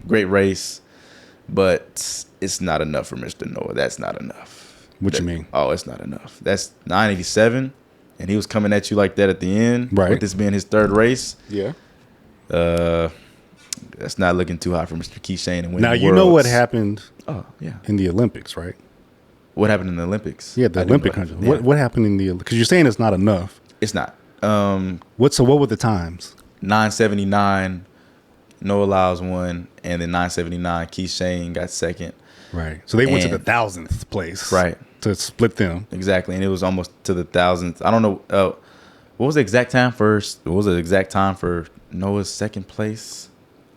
Speaker 4: Great race, but it's not enough for Mr. Noah. That's not enough.
Speaker 5: What you mean?
Speaker 4: Oh, it's not enough. That's 987, and he was coming at you like that at the end.
Speaker 5: Right.
Speaker 4: With this being his third race.
Speaker 5: Yeah.
Speaker 4: That's not looking too high for Mr. Kishane and winning
Speaker 5: Now you
Speaker 4: worlds.
Speaker 5: know what happened.
Speaker 4: Oh yeah.
Speaker 5: In the Olympics, right?
Speaker 4: What happened in the Olympics?
Speaker 5: Yeah, the Olympic 100.
Speaker 4: Yeah.
Speaker 5: What happened in the? Because you're saying it's not enough.
Speaker 4: It's not.
Speaker 5: What were the times?
Speaker 4: 979, Noah Lyles won, and then 979, Kishane got second.
Speaker 5: Right. So they went to the 1,000th place.
Speaker 4: Right.
Speaker 5: To split them.
Speaker 4: Exactly, and it was almost to the 1,000th. I don't know. What was the exact time first? What was the exact time for Noah's second place?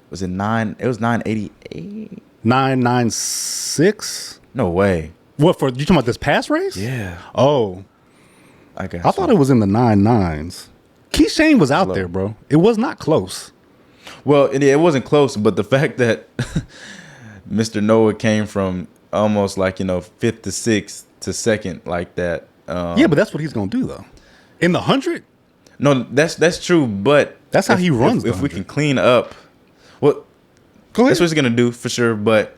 Speaker 4: Was it 9? It was 988.
Speaker 5: 996.
Speaker 4: No way.
Speaker 5: What for? You talking about this past race?
Speaker 4: Yeah.
Speaker 5: Oh.
Speaker 4: I
Speaker 5: thought it was in the 99s. Kishane was out there, bro. It was not close.
Speaker 4: Well, it wasn't close, but the fact that Mr. Noah came from almost like, fifth to sixth to second like that.
Speaker 5: Yeah, but that's what he's gonna do though. In the 100?
Speaker 4: No, that's true, but
Speaker 5: that's how he runs.
Speaker 4: If we can clean up, well,
Speaker 5: go ahead.
Speaker 4: That's what he's gonna do for sure. But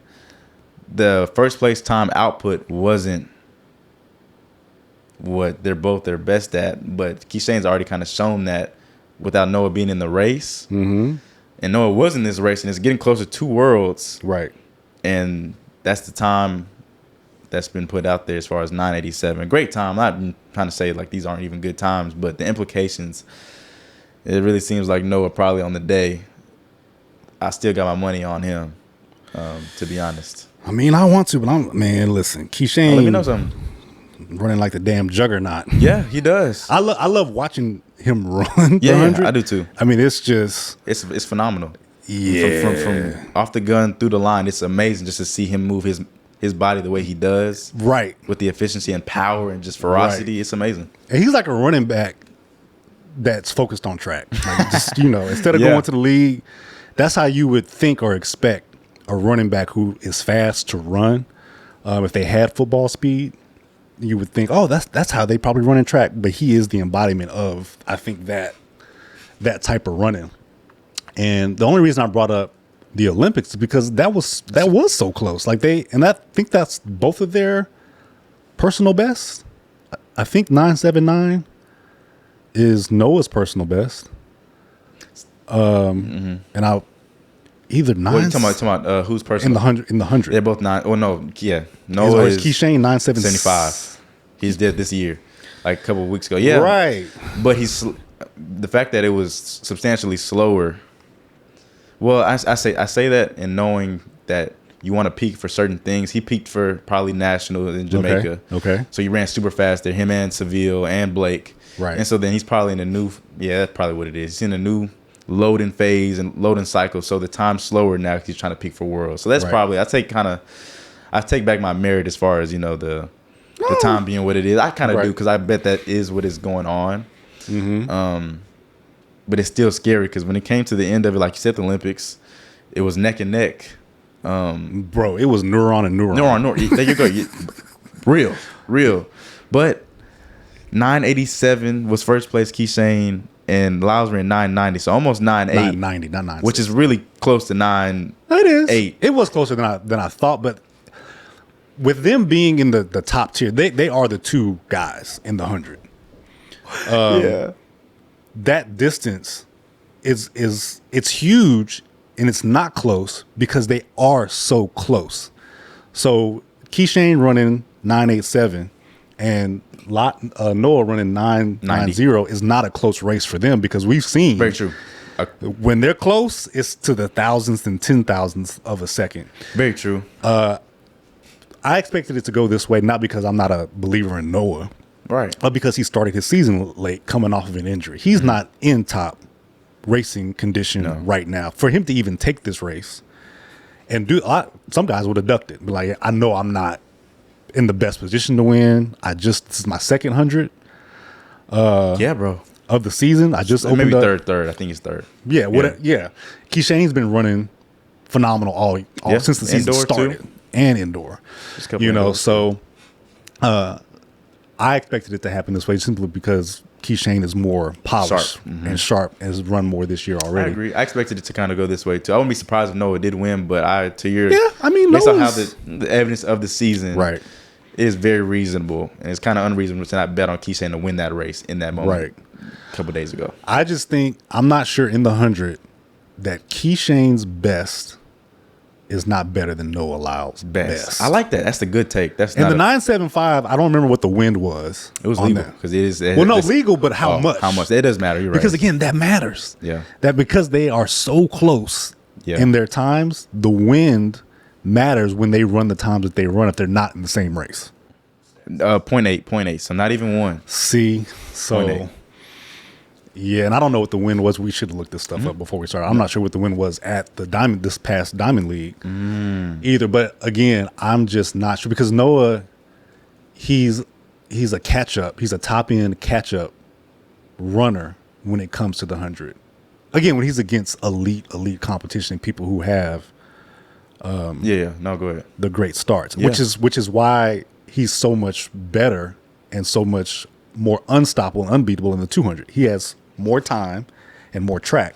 Speaker 4: the first place time output wasn't what they're both their best at. But Kishane's already kind of shown that without Noah being in the race.
Speaker 5: Mm-hmm.
Speaker 4: And Noah was in this race, and it's getting closer to worlds.
Speaker 5: Right.
Speaker 4: And that's the time that's been put out there as far as 987. Great time. I'm not trying to say like these aren't even good times, but the implications, it really seems like Noah probably on the day, I still got my money on him, to be honest.
Speaker 5: I mean, I want to, but listen, Kishane.
Speaker 4: Let me know something.
Speaker 5: Running like the damn juggernaut.
Speaker 4: Yeah, he does.
Speaker 5: I love watching him run.
Speaker 4: Yeah, 100. I do too.
Speaker 5: I mean, it's just
Speaker 4: it's phenomenal.
Speaker 5: Yeah,
Speaker 4: from off the gun through the line, it's amazing just to see him move his body the way he does.
Speaker 5: Right,
Speaker 4: with the efficiency and power and just ferocity, right. It's amazing.
Speaker 5: And he's like a running back that's focused on track. Like just instead of going to the league, that's how you would think or expect a running back who is fast to run. If they had football speed, you would think, oh, that's how they probably run in track. But he is the embodiment of, I think, that type of running. And the only reason I brought up the Olympics is because that was so close. Like I think that's both of their personal best. I think 979 is Noah's personal best. And I either 9.
Speaker 4: What are you talking about who's personal?
Speaker 5: In the 100.
Speaker 4: They're both 9. Oh no, yeah. Noah is
Speaker 5: Kishane 975.
Speaker 4: He's dead this year, like a couple of weeks ago. Yeah,
Speaker 5: right.
Speaker 4: But the fact that it was substantially slower. Well, I say that in knowing that you want to peak for certain things. He peaked for probably national in Jamaica.
Speaker 5: Okay.
Speaker 4: So he ran super fast there. Him and Seville and Blake.
Speaker 5: Right.
Speaker 4: And so then he's probably in a new. Yeah, that's probably what it is. He's in a new loading phase and loading cycle. So the time's slower now because he's trying to peak for worlds. So that's probably I take back my merit as far as the time being what it is. I kind of do because I bet that is what is going on. Mm-hmm. But it's still scary because when it came to the end of it, like you said, the Olympics, it was neck and neck.
Speaker 5: Bro, it was neuron and neuron.
Speaker 4: There you go. Real. But 987 was first place, Kishane, and Lyles ran 990, so almost 98.
Speaker 5: 990, not 96.
Speaker 4: Which is really close to 9.
Speaker 5: It is.
Speaker 4: 8.
Speaker 5: It was closer than I thought, but with them being in the top tier, they are the two guys in the 100.
Speaker 4: Yeah.
Speaker 5: That distance it's huge, and it's not close because they are so close. So Kishane running 9.87 and Noah running 9.90 is not a close race for them, because we've seen
Speaker 4: Very true.
Speaker 5: When they're close, it's to the thousandths and 10,000ths of a second.
Speaker 4: Very true.
Speaker 5: I expected it to go this way, not because I'm not a believer in Noah,
Speaker 4: Right.
Speaker 5: but because he started his season late, coming off of an injury. He's not in top racing condition right now. For him to even take this race and some guys would have ducked it. Be like, I know I'm not in the best position to win. This is my second 100.
Speaker 4: Yeah, bro.
Speaker 5: Of the season. I just opened
Speaker 4: maybe
Speaker 5: up.
Speaker 4: third. I think it's third.
Speaker 5: Yeah, yeah. Keyshane's been running phenomenal all since the season
Speaker 4: Indoor
Speaker 5: started,
Speaker 4: too.
Speaker 5: And indoor. So I expected it to happen this way simply because Kishane is more polished and sharp and has run more this year already.
Speaker 4: I agree. I expected it to kind of go this way too. I wouldn't be surprised if Noah did win, but based on how the evidence of the season,
Speaker 5: right,
Speaker 4: is very reasonable, and it's kind of unreasonable to not bet on Kishane to win that race in that moment.
Speaker 5: Right.
Speaker 4: A couple days ago.
Speaker 5: I just think, I'm not sure in the 100 that Kishane's best is not better than Noah Lyle's best.
Speaker 4: I like that. That's a good take. That's
Speaker 5: and the 9.75. I don't remember what the wind was.
Speaker 4: It was legal because it is.
Speaker 5: Legal, but how much?
Speaker 4: How much? It does matter. You're right.
Speaker 5: Because again, that matters.
Speaker 4: Yeah.
Speaker 5: That because they are so close in their times, the wind matters when they run the times that they run if they're not in the same race.
Speaker 4: 0.8. So not even one.
Speaker 5: See, so
Speaker 4: 0.8.
Speaker 5: Yeah, and I don't know what the win was. We should have looked this stuff up before we started. I'm not sure what the win was at this past Diamond League either. But again, I'm just not sure because Noah, he's a catch up. He's a top end catch up runner when it comes to the 100. Again, when he's against elite competition, people who have
Speaker 4: go ahead.
Speaker 5: The great starts, which is why he's so much better and so much more unstoppable and unbeatable in the 200. He has more time and more track,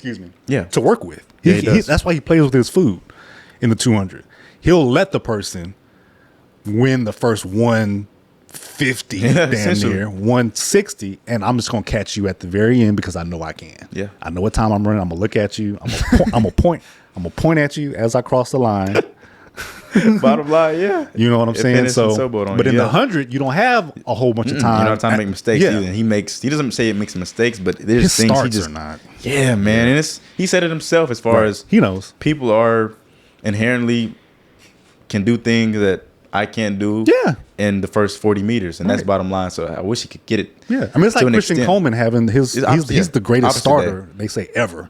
Speaker 5: to work with. That's why he plays with his food in the 200. He'll let the person win the first 150, damn near 160, and I'm just gonna catch you at the very end because I know I can. Yeah, I know what time I'm running. I'm gonna look at you. I'm gonna point at you as I cross the line.
Speaker 4: Bottom line, yeah.
Speaker 5: You know what I'm saying? So, but in the 100, you don't have a whole bunch of time.
Speaker 4: You don't have time to make mistakes either. He doesn't say it makes mistakes, but there's
Speaker 5: his
Speaker 4: things
Speaker 5: starts
Speaker 4: he just
Speaker 5: are not.
Speaker 4: Yeah, man. And he said it himself as far as
Speaker 5: he knows.
Speaker 4: People are inherently can do things that I can't do in the first 40 meters, and that's bottom line. So I wish he could get it.
Speaker 5: Yeah, I mean it's like Christian Coleman having he's the greatest starter they say ever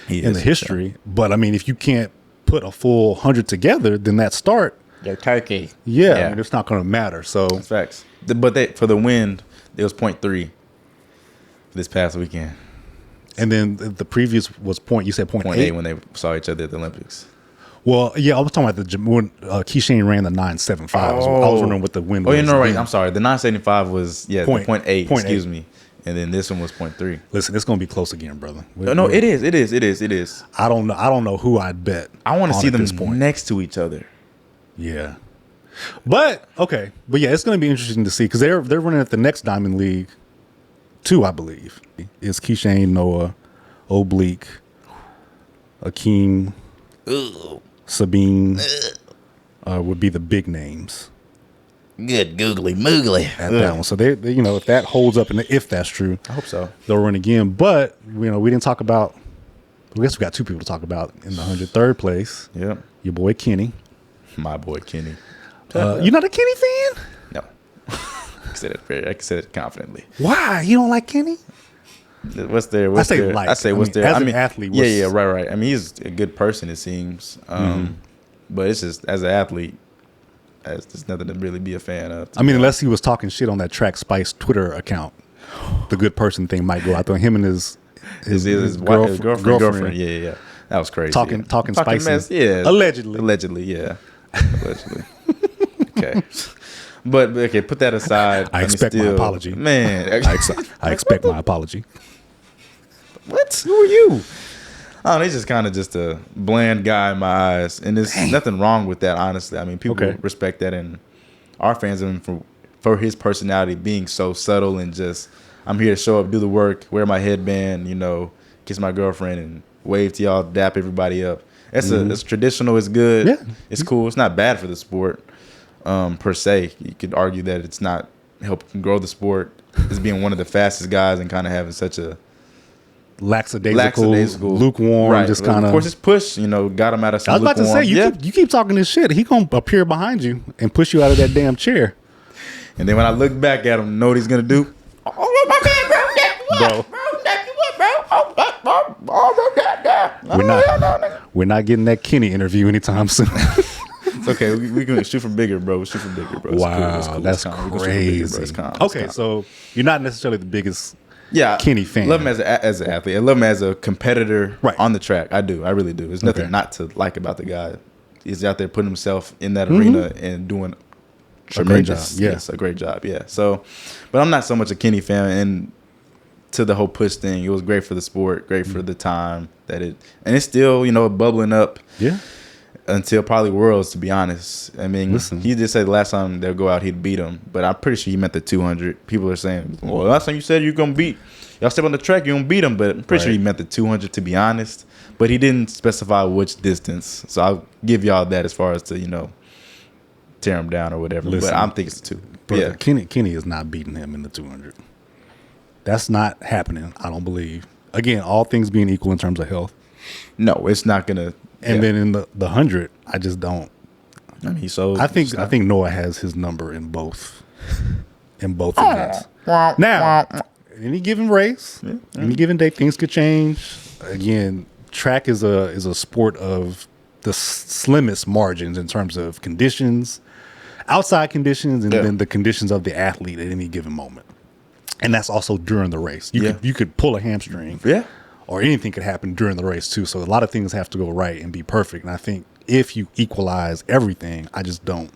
Speaker 5: in the history. Yeah. But I mean, if you can't put a full 100 together, then that start,
Speaker 4: you're turkey.
Speaker 5: Yeah. I mean, it's not going to matter. So
Speaker 4: that's facts. But for the wind, it was 0.3 this past weekend,
Speaker 5: and then the previous was point. You said 0.8
Speaker 4: when they saw each other at the Olympics.
Speaker 5: Well, yeah, I was talking about when Kishane ran the 9.75. I was wondering what the wind was.
Speaker 4: Oh, you know, right. I'm sorry. The 9.75 was the 0.8. Excuse
Speaker 5: 8.
Speaker 4: Me. And then this one was 0.3.
Speaker 5: Listen, it's gonna be close again, brother.
Speaker 4: No, it is.
Speaker 5: I don't know who I'd bet.
Speaker 4: I want to see them next to each other.
Speaker 5: Yeah, but it's gonna be interesting to see because they're running at the next Diamond League, too. I believe it's Kishane, Noah, Oblique, Akeem, Sabine would be the big names.
Speaker 6: Good googly moogly
Speaker 5: at that one. So they if that holds up and if that's true,
Speaker 4: I hope so.
Speaker 5: They'll run again. But we didn't talk about. I guess we got two people to talk about in the 103rd place.
Speaker 4: Yeah,
Speaker 5: your boy Kenny,
Speaker 4: my boy Kenny.
Speaker 5: You're not a Kenny fan?
Speaker 4: No, I can say it confidently.
Speaker 5: Why you don't like Kenny?
Speaker 4: What's there?
Speaker 5: What's there? As an athlete.
Speaker 4: Yeah, right. I mean, he's a good person. It seems, but it's just as an athlete. There's nothing to really be a fan of. I
Speaker 5: mean, unless he was talking shit on that Track Spice Twitter account, the good person thing might go out there. Him and his girlfriend.
Speaker 4: Yeah. That was crazy.
Speaker 5: Talking spicy.
Speaker 4: Mess. Yeah. Allegedly, yeah. Allegedly. Okay. But put that aside.
Speaker 5: I expect my apology.
Speaker 4: Man.
Speaker 5: I expect my apology.
Speaker 4: What? Who are you? Oh, he's just kind of just a bland guy in my eyes, and there's nothing wrong with that. Honestly, I mean, people respect that, and our fans of him for his personality being so subtle and just, I'm here to show up, do the work, wear my headband, you know, kiss my girlfriend, and wave to y'all, dap everybody up. It's traditional. It's good.
Speaker 5: Yeah.
Speaker 4: It's cool. It's not bad for the sport per se. You could argue that it's not helping grow the sport. As being one of the fastest guys and kind of having such a
Speaker 5: lackadaisical, lukewarm,
Speaker 4: right.
Speaker 5: Just kind
Speaker 4: of course, his push, you know, got him out of some.
Speaker 5: I was about to say, you keep talking this shit. He gonna appear behind you and push you out of that damn chair.
Speaker 4: And then when I look back at him, know what he's gonna do? Oh my bad,
Speaker 5: bro. We're not getting that Kenny interview anytime soon.
Speaker 4: It's okay. We can shoot from bigger, bro. Shoot from bigger, bro. It's
Speaker 5: wow,
Speaker 4: cool. It's cool.
Speaker 5: That's crazy.
Speaker 4: It's calm.
Speaker 5: Okay, so you're not necessarily the biggest
Speaker 4: yeah,
Speaker 5: Kenny fan.
Speaker 4: Love him as an athlete. I love him as a competitor
Speaker 5: right.
Speaker 4: on the track. I do. I really do. There's nothing not to like about the guy. He's out there putting himself in that arena and doing tremendous. A great job. Yeah. So, but I'm not so much a Kenny fan, and to the whole push thing, it was great for the sport, great for the time that it, and it's still, you know, bubbling up.
Speaker 5: Yeah.
Speaker 4: Until probably Worlds, to be honest. I mean, he just said the last time they'll go out, he'd beat him. But I'm pretty sure he meant the 200. People are saying, well, last time you said you're going to beat, y'all step on the track, you're going to beat him. But I'm pretty sure he meant the 200, to be honest. But he didn't specify which distance. So I'll give y'all that as far as to, you know, tear him down or whatever. But I'm thinking it's 2.
Speaker 5: Brother, yeah. Kenny is not beating him in the 200. That's not happening, I don't believe. Again, all things being equal in terms of health.
Speaker 4: No, it's not going to.
Speaker 5: And then in the 100, I just don't.
Speaker 4: I mean, so
Speaker 5: I think Noah has his number in both events. Now, any given race, any given day, things could change. Again, track is a sport of the slimmest margins in terms of conditions, outside conditions, and then the conditions of the athlete at any given moment. And that's also during the race. You could pull a hamstring.
Speaker 4: Yeah.
Speaker 5: Or anything could happen during the race too. So a lot of things have to go right and be perfect. And I think if you equalize everything, I just don't.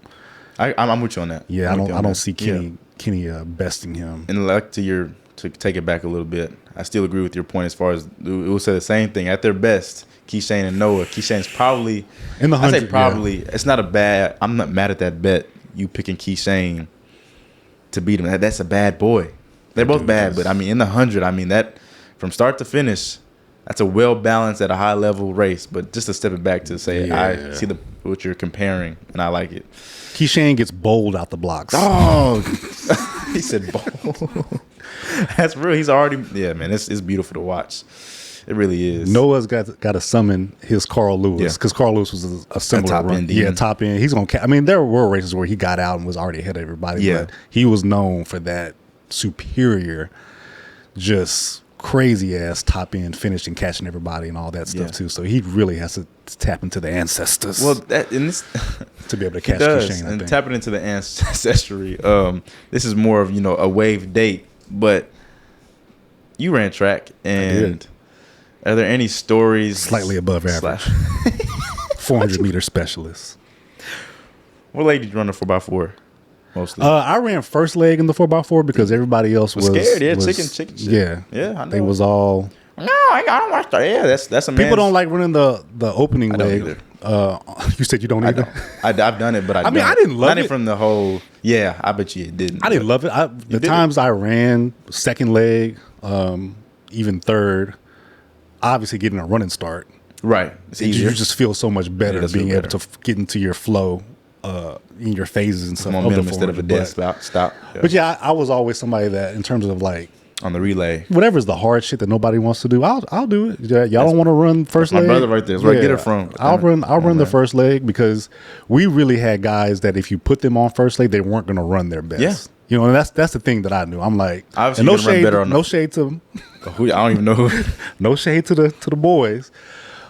Speaker 4: I'm with you on that.
Speaker 5: Yeah, I don't see Kenny besting him.
Speaker 4: And like to take it back a little bit, I still agree with your point as far as it will say the same thing. At their best, Kishane and Noah. Kishane's probably
Speaker 5: in the 100.
Speaker 4: I say probably. Yeah. It's not a bad. I'm not mad at that bet. You picking Kishane to beat him. That's a bad boy. They're both bad, but I mean in the 100. I mean that. From start to finish, that's a well-balanced at a high-level race. But just to step it back to say, I see what you're comparing, and I like it.
Speaker 5: Kishane gets bowled out the blocks.
Speaker 4: Oh, he said bowl. That's real. He's already, man, it's beautiful to watch. It really is.
Speaker 5: Noah's got to summon his Carl Lewis because Carl Lewis was a similar
Speaker 4: top
Speaker 5: run.
Speaker 4: end.
Speaker 5: Yeah, top end. He's going to, I mean, there were races where he got out and was already ahead of everybody. But he was known for that superior, just crazy ass top end finish and catching everybody and all that stuff too. So he really has to tap into the ancestors.
Speaker 4: Well, that in this
Speaker 5: to be able to catch Kishane,
Speaker 4: and tapping into the ancestry. This is more of a wave date, but you ran track, and are there any stories
Speaker 5: slightly above average? 400 meter specialist.
Speaker 4: What leg did you run the 4x4? Mostly.
Speaker 5: I ran first leg in the 4x4 because everybody else was
Speaker 4: scared. Yeah, chicken shit.
Speaker 5: Yeah,
Speaker 4: I know.
Speaker 5: They was all.
Speaker 4: No, I don't watch that. Yeah, that's a man.
Speaker 5: People don't like running the opening leg. You said you don't either.
Speaker 4: I've done it, but I
Speaker 5: mean, I didn't love
Speaker 4: not
Speaker 5: it
Speaker 4: from the whole. Yeah, I bet you didn't.
Speaker 5: I didn't love it. The times I ran second leg, even third, obviously getting a running start.
Speaker 4: Right, it's easier.
Speaker 5: You just feel so much better being able to get into your flow. In your phases and stuff.
Speaker 4: Momentum instead of a dead stop. Yeah.
Speaker 5: But I was always somebody that, in terms of like
Speaker 4: on the relay,
Speaker 5: whatever's the hard shit that nobody wants to do, I'll do it. Y'all don't want to run first leg.
Speaker 4: My brother right there. That's where I get it from.
Speaker 5: I'll run the first leg because we really had guys that if you put them on first leg, they weren't going to run their best. Yeah. And that's the thing that I knew. I'm like,
Speaker 4: obviously,
Speaker 5: no shade to them.
Speaker 4: I don't even know who.
Speaker 5: No shade to the boys.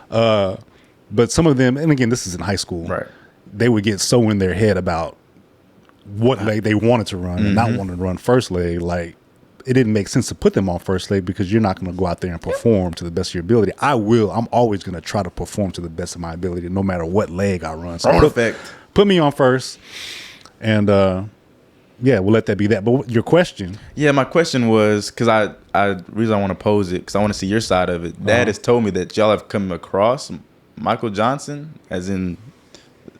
Speaker 5: But some of them, and again, this is in high school.
Speaker 4: Right.
Speaker 5: They would get so in their head about what leg they wanted to run and not wanting to run first leg. Like, it didn't make sense to put them on first leg because you're not going to go out there and perform to the best of your ability. I'm always going to try to perform to the best of my ability no matter what leg I run. So put me on first. And we'll let that be that. But your question?
Speaker 4: Yeah, my question was because reason I want to pose it because I want to see your side of it. Dad has told me that y'all have come across Michael Johnson, as in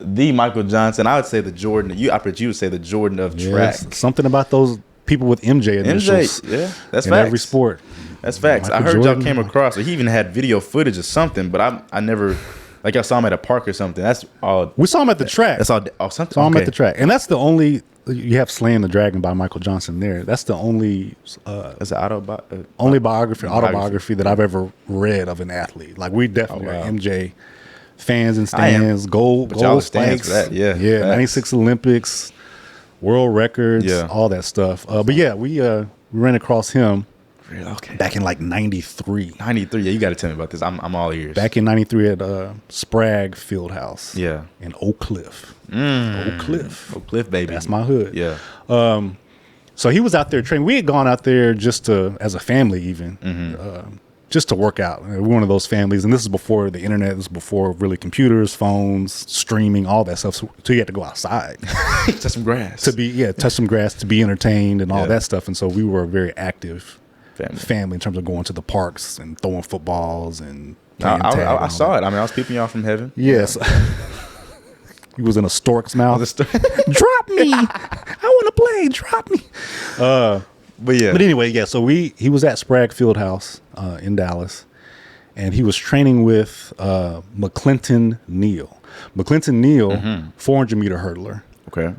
Speaker 4: the Michael Johnson. I would say the Jordan. I bet you would say the Jordan of track.
Speaker 5: Something about those people with MJ initials.
Speaker 4: Yeah, that's
Speaker 5: in
Speaker 4: facts.
Speaker 5: every sport.
Speaker 4: That's facts.
Speaker 5: Michael
Speaker 4: I heard
Speaker 5: Jordan.
Speaker 4: y'all came across. He even had video footage or something, but I never. Like y'all saw him at a park or something. That's all.
Speaker 5: We saw him at the track.
Speaker 4: That's all. Oh, something.
Speaker 5: Saw him at the track, and that's the only. You have "Slaying the Dragon" by Michael Johnson there. That's the only.
Speaker 4: It's an
Speaker 5: autobiography that I've ever read of an athlete. Like we definitely are MJ fans and stands. Gold
Speaker 4: stands
Speaker 5: spikes.
Speaker 4: for that. Yeah.
Speaker 5: Yeah. 96 Olympics, world records, all that stuff. But yeah, we ran across him.
Speaker 4: Okay.
Speaker 5: Back in like 93.
Speaker 4: 93. Yeah, you got to tell me about this. I'm all ears.
Speaker 5: Back in 93 at Sprague Fieldhouse.
Speaker 4: Yeah.
Speaker 5: In Oak Cliff. Oak
Speaker 4: Cliff, baby.
Speaker 5: That's my hood.
Speaker 4: Yeah.
Speaker 5: So he was out there training. We had gone out there just as a family even, just to work out. We're one of those families. And this is before the internet. This is before really computers, phones, streaming, all that stuff. So you had to go outside.
Speaker 4: Touch some grass.
Speaker 5: Touch some grass to be entertained and all that stuff. And so we were a very active family in terms of going to the parks and throwing footballs and playing tag.
Speaker 4: I saw it. I mean, I was peeping y'all from heaven.
Speaker 5: Yes. He was in a stork's mouth. Drop me. I want to play. Drop me. But anyway, so he was at Sprague Fieldhouse in Dallas, and he was training with McClinton Neal. McClinton Neal, 400-meter hurdler.
Speaker 4: Okay.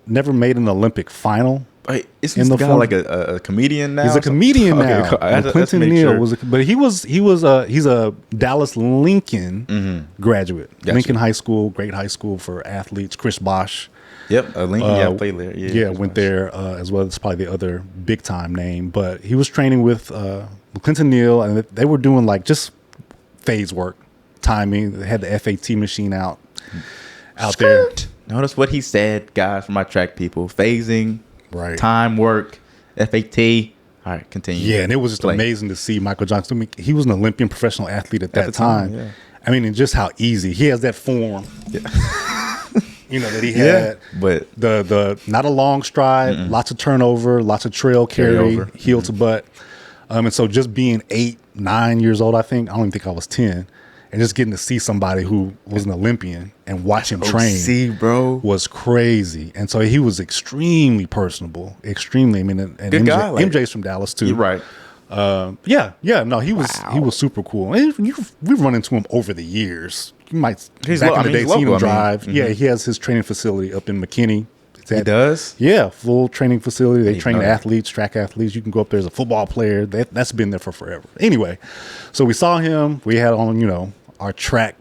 Speaker 5: Never made an Olympic final.
Speaker 4: Wait, isn't this guy like a comedian now?
Speaker 5: He's a comedian now.
Speaker 4: Okay,
Speaker 5: Clinton Neal but he's a Dallas Lincoln graduate.
Speaker 4: Gotcha.
Speaker 5: Lincoln High School, great high school for athletes. Chris Bosh.
Speaker 4: Yep, Lincoln. Played there.
Speaker 5: Yeah, went there as well. That's probably the other big time name. But he was training with Clinton Neal, and they were doing like just phase work, timing. They had the FAT machine out there.
Speaker 4: Notice what he said, guys, for my track people. Phasing.
Speaker 5: Right.
Speaker 4: Time, work, FAT. All right, continue.
Speaker 5: Yeah, and it was just amazing to see Michael Johnson. I mean, he was an Olympian professional athlete at that time.
Speaker 4: Yeah.
Speaker 5: I mean, and just how easy. He has that form. Yeah. That he had.
Speaker 4: But
Speaker 5: the not a long stride, lots of turnover, lots of trail carry, heel to butt. And so just being 8, 9 years old, I don't even think I was 10. And just getting to see somebody who was an Olympian and watch him train was crazy. And so he was extremely personable, extremely. I mean, and
Speaker 4: good guy,
Speaker 5: MJ's from Dallas too.
Speaker 4: You're right.
Speaker 5: No, he was super cool. And we've run into him over the years. You might back in the day seen him drive. Yeah, he has his training facility up in McKinney.
Speaker 4: He does?
Speaker 5: Yeah, full training facility. They train athletes, track athletes. You can go up there as a football player. That's been there for forever. Anyway, so we saw him. We had on, our track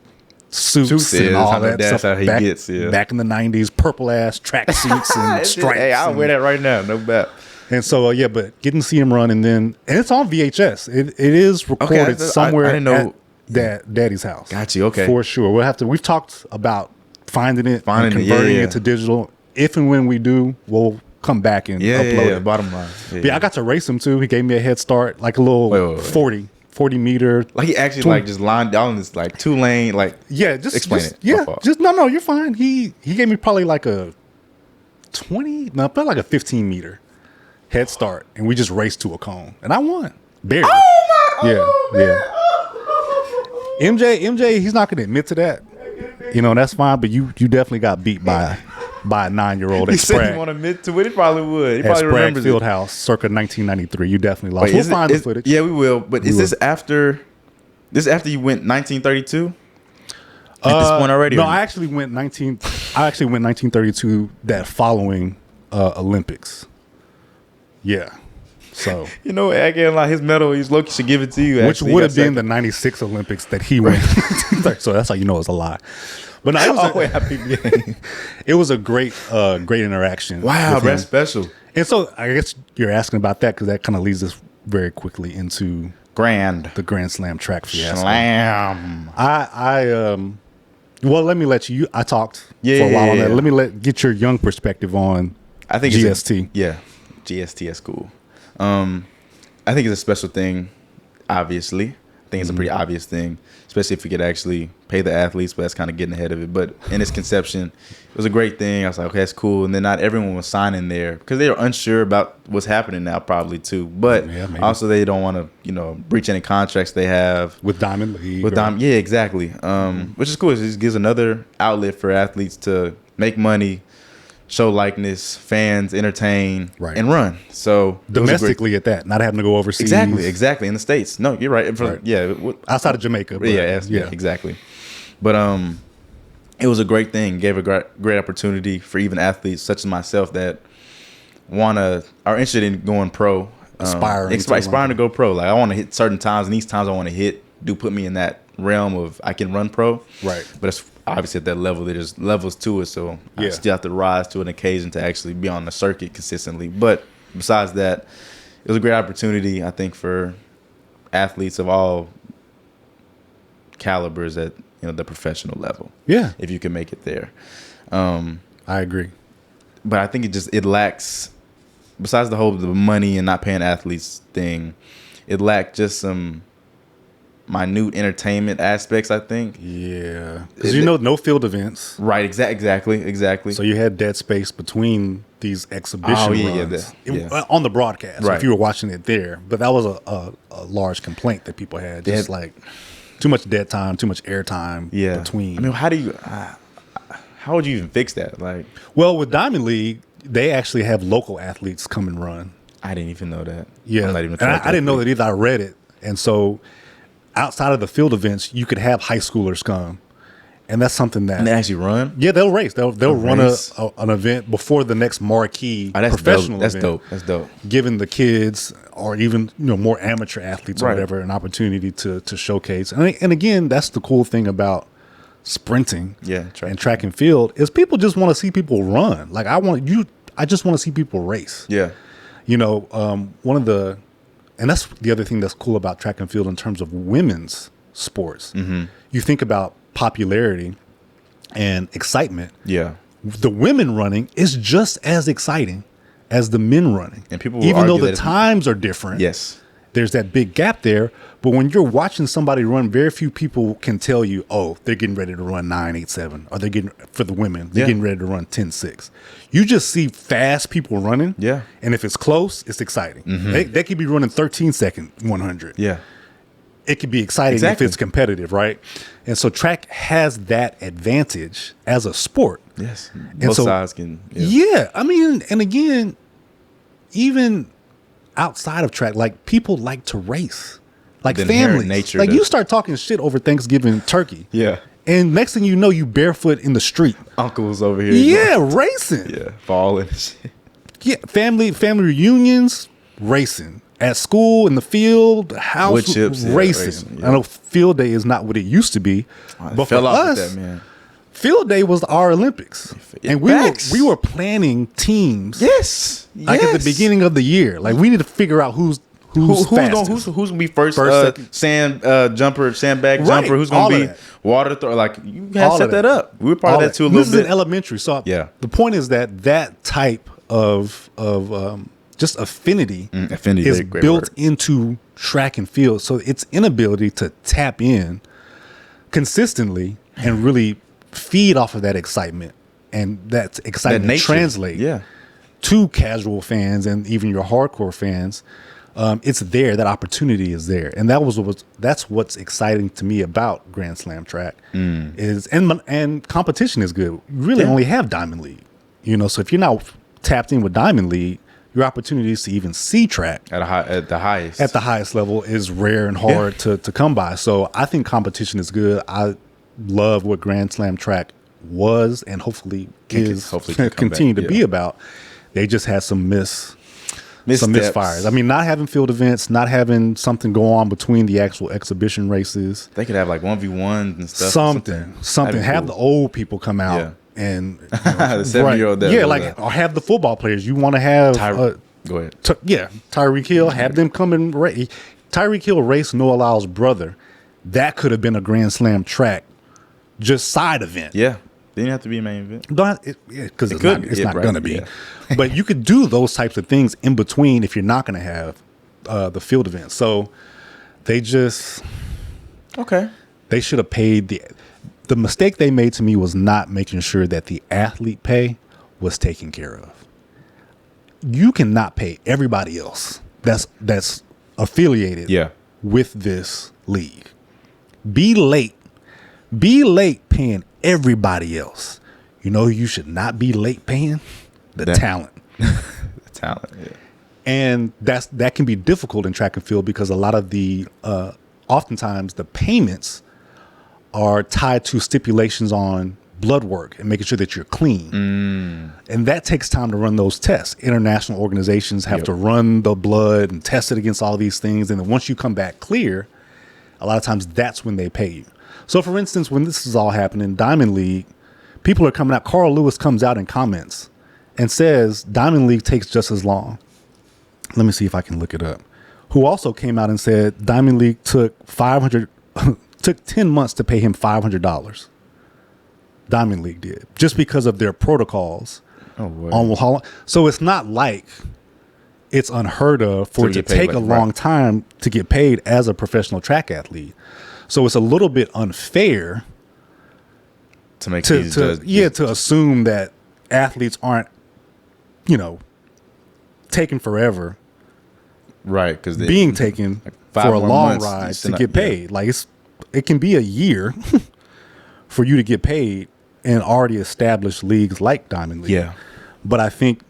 Speaker 5: suits and all that stuff.
Speaker 4: That's how he gets,
Speaker 5: back in the 90s, purple ass track suits and stripes.
Speaker 4: Hey, I'll wear that right now, no doubt.
Speaker 5: And so, but getting to see him run, and it's on VHS. It is recorded somewhere at Daddy's house.
Speaker 4: Got you, okay.
Speaker 5: For sure. We've talked about finding it and converting it to digital. If and when we do, we'll come back and upload it.
Speaker 4: Bottom line.
Speaker 5: Yeah, I got to race him too. He gave me a head start, like a little 40 meter.
Speaker 4: Like he actually just lined down this like 2-lane,
Speaker 5: just
Speaker 4: explain it.
Speaker 5: Yeah, no, you're fine. He gave me probably like a 15 meter head start, and we just raced to a cone, and I won. Barely. Oh my yeah. MJ, he's not going to admit to that. That's fine, but you definitely got beat by a 9-year-old at Sprague.
Speaker 4: He said he won't admit to it. He probably would. He probably
Speaker 5: remembers
Speaker 4: Sprague
Speaker 5: Fieldhouse, circa 1993. You definitely lost. We'll find the footage.
Speaker 4: Yeah, we will. But is this after? This after you went 1932? At this point already?
Speaker 5: No, I actually went 1932 that following Olympics. Yeah. So
Speaker 4: I can't lie. His medal, he's low-key should give it to you.
Speaker 5: Which would have been the 96 Olympics that he went. So that's how you know it's a lie. But no, it was a great interaction.
Speaker 4: Wow, that's special.
Speaker 5: And so I guess you're asking about that because that kind of leads us very quickly into the Grand Slam track fiasco.
Speaker 4: Slam.
Speaker 5: Well, let me let you. I talked for a while on that. Let me get your young perspective on.
Speaker 4: I think
Speaker 5: GST.
Speaker 4: GST is cool. I think it's a special thing, obviously. I think it's a pretty obvious thing, especially if we could actually pay the athletes, but that's kind of getting ahead of it. But in its conception, it was a great thing. I was like, okay, that's cool. And then not everyone was signing there because they were unsure about what's happening now, probably too. But also they don't want to, breach any contracts they have
Speaker 5: with Diamond League.
Speaker 4: Yeah, exactly. Which is cool. It just gives another outlet for athletes to make money, show likeness, fans, entertain, and run. So
Speaker 5: domestically at that, not having to go overseas.
Speaker 4: Exactly. In the States. No, you're right. Yeah.
Speaker 5: Outside of Jamaica. But
Speaker 4: yeah, exactly. But it was a great thing. Gave a great opportunity for even athletes such as myself that are interested in going pro. Aspiring to go pro. Like I want to hit certain times, and these times I want to hit do put me in that realm of I can run pro.
Speaker 5: Right.
Speaker 4: But it's obviously at that level, there's levels to it. So I still have to rise to an occasion to actually be on the circuit consistently. But besides that, it was a great opportunity, I think, for athletes of all calibers at the professional level.
Speaker 5: Yeah.
Speaker 4: If you can make it there.
Speaker 5: I agree.
Speaker 4: But I think it lacks, besides the money and not paying athletes thing, it lacked just some minute entertainment aspects, I think.
Speaker 5: Yeah. Because no field events.
Speaker 4: Right, exactly.
Speaker 5: So you had dead space between these exhibition runs on the broadcast, if you were watching it there. But that was a large complaint that people had. Just like too much dead time, too much air time between.
Speaker 4: I mean, how would you even fix that?
Speaker 5: Well, with Diamond League, they actually have local athletes come and run.
Speaker 4: I didn't even know that.
Speaker 5: Yeah. I didn't know that either. I read it. And so outside of the field events, you could have high schoolers come, and that's something that.
Speaker 4: And they actually run.
Speaker 5: Yeah, they'll race. They'll run an event before the next marquee professional event.
Speaker 4: That's dope.
Speaker 5: Giving the kids or even more amateur athletes or whatever an opportunity to showcase. And again, that's the cool thing about sprinting and track and field is people just want to see people run. Like I just want to see people race.
Speaker 4: Yeah.
Speaker 5: And that's the other thing that's cool about track and field in terms of women's sports.
Speaker 4: Mm-hmm.
Speaker 5: You think about popularity and excitement.
Speaker 4: Yeah.
Speaker 5: The women running is just as exciting as the men running.
Speaker 4: And people
Speaker 5: even though the times are different.
Speaker 4: Yes.
Speaker 5: There's that big gap there. But when you're watching somebody run, very few people can tell you, oh, they're getting ready to run 9.87. Or they're getting, for the women, they're getting ready to run 10.6. You just see fast people running.
Speaker 4: Yeah.
Speaker 5: And if it's close, it's exciting.
Speaker 4: Mm-hmm.
Speaker 5: They could be running 13-second 100.
Speaker 4: Yeah.
Speaker 5: It could be exciting if it's competitive, right? And so track has that advantage as a sport.
Speaker 4: Yes.
Speaker 5: Both
Speaker 4: sides can.
Speaker 5: Yeah. I mean, and again, even outside of track, like people like to race. Like families. Like you start talking shit over Thanksgiving turkey.
Speaker 4: Yeah.
Speaker 5: And next thing you know, you barefoot in the street.
Speaker 4: Uncle's over here.
Speaker 5: Yeah, racing.
Speaker 4: Yeah, falling and shit.
Speaker 5: Yeah, family reunions, racing. At school, in the field, house,
Speaker 4: chips,
Speaker 5: racing.
Speaker 4: Yeah.
Speaker 5: I know field day is not what it used to be. But for us,
Speaker 4: man.
Speaker 5: Field day was our Olympics. And we were planning teams.
Speaker 4: Yes.
Speaker 5: Like at the beginning of the year. Like we need to figure out who's fastest.
Speaker 4: Who's gonna be first sandbag jumper, who's gonna be water thrower? Like you have set that up. We were part of that too a little bit.
Speaker 5: This is in elementary, so the point is that type of just affinity is built into track and field. So its inability to tap in consistently and really feed off of that excitement and that excitement that translate to casual fans and even your hardcore fans. It's there. That opportunity is there, and that's what's exciting to me about Grand Slam track is and competition is good. You really only have Diamond League, So if you're not tapped in with Diamond League, your opportunities to even see track
Speaker 4: at the highest
Speaker 5: level is rare and hard to come by. So I think competition is good. I love what Grand Slam track was and hopefully continue to be about. They just had some misfires. I mean, not having field events, not having something go on between the actual exhibition races.
Speaker 4: They could have like 1v1s and stuff.
Speaker 5: Something. Have the old people come out and
Speaker 4: the 7-year-old.
Speaker 5: Or have the football players. You want to have
Speaker 4: go ahead.
Speaker 5: Tyreek Hill. Have them come and race. Tyreek Hill race Noah Lyle's brother. That could have been a Grand Slam track, just side event.
Speaker 4: Yeah. Didn't have to be a main event.
Speaker 5: Because it's not going to be. Yeah. But you could do those types of things in between if you're not going to have the field event. So they just
Speaker 4: Okay.
Speaker 5: They should have paid the mistake they made to me was not making sure that the athlete pay was taken care of. You cannot pay everybody else that's affiliated with this league. Be late paying everybody else. You know who you should not be late paying? The talent.
Speaker 4: The talent, yeah.
Speaker 5: And that can be difficult in track and field because a lot of the oftentimes the payments are tied to stipulations on blood work and making sure that you're clean. And that takes time to run those tests. International organizations have to run the blood and test it against all these things. And then once you come back clear, a lot of times that's when they pay you. So for instance, when this is all happening, Diamond League, people are coming out. Carl Lewis comes out and comments and says Diamond League takes just as long. Let me see if I can look it up. Who also came out and said Diamond League took 10 months to pay him $500. Diamond League did, just because of their protocols. So it's not like it's unheard of for it to take a long time to get paid as a professional track athlete. So it's a little bit unfair
Speaker 4: to make
Speaker 5: to assume that athletes aren't, taking forever,
Speaker 4: right? Because
Speaker 5: being taken for a long ride to get paid. Like it can be a year for you to get paid in already established leagues like Diamond League.
Speaker 4: Yeah,
Speaker 5: but I think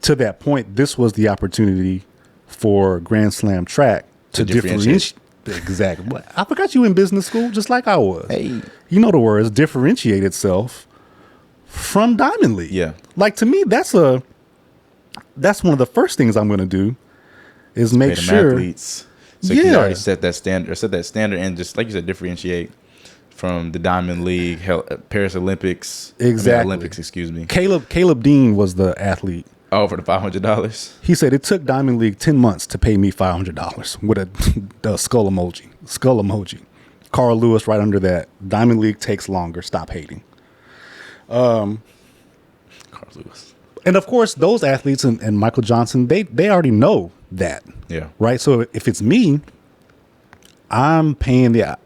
Speaker 5: to that point, this was the opportunity for Grand Slam track to differentiate. Exactly. I forgot you in business school, just like I was.
Speaker 4: Hey,
Speaker 5: you know the words, differentiate itself from Diamond League.
Speaker 4: Yeah,
Speaker 5: like to me, that's one of the first things I'm going to do is make sure
Speaker 4: athletes. So you already set that standard, and just like you said, differentiate from the Diamond League, Paris Olympics, Olympics. Excuse me.
Speaker 5: Caleb Dean was the athlete.
Speaker 4: Oh, for the $500.
Speaker 5: He said it took Diamond League 10 months to pay me $500 with a skull emoji. Carl Lewis right under that. Diamond League takes longer. Stop hating.
Speaker 4: Carl Lewis.
Speaker 5: And of course, those athletes and Michael Johnson, they already know that.
Speaker 4: Yeah.
Speaker 5: Right. So if it's me, I'm paying the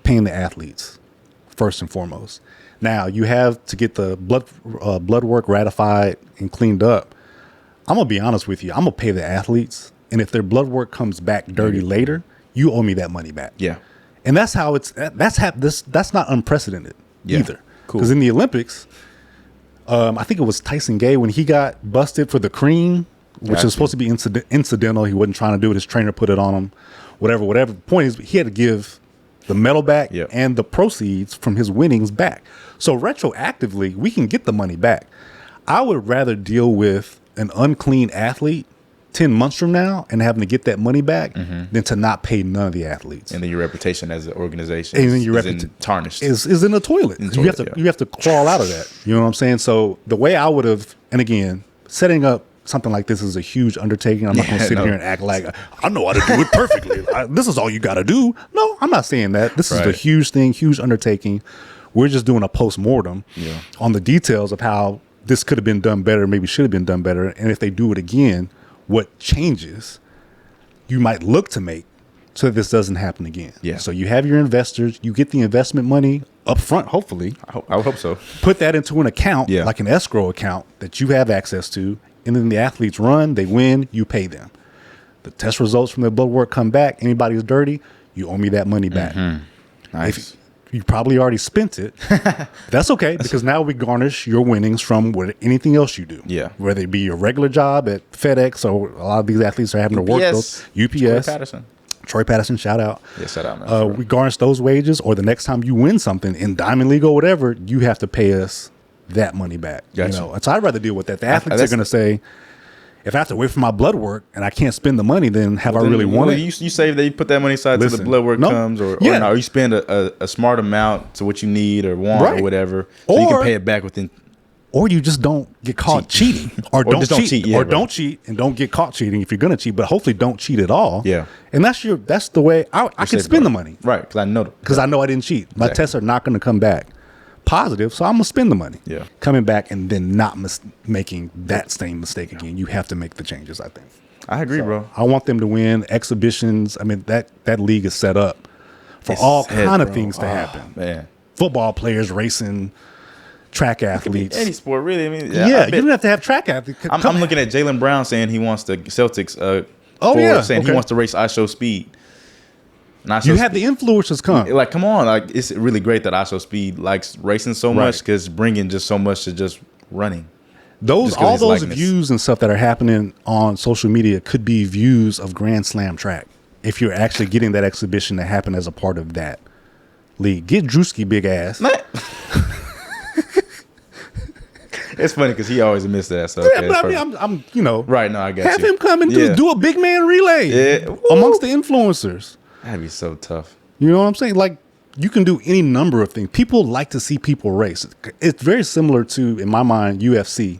Speaker 5: athletes first and foremost. Now you have to get the blood work ratified and cleaned up. I'm gonna be honest with you. I'm gonna pay the athletes, and if their blood work comes back dirty later, you owe me that money back.
Speaker 4: Yeah.
Speaker 5: And that's how that's not unprecedented either.
Speaker 4: Cool.
Speaker 5: Because in the Olympics, I think it was Tyson Gay when he got busted for the cream, which was supposed to be incidental. He wasn't trying to do it. His trainer put it on him. Whatever. The point is, he had to give the medal back and the proceeds from his winnings back. So retroactively, we can get the money back. I would rather deal with an unclean athlete 10 months from now and having to get that money back than to not pay none of the athletes.
Speaker 4: And then your reputation as an organization
Speaker 5: is
Speaker 4: tarnished.
Speaker 5: Is in the toilet. You have to crawl out of that. You know what I'm saying? So the way I would have, and again, setting up something like this is a huge undertaking. I'm not going to sit here and act like I know how to do it perfectly. This is all you got to do. No, I'm not saying that. This is a huge thing, huge undertaking. We're just doing a post-mortem on the details of how this could have been done better, maybe should have been done better. And if they do it again, what changes you might look to make so that this doesn't happen again. Yeah. So you have your investors, you get the investment money up front, hopefully.
Speaker 4: I would hope so.
Speaker 5: Put that into an account, like an escrow account that you have access to. And then the athletes run, they win, you pay them. The test results from their blood work come back. Anybody who's dirty, you owe me that money back.
Speaker 4: Nice.
Speaker 5: If you probably already spent it. That's okay, because now we garnish your winnings from anything else you do. Yeah. Whether it be your regular job at FedEx, or a lot of these athletes are having to work those. UPS. Troy Patterson, shout out. Yeah, shout out, man. We garnish those wages, or the next time you win something in Diamond League or whatever, you have to pay us that money back. Gotcha. And so I'd rather deal with that. The athletes are going to say, if I have to wait for my blood work and I can't spend the money, then I really want it?
Speaker 4: You say that you put that money aside till the blood work comes, or you spend a smart amount to what you need or want or whatever, so you can pay it back within.
Speaker 5: Or you just don't get caught cheating, or don't cheat, don't cheat and don't get caught cheating if you're going to cheat. But hopefully, don't cheat at all. Yeah, and that's the way I can spend the money,
Speaker 4: right? Because
Speaker 5: I know I didn't cheat. My tests are not going to come back positive, so I'm gonna spend the money. Yeah, coming back and then not making that same mistake again. You have to make the changes. I think.
Speaker 4: I agree, bro.
Speaker 5: I want them to win exhibitions. I mean that league is set up for all kind of things to happen.
Speaker 4: Man,
Speaker 5: football players racing, track athletes,
Speaker 4: any sport really. I mean,
Speaker 5: yeah, you don't have to have track athletes.
Speaker 4: I'm looking at Jaylen Brown saying he wants the Celtics. Saying he wants to race iShowSpeed.
Speaker 5: You had the influencers come.
Speaker 4: Like, come on, like it's really great that iShowSpeed likes racing so much because it's bringing just so much to just running.
Speaker 5: All those views and stuff that are happening on social media could be views of Grand Slam track if you're actually getting that exhibition to happen as a part of that league. Get Drewski big ass.
Speaker 4: It's funny because he always missed that. So
Speaker 5: yeah, but I mean, I'm
Speaker 4: right. No, I got
Speaker 5: have
Speaker 4: you.
Speaker 5: him come and do a big man relay amongst the influencers.
Speaker 4: That'd be so tough.
Speaker 5: You know what I'm saying? Like, you can do any number of things. People like to see people race. It's very similar to, in my mind, UFC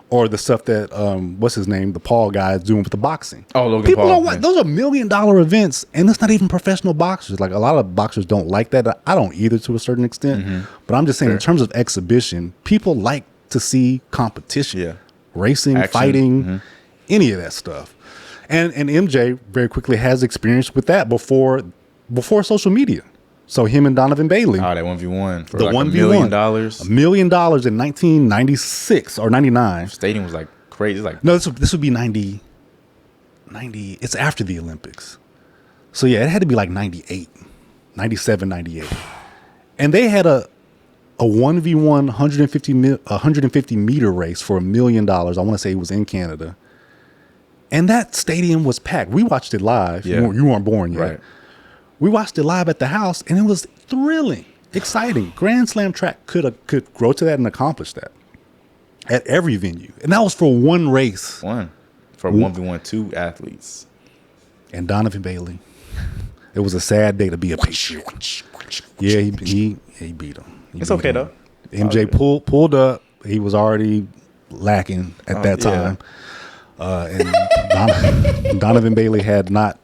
Speaker 5: or the stuff that what's his name, the Paul guy is doing with the boxing.
Speaker 4: Oh, Logan
Speaker 5: people
Speaker 4: Paul.
Speaker 5: Don't those are $1 million events, and it's not even professional boxers. Like, a lot of boxers don't like that. I don't either, to a certain extent. But I'm just saying, in terms of exhibition, people like to see competition, racing, action, fighting, any of that stuff. And MJ very quickly has experience with that before social media. So him and Donovan Bailey.
Speaker 4: Oh, that 1v1 for
Speaker 5: the
Speaker 4: like
Speaker 5: $1v1.
Speaker 4: $1 million.
Speaker 5: $1 million in 1996 or 99.
Speaker 4: Stadium was like crazy. Like,
Speaker 5: no, this would be 90. It's after the Olympics. So yeah, it had to be like 98, 97, 98. And they had a 1v1 150 meter race for $1 million. I want to say it was in Canada. And that stadium was packed. We watched it live.
Speaker 4: Yeah.
Speaker 5: You weren't born yet.
Speaker 4: Right.
Speaker 5: We watched it live at the house, and it was thrilling, exciting. Grand Slam track could grow to that and accomplish that at every venue. And that was for one race.
Speaker 4: For 1v1 two athletes.
Speaker 5: And Donovan Bailey. It was a sad day to be a Patriot. Yeah, he beat him.
Speaker 4: It's okay, though.
Speaker 5: MJ pulled up. He was already lacking at that time. And Donovan Bailey had not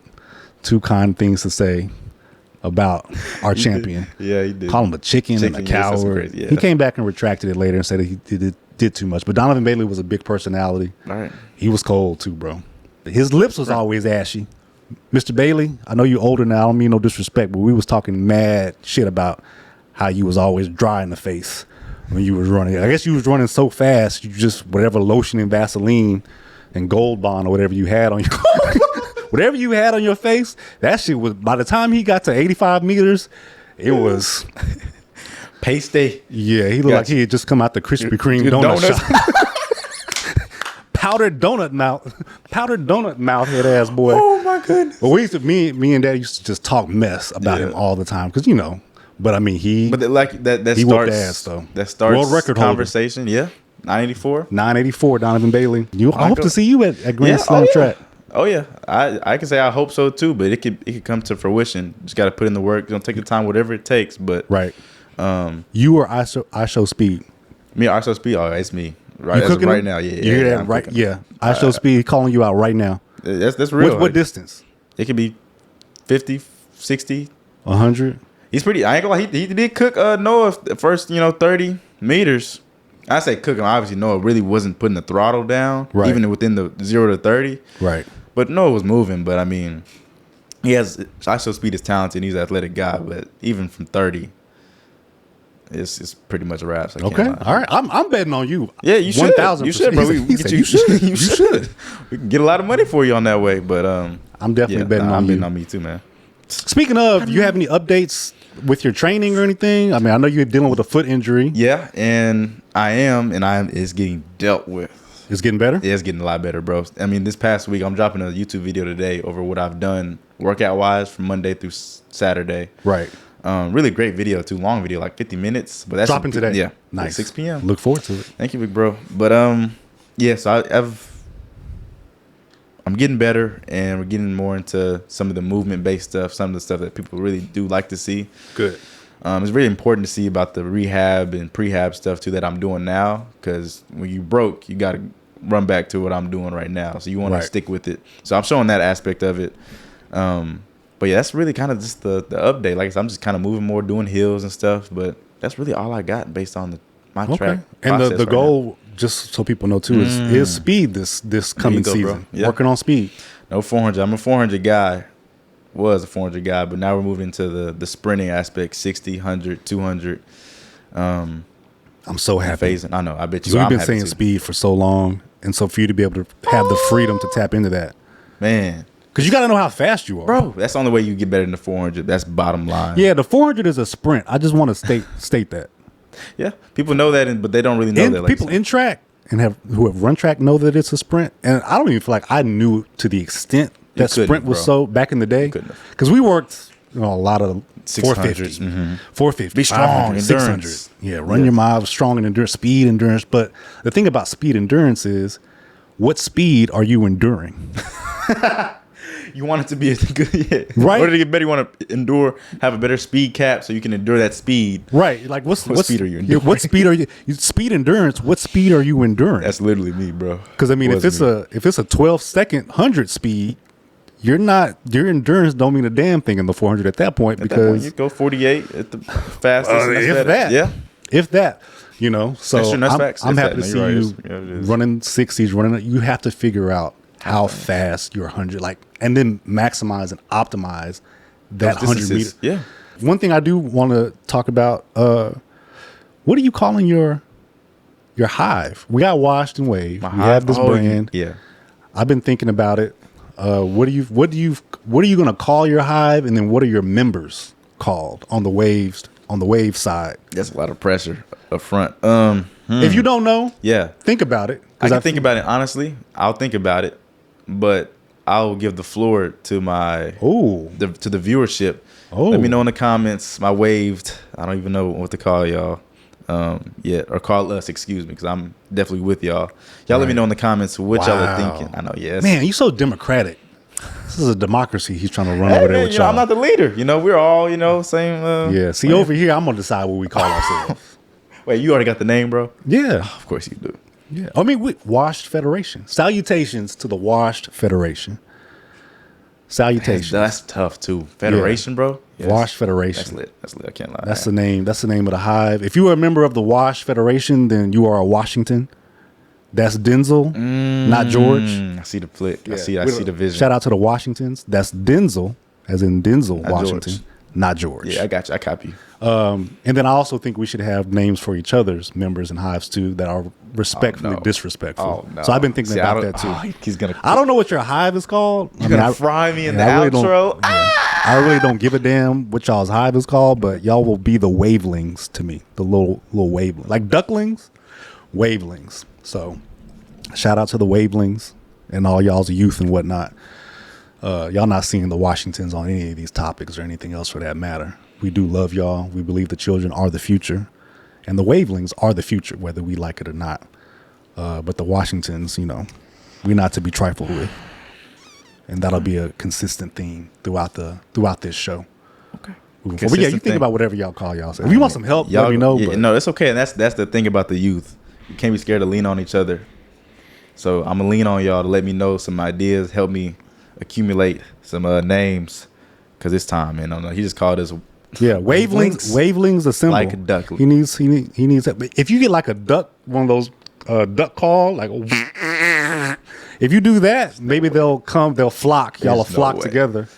Speaker 5: too kind things to say about our champion.
Speaker 4: Yeah, he did.
Speaker 5: Call him a chicken and a coward. He came back and retracted it later and said that he did too much. But Donovan Bailey was a big personality.
Speaker 4: All right.
Speaker 5: He was cold too, bro. His lips was always ashy. Mr. Bailey, I know you're older now. I don't mean no disrespect, but we was talking mad shit about how you was always dry in the face when you was running. I guess you was running so fast, you just, whatever lotion and Vaseline and Gold Bond or whatever you had on your whatever you had on your face, that shit was, by the time he got to 85 meters, it was
Speaker 4: pasty.
Speaker 5: Yeah, he looked like he had just come out the Krispy Kreme donut shop. Powdered donut mouth head ass boy.
Speaker 4: Oh my goodness.
Speaker 5: Well, me and Dad used to just talk mess about him all the time because But I mean, he
Speaker 4: starts
Speaker 5: ass, though.
Speaker 4: That starts
Speaker 5: world record
Speaker 4: conversation. Holder. Yeah, 984,
Speaker 5: Donovan Bailey. I hope to see you at Grand Slam track.
Speaker 4: Oh yeah, I can say I hope so too. But it could come to fruition. Just got to put in the work. Don't take the time, whatever it takes. But
Speaker 5: right. You or iShowSpeed?
Speaker 4: Me, iShowSpeed. Oh, it's me. Right,
Speaker 5: you
Speaker 4: right now. Yeah,
Speaker 5: you hear that? Right.
Speaker 4: Cooking.
Speaker 5: Yeah. iShowSpeed calling you out right now.
Speaker 4: That's real.
Speaker 5: What distance?
Speaker 4: It could be 50, 60,
Speaker 5: 100.
Speaker 4: He's pretty. I ain't gonna lie. He did cook Noah the first 30 meters. I say cooking. Obviously, Noah really wasn't putting the throttle down, even within the 0 to 30.
Speaker 5: Right.
Speaker 4: But Noah was moving. But I mean, iShowSpeed is talented. He's an athletic guy. But even from 30, it's pretty much a wrap. So
Speaker 5: okay. All right. I'm betting on you.
Speaker 4: Yeah, you should.
Speaker 5: 1,000%.
Speaker 4: You should, bro. You should. We can get a lot of money for you on that way. But
Speaker 5: I'm definitely betting on you.
Speaker 4: I'm betting on me too, man.
Speaker 5: Speaking of, you have any updates with your training or anything? I mean, I know you're dealing with a foot injury.
Speaker 4: Yeah, and it's getting dealt with.
Speaker 5: It's getting better?
Speaker 4: Yeah, it's getting a lot better, bro. I mean, this past week, I'm dropping a YouTube video today over what I've done workout-wise from Monday through Saturday.
Speaker 5: Right.
Speaker 4: Really great video, too. Long video, like 50 minutes. But that's
Speaker 5: dropping today.
Speaker 4: Yeah.
Speaker 5: Nice.
Speaker 4: Like 6 p.m.
Speaker 5: Look forward to it.
Speaker 4: Thank you, big bro. But, yeah, so I'm getting better, and we're getting more into some of the movement-based stuff, some of the stuff that people really do like to see.
Speaker 5: Good.
Speaker 4: It's really important to see about the rehab and prehab stuff, too, that I'm doing now, because when you broke, you got to run back to what I'm doing right now. So you want to stick with it. So I'm showing that aspect of it. But, yeah, that's really kind of just the update. Like I said, I'm just kind of moving more, doing hills and stuff, but that's really all I got based on my track
Speaker 5: and the goal, just so people know too, is speed this coming season.
Speaker 4: Yeah.
Speaker 5: Working on speed.
Speaker 4: No 400. I'm a 400 guy. was a 400 guy, but now we're moving to the sprinting aspect, 60, 100, 200.
Speaker 5: I'm so happy.
Speaker 4: Phasing. I know. I bet you.
Speaker 5: So we've
Speaker 4: I'm
Speaker 5: been
Speaker 4: happy
Speaker 5: saying
Speaker 4: too.
Speaker 5: speed for so long, and so for you to be able to have the freedom to tap into that,
Speaker 4: Man.
Speaker 5: because you got to know how fast you are,
Speaker 4: Bro, that's the only way you get better than the 400. That's bottom line.
Speaker 5: Yeah, the 400 is a sprint. I just want to state that.
Speaker 4: Yeah. People know that, but they don't really know
Speaker 5: And
Speaker 4: that. Like
Speaker 5: people in track and who have run track know that it's a sprint. And I don't even feel like I knew to the extent that
Speaker 4: couldn't,
Speaker 5: sprint was
Speaker 4: bro.
Speaker 5: so back in the day.
Speaker 4: couldn't.
Speaker 5: Because we worked a lot of
Speaker 4: 600s,
Speaker 5: 450, 450,
Speaker 4: Be strong,
Speaker 5: 500,
Speaker 4: endurance.
Speaker 5: 600. Yeah, run your miles, strong and endurance, speed endurance. But the thing about speed endurance is, what speed are you enduring?
Speaker 4: You want it to be a good, yeah.
Speaker 5: Right.
Speaker 4: In order to get better, you want to have a better speed cap so you can endure that speed.
Speaker 5: Right. Like what
Speaker 4: speed are you enduring?
Speaker 5: What speed are you? Speed endurance. What speed are you enduring?
Speaker 4: That's literally me, bro.
Speaker 5: Because I mean, if it's a 12-second 100 speed, your endurance don't mean a damn thing in the 400 at that point.
Speaker 4: At that
Speaker 5: because
Speaker 4: point, you go 48 at the fastest. and that's
Speaker 5: if that,
Speaker 4: yeah.
Speaker 5: if that, So
Speaker 4: That's true, that's facts.
Speaker 5: I'm
Speaker 4: If
Speaker 5: happy
Speaker 4: that,
Speaker 5: to
Speaker 4: no,
Speaker 5: see
Speaker 4: you're right.
Speaker 5: you
Speaker 4: It is.
Speaker 5: running 60s. You have to figure out how fast your 100, and then maximize and optimize that
Speaker 4: Those
Speaker 5: 100
Speaker 4: distances.
Speaker 5: meter.
Speaker 4: Yeah.
Speaker 5: One thing I do want to talk about, what are you calling your hive? We got Washed and Waved. We have this brand.
Speaker 4: Yeah.
Speaker 5: I've been thinking about it. What are you going to call your hive, and then what are your members called on the wave side?
Speaker 4: That's a lot of pressure up front.
Speaker 5: If you don't know,
Speaker 4: Yeah.
Speaker 5: think about it.
Speaker 4: I can think about it honestly. I'll think about it, but I'll give the floor to to the viewership. Let me know in the comments. My waved. I don't even know what to call y'all yet, or call us. Excuse me, because I'm definitely with y'all. Y'all let me know in the comments what y'all are thinking. I know. Yes.
Speaker 5: Man, you so democratic. This is a democracy he's trying to run over there
Speaker 4: man,
Speaker 5: with y'all.
Speaker 4: I'm not the leader. We're all same.
Speaker 5: Yeah. See, over here, I'm gonna decide what we call ourselves.
Speaker 4: Wait, you already got the name, bro?
Speaker 5: Yeah.
Speaker 4: Of course you do.
Speaker 5: Yeah. I mean, Washed Federation. Salutations to the Washed Federation. Salutations.
Speaker 4: That's tough too. Federation, bro. Yes.
Speaker 5: Washed Federation.
Speaker 4: That's lit. That's lit. I can't lie.
Speaker 5: That's the name. That's the name of the hive. If you are a member of the Washed Federation, then you are a Washington. That's Denzel, not George.
Speaker 4: I see the flick. I see the vision.
Speaker 5: Shout out to the Washingtons. That's Denzel, as in Denzel
Speaker 4: Not
Speaker 5: Washington,
Speaker 4: George.
Speaker 5: not George.
Speaker 4: Yeah, I got you. I copy you.
Speaker 5: And then I also think we should have names for each other's members and hives too that are respectfully disrespectful.
Speaker 4: Oh, no.
Speaker 5: So I've been thinking about that too.
Speaker 4: He's gonna.
Speaker 5: I don't know what your hive is called.
Speaker 4: You're gonna fry me in the
Speaker 5: I really
Speaker 4: outro.
Speaker 5: I really don't give a damn what y'all's hive is called, but y'all will be the wavelings to me. The little wavelings, like ducklings, wavelings. So shout out to the wavelings and all y'all's youth and whatnot. Y'all not seeing the Washingtons on any of these topics or anything else for that matter. We do love y'all. We believe the children are the future, and the wavelings are the future, whether we like it or not. But the Washingtons, we're not to be trifled with, and that'll be a consistent theme throughout this show. Okay. But yeah, you think about whatever y'all call y'all. If you want some help, let me know.
Speaker 4: Yeah, no, it's okay. And that's the thing about the youth. You can't be scared to lean on each other. So I'm gonna lean on y'all to let me know some ideas, help me accumulate some names, because it's time, man. He just called us.
Speaker 5: Yeah, wavelings a symbol.
Speaker 4: Like a duck.
Speaker 5: He needs if you get like a duck, one of those duck call, like if you do that, maybe they'll flock. Y'all will flock together.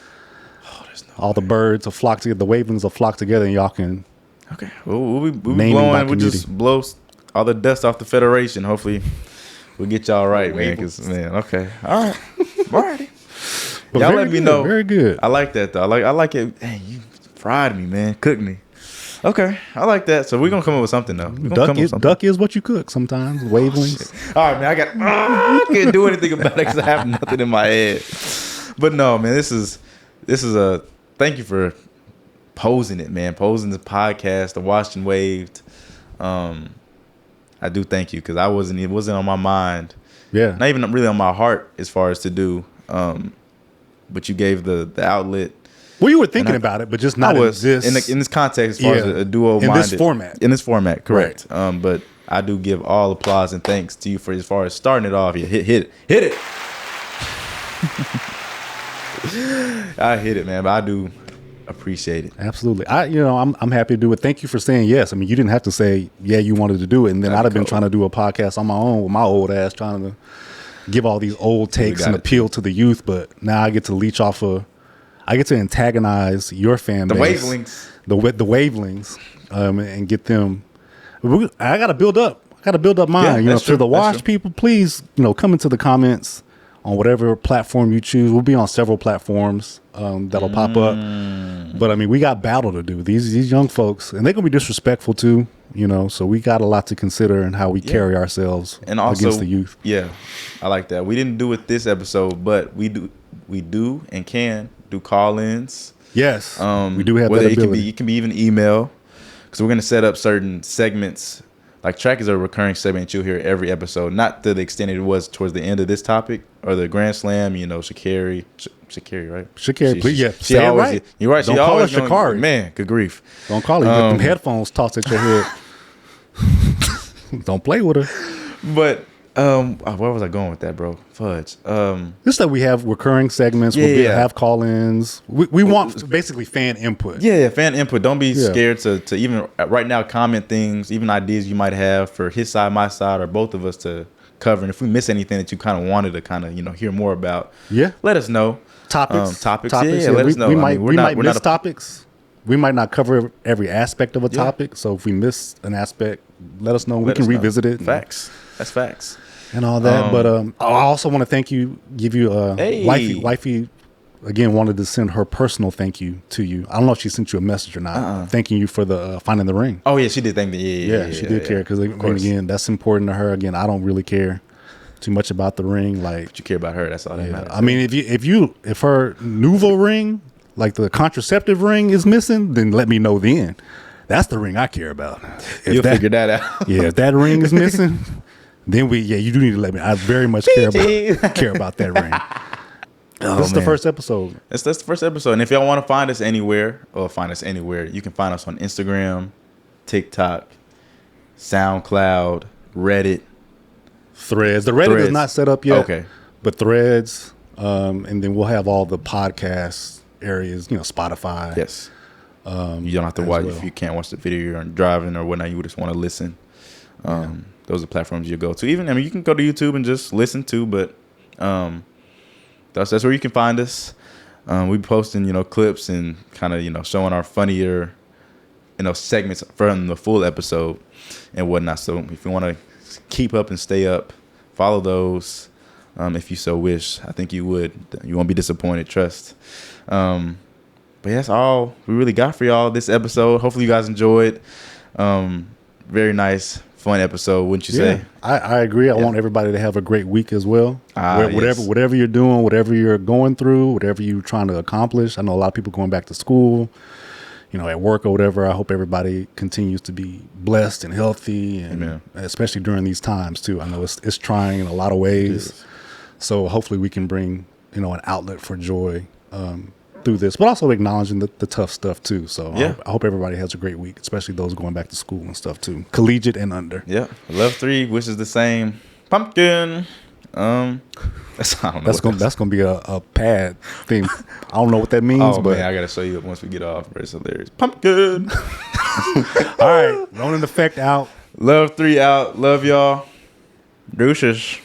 Speaker 4: Oh,
Speaker 5: all the birds will flock together. The wavelings will flock together, and y'all can.
Speaker 4: Okay, we'll be
Speaker 5: Naming by
Speaker 4: blowing. We'll just blow all the dust off the Federation. Hopefully, we'll get y'all right, man. Because okay, all right, alrighty.
Speaker 5: But
Speaker 4: Y'all let me know.
Speaker 5: Very good.
Speaker 4: I like that though. I like it. Hey, you fried me, man. Cooked me. Okay, I like that. So we're gonna come up with something though.
Speaker 5: Duck is what you cook sometimes. Wavelings.
Speaker 4: All right, man. I can't do anything about it because I have nothing in my head. But no, man. This is a thank you for posing it, man. Posing the podcast, the Washed and Waved. I do thank you because it wasn't on my mind.
Speaker 5: Yeah.
Speaker 4: Not even really on my heart as far as to do. But you gave the outlet.
Speaker 5: Well, you were thinking about it, but just not in
Speaker 4: this context as far as a duo
Speaker 5: in this format.
Speaker 4: In this format, correct.
Speaker 5: Right.
Speaker 4: But I do give all applause and thanks to you for as far as starting it off. You hit it. I hit it, man. But I do appreciate it.
Speaker 5: Absolutely. I'm happy to do it. Thank you for saying yes. I mean, you didn't have to say you wanted to do it, and then I'd have been trying to do a podcast on my own with my old ass trying to give all these old takes and appeal to the youth. But now I get to leech off of. I get to antagonize your fan base,
Speaker 4: wavelengths,
Speaker 5: the wavelengths, and get them. I got to build up. Mine. To the Wash people, please, come into the comments on whatever platform you choose. We'll be on several platforms that'll pop up. But I mean, we got battle to do. These young folks, and they're gonna be disrespectful too. So we got a lot to consider in how we carry ourselves
Speaker 4: and also,
Speaker 5: against the youth.
Speaker 4: Yeah, I like that. We didn't do it this episode, but we do and can do call-ins.
Speaker 5: Yes, we do have that ability.
Speaker 4: It can be even email, because we're gonna set up certain segments. Like, track is a recurring segment you'll hear every episode, not to the extent it was towards the end of this topic or the Grand Slam. Sha'Carri, right?
Speaker 5: Sha'Carri, please, yeah,
Speaker 4: she always, right. You're right.
Speaker 5: Don't call her Sha'Carri.
Speaker 4: Man, good grief.
Speaker 5: Don't call her. You get them headphones tossed at your head. Don't play with her.
Speaker 4: But where was I going with that, bro? Fudge.
Speaker 5: Just that we have recurring segments. We'll have call-ins. We want basically fan input.
Speaker 4: Yeah, fan input. Don't be scared to even right now comment things, even ideas you might have for his side, my side, or both of us to cover. And if we miss anything that you kind of wanted to kind of hear more about, let us know.
Speaker 5: Topics.
Speaker 4: Yeah, let us know.
Speaker 5: We might miss topics. We might not cover every aspect of a topic. So if we miss an aspect, let us know. We can revisit it.
Speaker 4: Facts. That's facts.
Speaker 5: And all that. But I also want to give you wifey again wanted to send her personal thank you to you. I don't know if she sent you a message or not, thanking you for the finding the ring.
Speaker 4: Oh yeah, she did thank me. Yeah,
Speaker 5: she did care, because again, that's important to her. Again, I don't really care too much about the ring. Like,
Speaker 4: but you care about her. That's all that matters.
Speaker 5: I mean, if her nouveau ring, like the contraceptive ring, is missing, then let me know then. That's the ring I care about.
Speaker 4: You'll figure that out.
Speaker 5: Yeah, if that ring is missing, then you do need to let me. I very much care about that ring. This is the first episode.
Speaker 4: That's the first episode. And if y'all want to find us anywhere, you can find us on Instagram, TikTok, SoundCloud, Reddit,
Speaker 5: Threads. The Reddit is not set up yet.
Speaker 4: Okay.
Speaker 5: But Threads, and then we'll have all the podcast areas, Spotify.
Speaker 4: Yes. You don't have to watch if you can't watch the video, you're driving or whatnot, you just want to listen. Those are platforms you go to. Even, you can go to YouTube and just listen to, but that's where you can find us. We posting, clips and kind of, showing our funnier, segments from the full episode and whatnot. So if you want to keep up and stay up, follow those if you so wish. I think you would. You won't be disappointed, trust. But that's all we really got for y'all this episode. Hopefully you guys enjoyed. Very nice, fun episode, wouldn't you say?
Speaker 5: I agree. I want everybody to have a great week as well. Whatever you're doing, whatever you're going through, whatever you're trying to accomplish. I know a lot of people going back to school, at work or whatever. I hope everybody continues to be blessed and healthy, and especially during these times too. I know it's trying in a lot of ways. So hopefully we can bring, an outlet for joy through this, but also acknowledging the tough stuff too. So I hope everybody has a great week, especially those going back to school and stuff too. Collegiate and under.
Speaker 4: Yeah. Love 3 wishes the same. Pumpkin. That's
Speaker 5: gonna be a pad thing. I don't know what that means, but
Speaker 4: man, I gotta show you once we get off. It's hilarious. Pumpkin.
Speaker 5: All right. Rone in effect out.
Speaker 4: Love 3 out. Love y'all. Deuces.